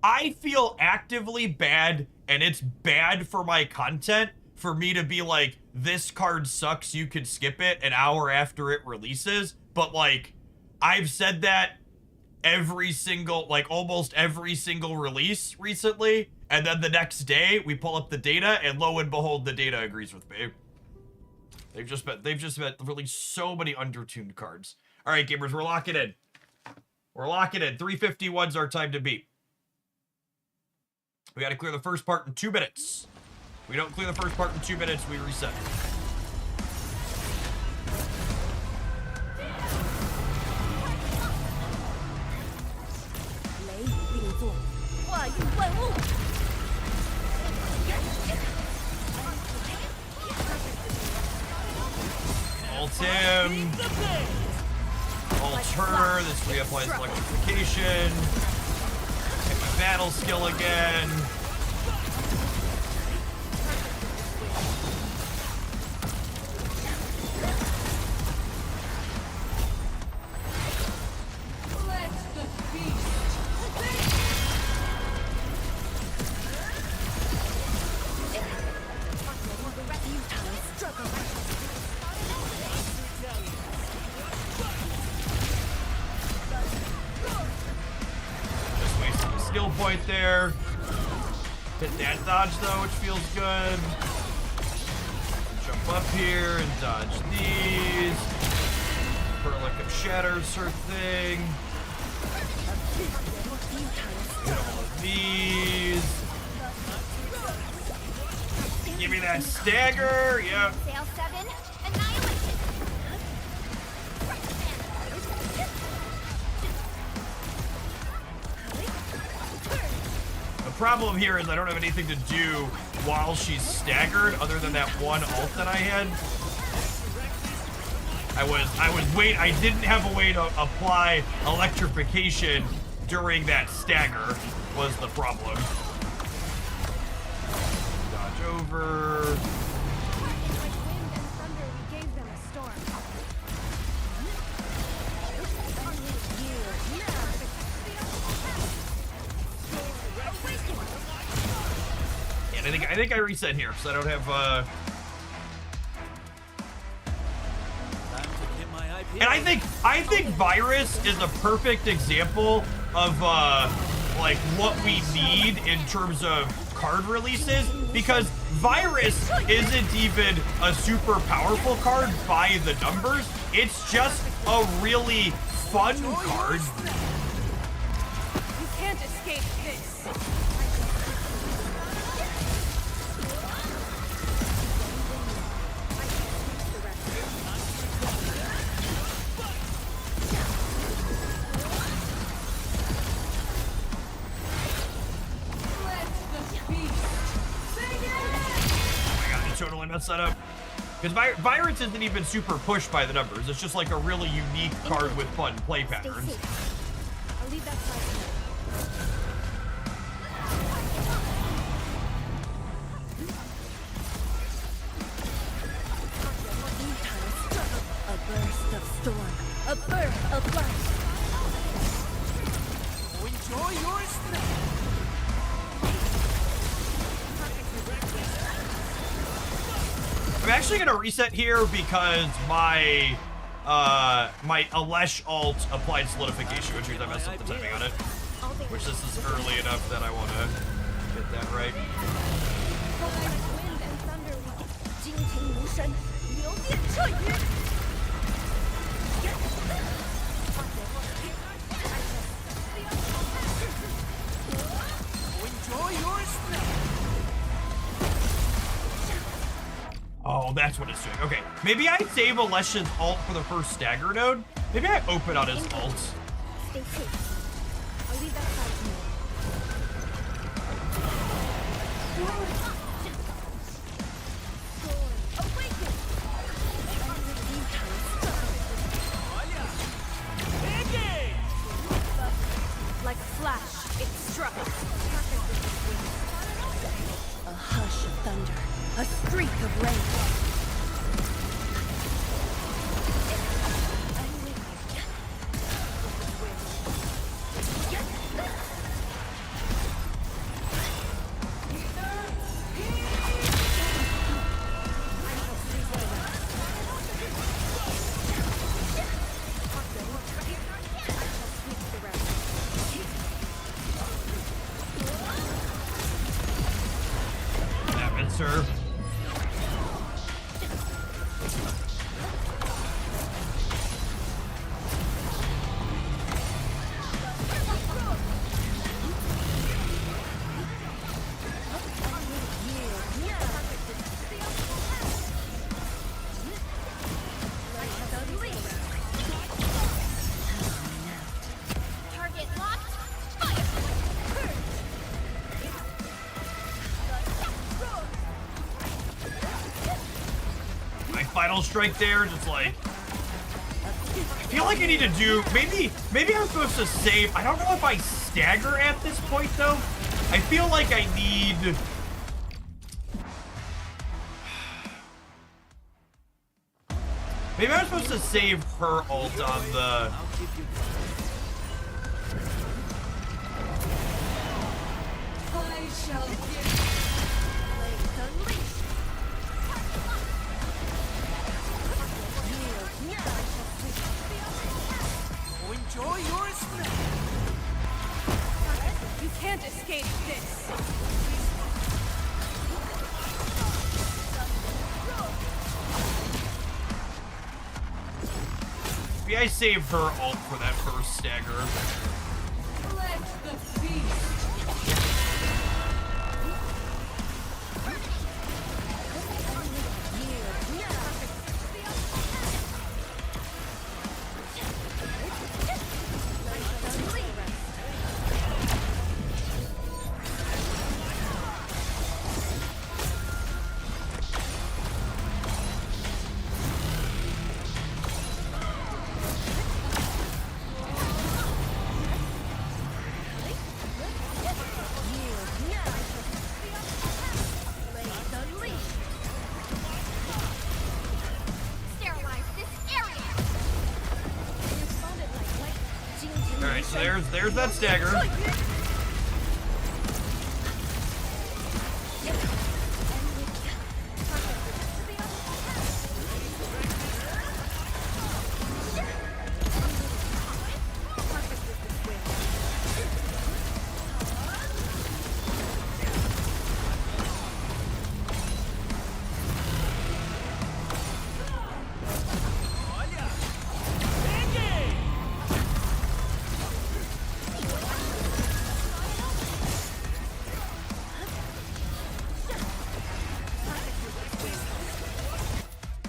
I feel actively bad, and it's bad for my content for me to be like, this card sucks, you can skip it an hour after it releases, but, like, I've said that almost every single release recently, and then the next day, we pull up the data, and lo and behold, the data agrees with me. They've just been released so many undertuned cards. All right, gamers, we're locking in. We're locking in. 351's our time to beat. We got to clear the first part in 2 minutes. If we don't clear the first part in 2 minutes, we reset. Ult him. Ult her. This reapplies electrification. Hit my battle skill again. Skill point there. Hit that dodge though, which feels good. Jump up here and dodge these. Perlic of Shatters her thing. Hit all of these. Give me that stagger. Yep. Sail 7, annihilation. The problem here is I don't have anything to do while she's staggered other than that one ult that I had. I didn't have a way to apply electrification during that stagger was the problem. never... Like wind and thunder, we gave them a storm. And I think I reset here, so I don't have, Time to get my IP. And I think Virus is a perfect example of like what we need in terms of card releases, because Virus isn't even a super powerful card by the numbers. It's just a really fun card. You can't escape this. Totally messed that up. Because Virus isn't even super pushed by the numbers. It's just like a really unique card with fun play patterns. I'll leave that side to you. A burst of storm. A birth of light. Enjoy your strength. I'm actually gonna reset here because my my Alesh alt applied solidification, which means I messed up the timing on it. Which this is early enough that I wanna get that right. Wind and thunder, we 惊天无神，流电彻雨。 Enjoy your strength. Oh, that's what it's doing. Okay, maybe I save Alesh's alt for the first stagger node. Maybe I open on his alt. stay safe. I'll leave that side to you. Engage. Like a flash, it struck. A hush of thunder. A streak of rain. That serve. Target locked. My final strike there, just like... I feel like I need to do... Maybe I'm supposed to save... I don't know if I stagger at this point, though. I feel like I need... Maybe I'm supposed to save her ult on the... I'll give you I shall give. enjoy your strength. You can't escape this. Maybe I save her ult for that first stagger. Let the feast. there's that stagger.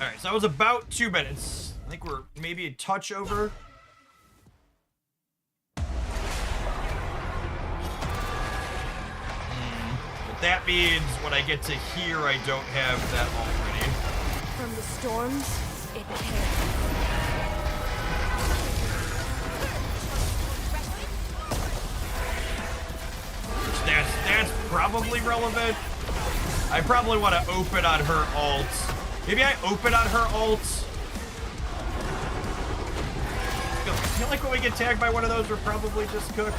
Alright, so that was about 2 minutes. I think we're maybe a touch over. But that means when I get to here, I don't have that already. From the storms, it came. That's probably relevant. I probably want to open on her ult. Maybe I open on her ult. I feel like when we get tagged by one of those, we're probably just cooked.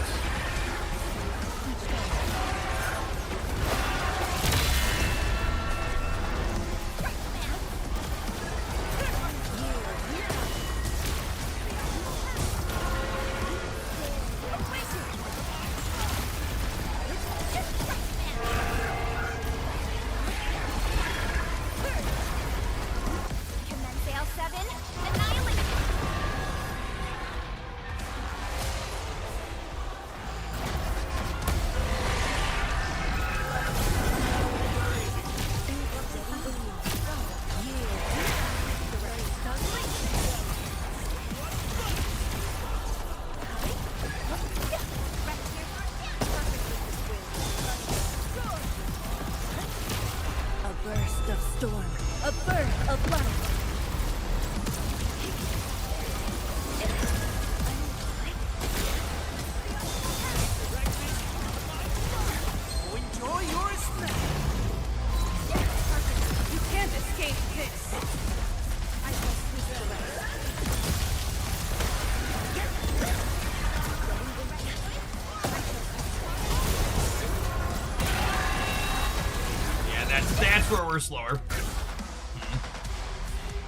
That's where we're slower.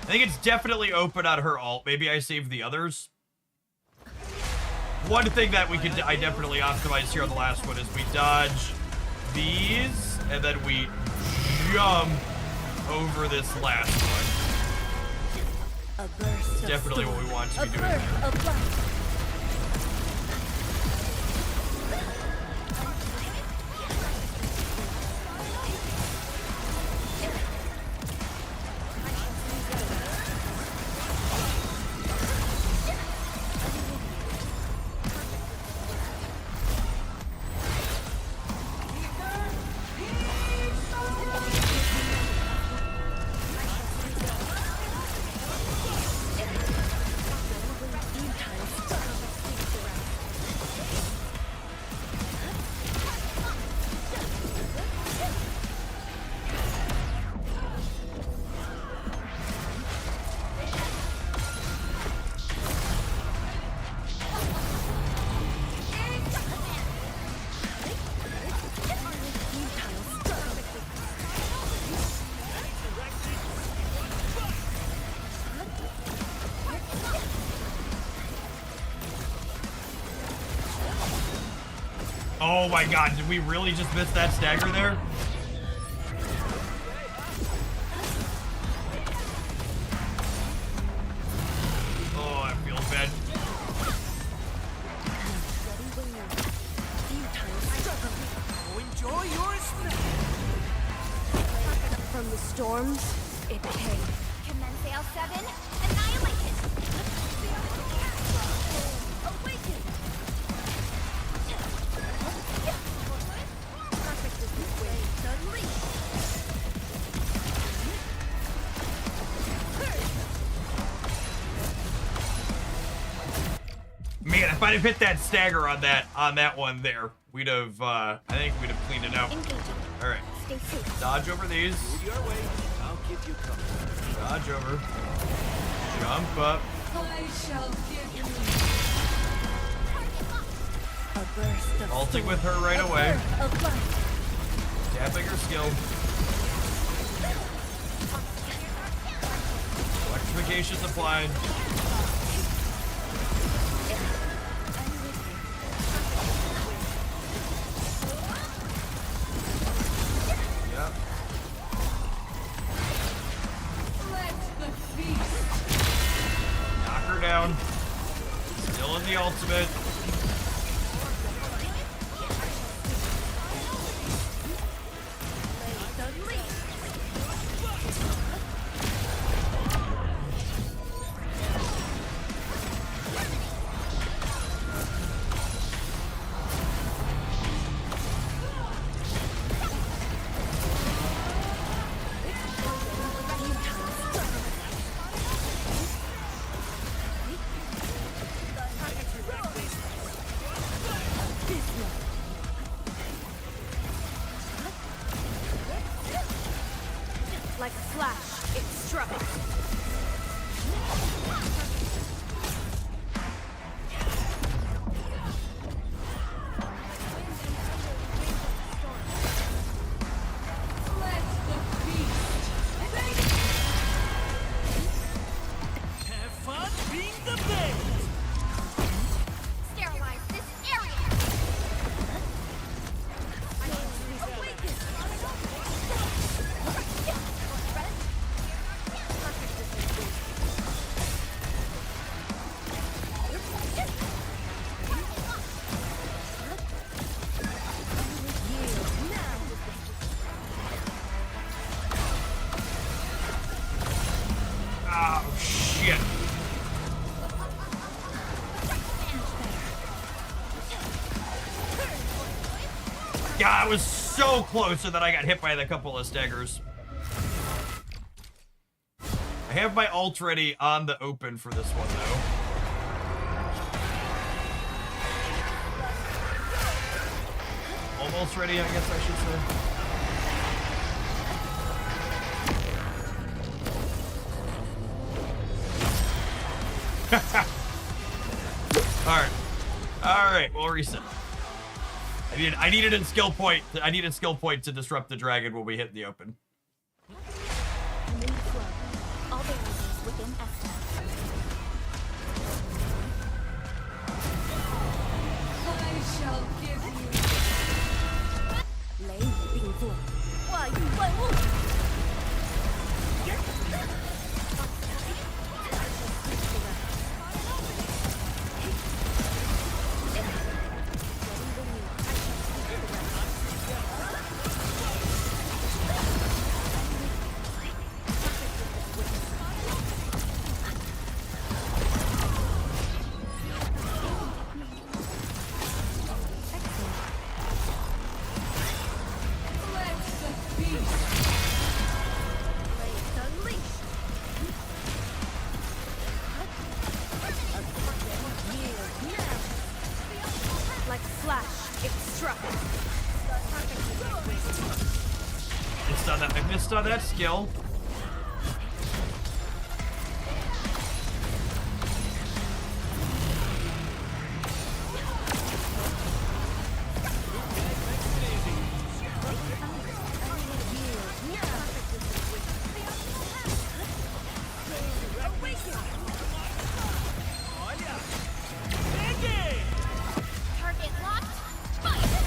I think it's definitely open on her ult. Maybe I save the others. One thing that I definitely optimized here on the last one is we dodge these, and then we jump over this last one. Definitely what we want to be doing here. Oh my god, did we really just miss that stagger there? Oh, I feel bad. Enjoy your snack. From the storms, it came. Commence L7, annihilate it. Awaken. Perfect is this way. Unleash. Man, if I'd have hit that stagger on that one there, we'd have I think we'd have cleaned it out. All right. Stay safe. Dodge over these. Move your way. I'll keep you covered. Dodge over. Jump up. I shall give you burst of Ulting storm, with her right a away. birth of light. Tapping her skill. Electrification's applied. Yep. Knock her down. Still in the ultimate. Like a flash, it struck. Have fun being the bait. Sterilize this area. Oh, shit. Yeah, I was so close, and then I got hit by a couple of staggers. I have my ult ready on the open for this one, though. Almost ready, I guess I should say. Alright, we'll reset. I needed a skill point. I needed a skill point to disrupt the dragon when we hit the open. Move slow. All barriers within estimate. Like a flash, it struck. I missed on that skill. Target locked. Fire.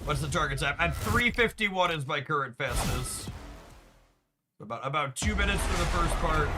What's the target time? At 3:51 is my current fastest. About 2 minutes for the first part.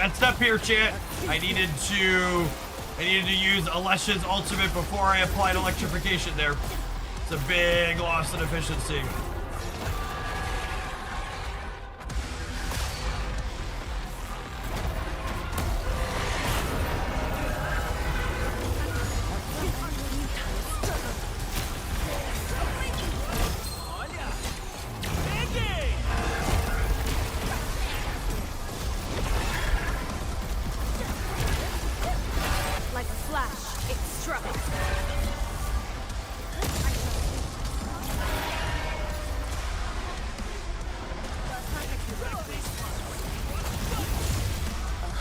messed up here, chat. I needed to use Alesha's ultimate before I applied electrification there. It's a big loss in efficiency. Like a flash, it struck.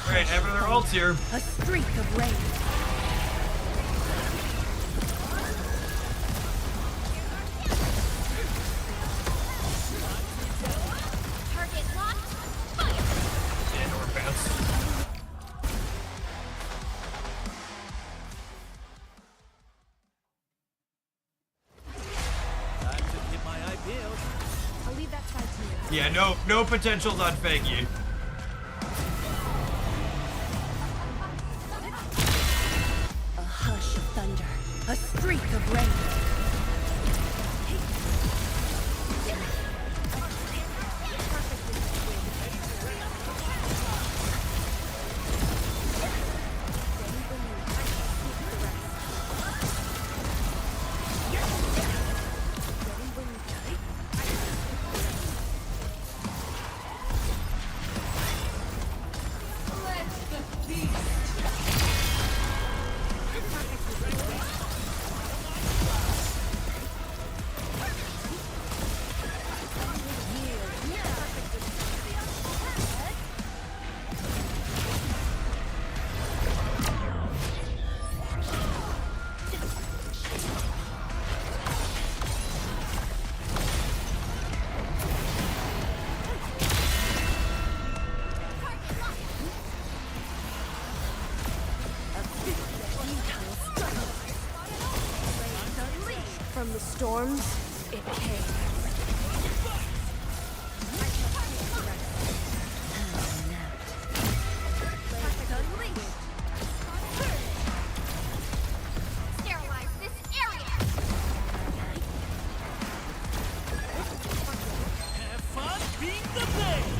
Alright, having their ults here. A streak of rain. Target locked. And door pass. Time to keep my eye peeled. I'll leave that side to you. Yeah, no potentials on Fangyi. A hush of thunder. A streak of rain. From the storms, it came. Sterilize this area. Have fun being the blade.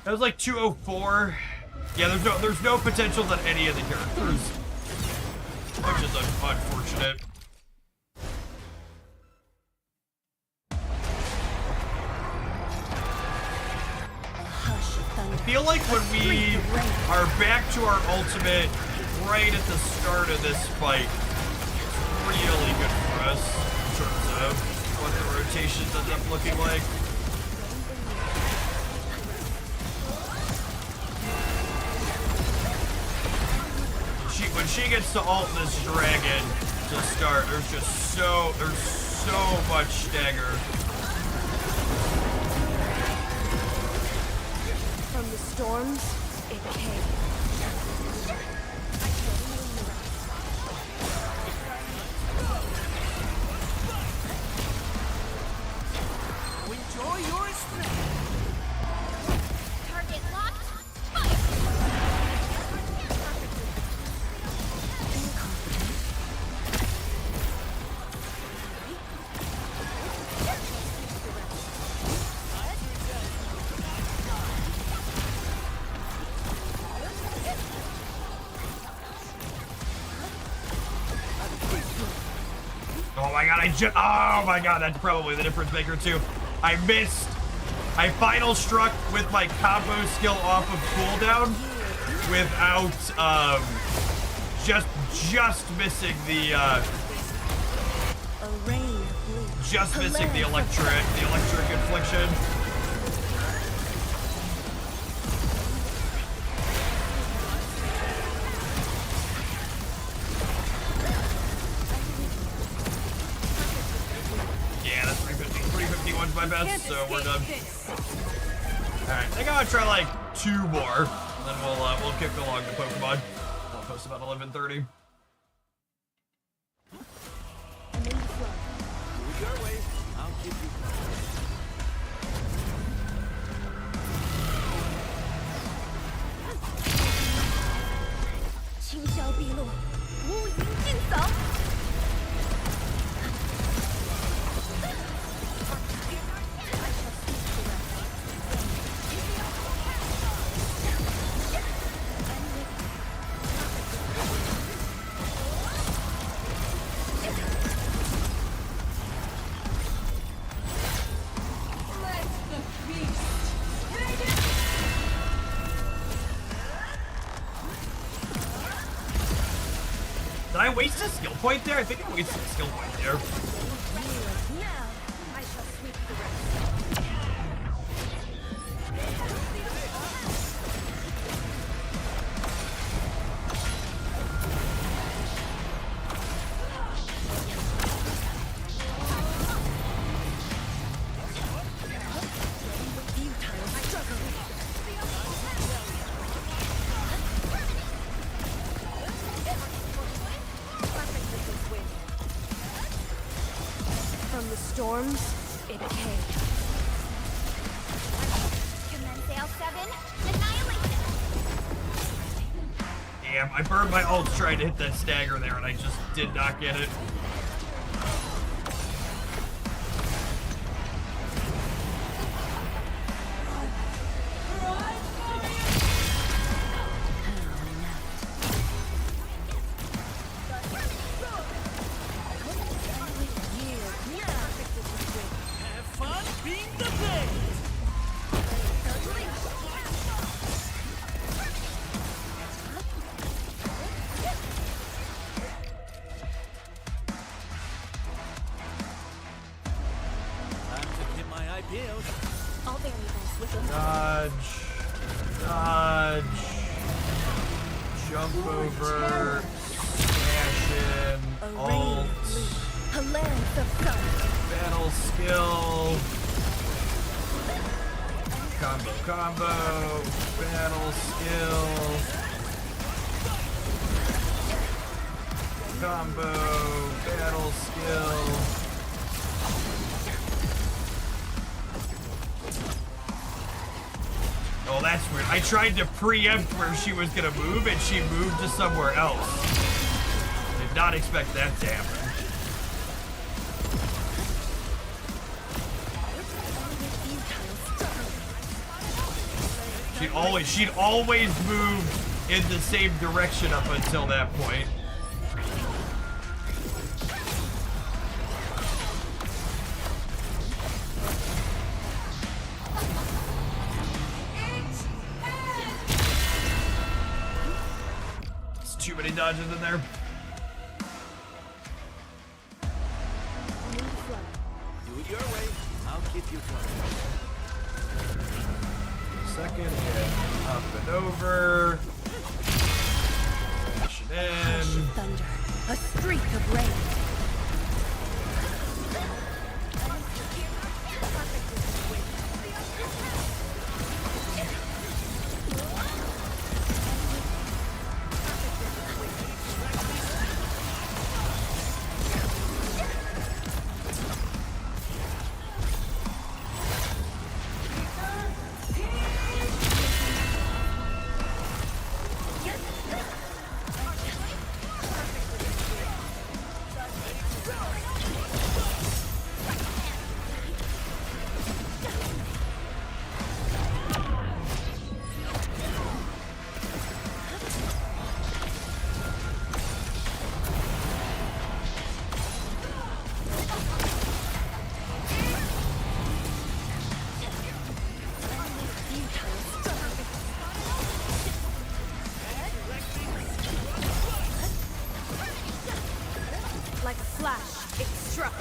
That was like 204. Yeah, there's no potentials on any of the characters, which is unfortunate. I feel like when we are back to our ultimate right at the start of this fight, it's really good for us in terms of what the rotations end up looking like. When she gets to ult this dragon to start, there's so much stagger. From the storms, it came. Enjoy your strength. Target locked. Oh my god, that's probably the difference maker too. I missed. I final struck with my combo skill off of cooldown without just missing the electric infliction. my best, so we're done. Alright, I think I'm gonna try like 2 more. And then we'll kick along the Pokemon. I'll post about 11:30. Your way, I'll keep you covered. 清霄碧落，乌云尽扫。Did I waste a skill point there? I think I wasted a skill point there. Now I shall sweep the rest. From the storms, it came. Commence L7, annihilation. Damn, I burned my ult trying to hit that stagger there, and I just did not get it. Have fun being the best. Time to hit my IPOs. I'll bury this with a Dodge. Dodge. Jump over. Smash in. A rain Ult. of blue, a lance of sun. Battle skill. Combo. Battle skill. Combo. Battle skill. Oh, that's weird. I tried to preempt where she was gonna move, and she moved to somewhere else. Did not expect that to happen. She'd always moved in the same direction up until that point. There's too many dodges in there. Do it your way, I'll keep you covered. Second hit, up and over. Pushing Hush in. of thunder, a streak of rain. like a flash. It struck.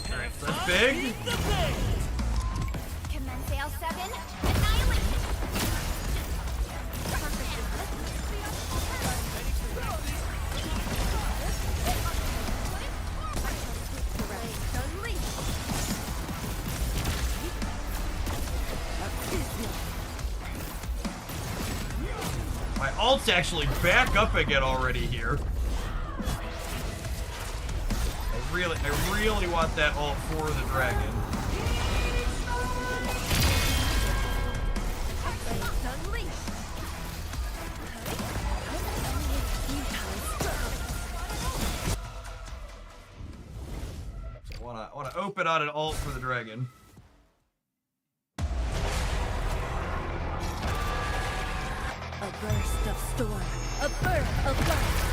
Alright, that's big. Commence L7, annihilation. ult's actually back up again already here. I really want that ult for the dragon. I wanna open on an ult for the dragon. A burst of storm, a birth of light.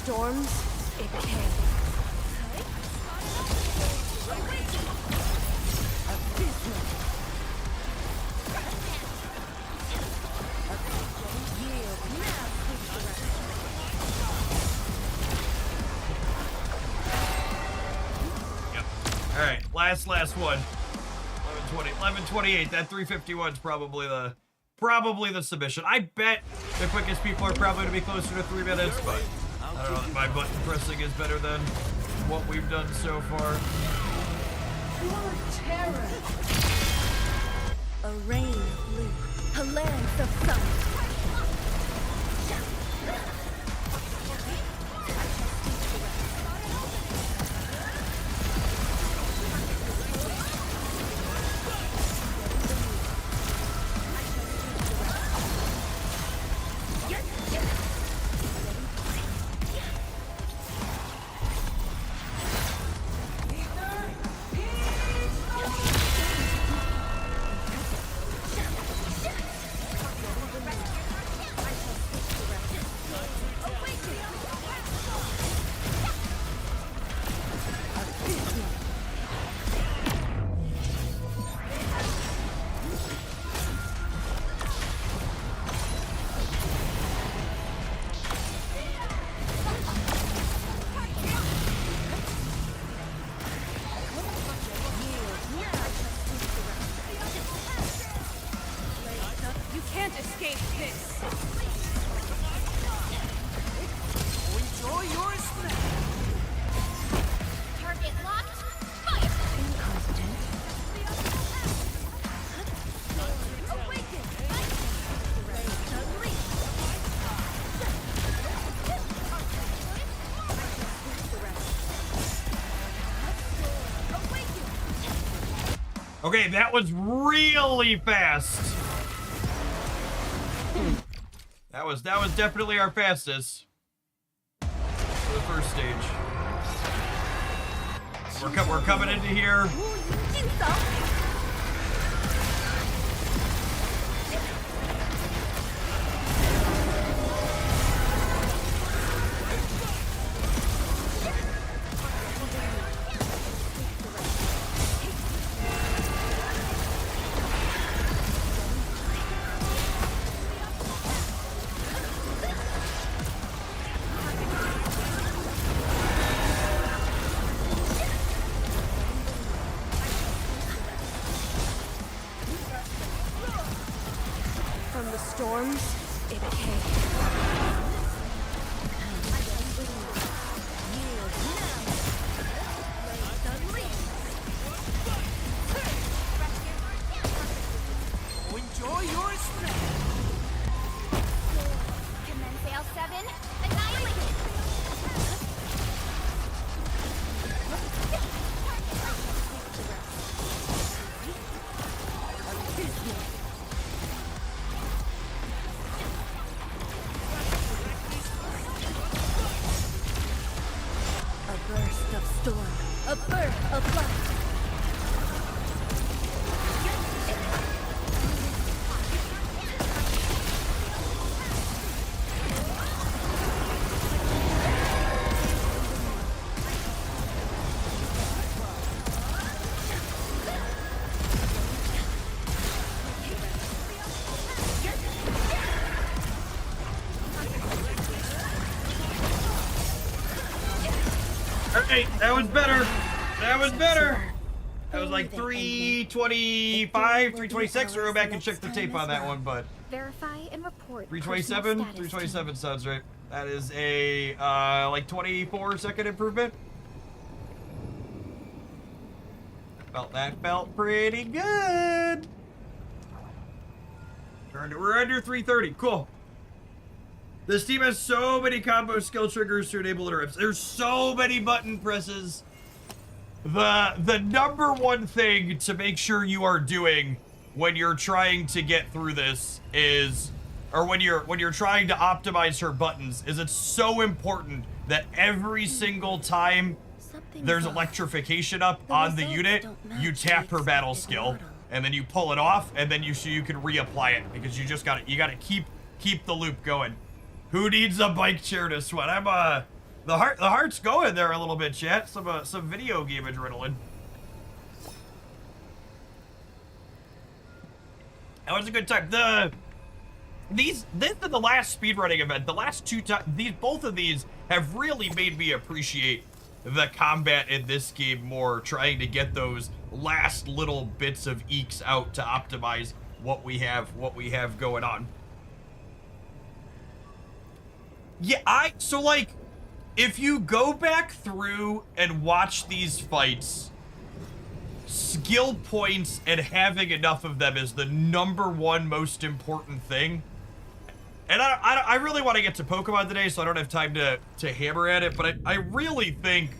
Storms, it came. Yep. Alright, last one. 11:20, 11:28. That 351 is probably the submission. I bet the quickest people are probably to be closer to 3 minutes, but I don't know that my button pressing is better than what we've done so far. Your terror. A rain of blue, a lance of sun. Okay, that was really fast. That was definitely our fastest for the first stage. We're coming into here. Storms, it came. Enjoy your strength. Commence Sail 7, annihilate it. storm, a birth of light. Alright, that was better. That was better. That was like 325, 326. We'll go back and check the tape on that one, but Verify and report. 327? personal status 327 sounds right. That is a like 24-second improvement. That felt pretty good. We're under 330. Cool. This team has so many combo skill triggers to enable interrupts. There's so many button presses. The number one thing to make sure you are doing when you're trying to get through this is, or when you're trying to optimize her buttons, is it's so important that every single time there's electrification up on the unit, you tap her battle skill, and then you pull it off, and then you can reapply it, because you gotta keep the loop going. Who needs a bike chair to sweat? I'm the heart's going there a little bit, chat. Some video game adrenaline. That was a good time. This is the last speedrunning event. The last two times, both of these have really made me appreciate the combat in this game more, trying to get those last little bits of ekes out to optimize what we have going on. Yeah, so like, if you go back through and watch these fights, skill points and having enough of them is the #1 most important thing. And I really want to get to Pokemon today, so I don't have time to hammer at it, but I really think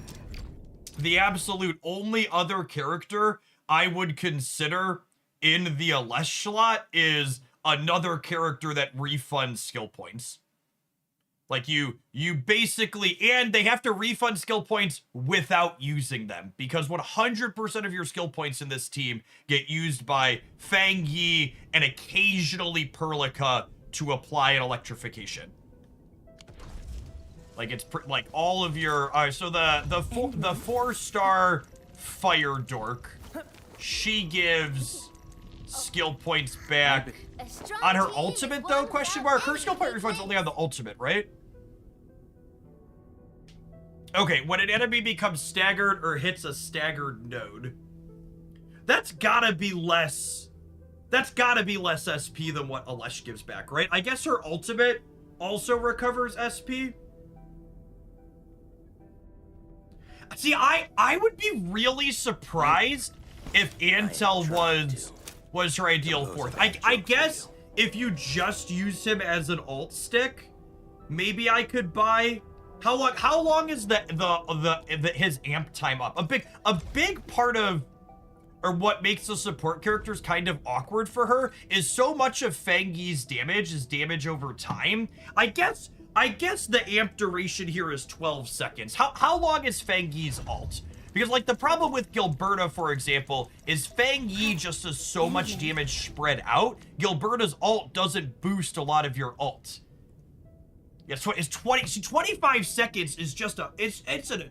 the absolute only other character I would consider in the Alesh slot is another character that refunds skill points. Like you basically, and they have to refund skill points without using them, because 100% of your skill points in this team get used by Fangyi and occasionally Perlica to apply an electrification. Like it's like all of your, so the 4-star Fire Dork, she gives skill points back on her ultimate though, question mark. Her skill point refunds only on the ultimate, right? Okay, when an enemy becomes staggered or hits a staggered node, that's gotta be less SP than what Alesh gives back, right? I guess her ultimate also recovers SP. See, I would be really surprised if Antel was her ideal fourth. I guess if you just use him as an ult stick, maybe I could buy. How long is his amp time up? A big part of, or what makes the support characters kind of awkward for her, is so much of Fangyi's damage is damage over time. I guess the amp duration here is 12 seconds. How long is Fangyi's ult? Because like the problem with Gilberta, for example, is Fangyi just does so much damage spread out. Gilberta's ult doesn't boost a lot of your ult. Yeah, so it's 25 seconds is just it's an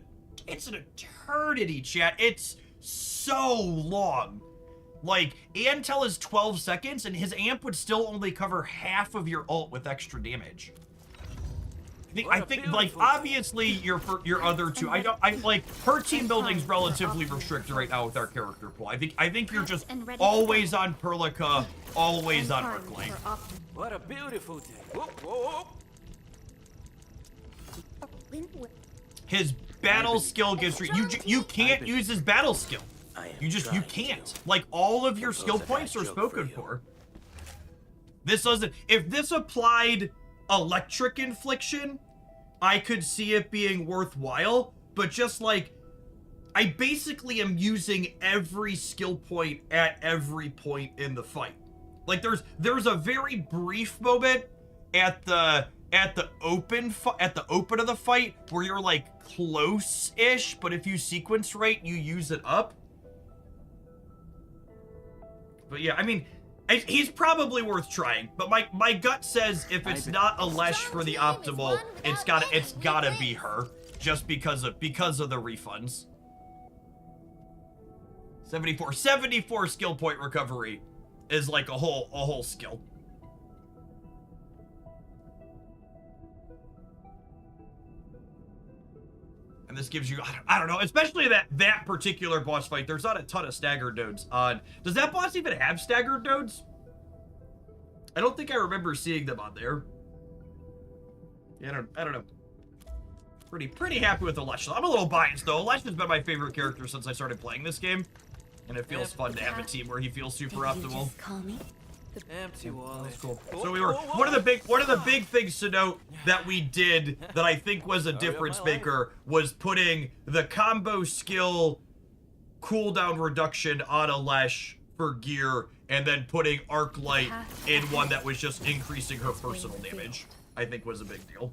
eternity, chat. It's so long. Like, Antel is 12 seconds, and his amp would still only cover half of your ult with extra damage. I think, like, obviously, your other two, I like, her team building's relatively restricted right now with our character pool. I think you're just always on Perlica, always on Arclight. What a beautiful day. Whoop, whoop. His battle skill gives you can't use his battle skill. You can't. Like, all of your skill points are spoken for. This doesn't, if this applied electric infliction, I could see it being worthwhile, but just like, I basically am using every skill point at every point in the fight. Like, there's a very brief moment at the at the open of the fight where you're like close-ish, but if you sequence right, you use it up. But yeah, I mean, he's probably worth trying. But my gut says if it's not a Lesh for the optimal, it's gotta be her, just because of the refunds. 74 skill point recovery is like a whole skill. And this gives you, I don't know, especially that particular boss fight, there's not a ton of staggered nodes on. Does that boss even have staggered nodes? I don't think I remember seeing them on there. Yeah, I don't know. Pretty happy with the Lesh. I'm a little biased though. Lesh has been my favorite character since I started playing this game. And it feels fun to have a team where he feels super optimal. Call me? Empty wallet. That's cool. So we were one of the big things to note that we did that I think was a difference maker was putting the combo skill cooldown reduction on a Lesh for gear and then putting Arc Light in one that was just increasing her personal damage. I think was a big deal.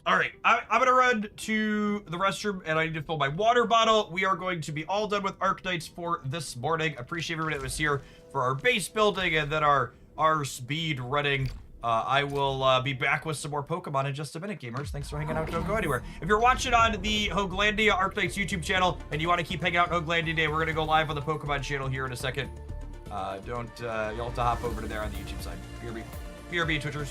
All right, I'm gonna run to the restroom and I need to fill my water bottle. We are going to be all done with Arknights for this morning. Appreciate everybody that was here for our base building and then our speed running. I will be back with some more Pokemon in just a minute, gamers. Thanks for hanging out. Don't go anywhere. If you're watching on the Hoaglandia Arknights YouTube channel and you want to keep hanging out in Hoaglandia Day, we're gonna go live on the Pokemon channel here in a second. You'll have to hop over to there on the YouTube side. BRB Twitchers.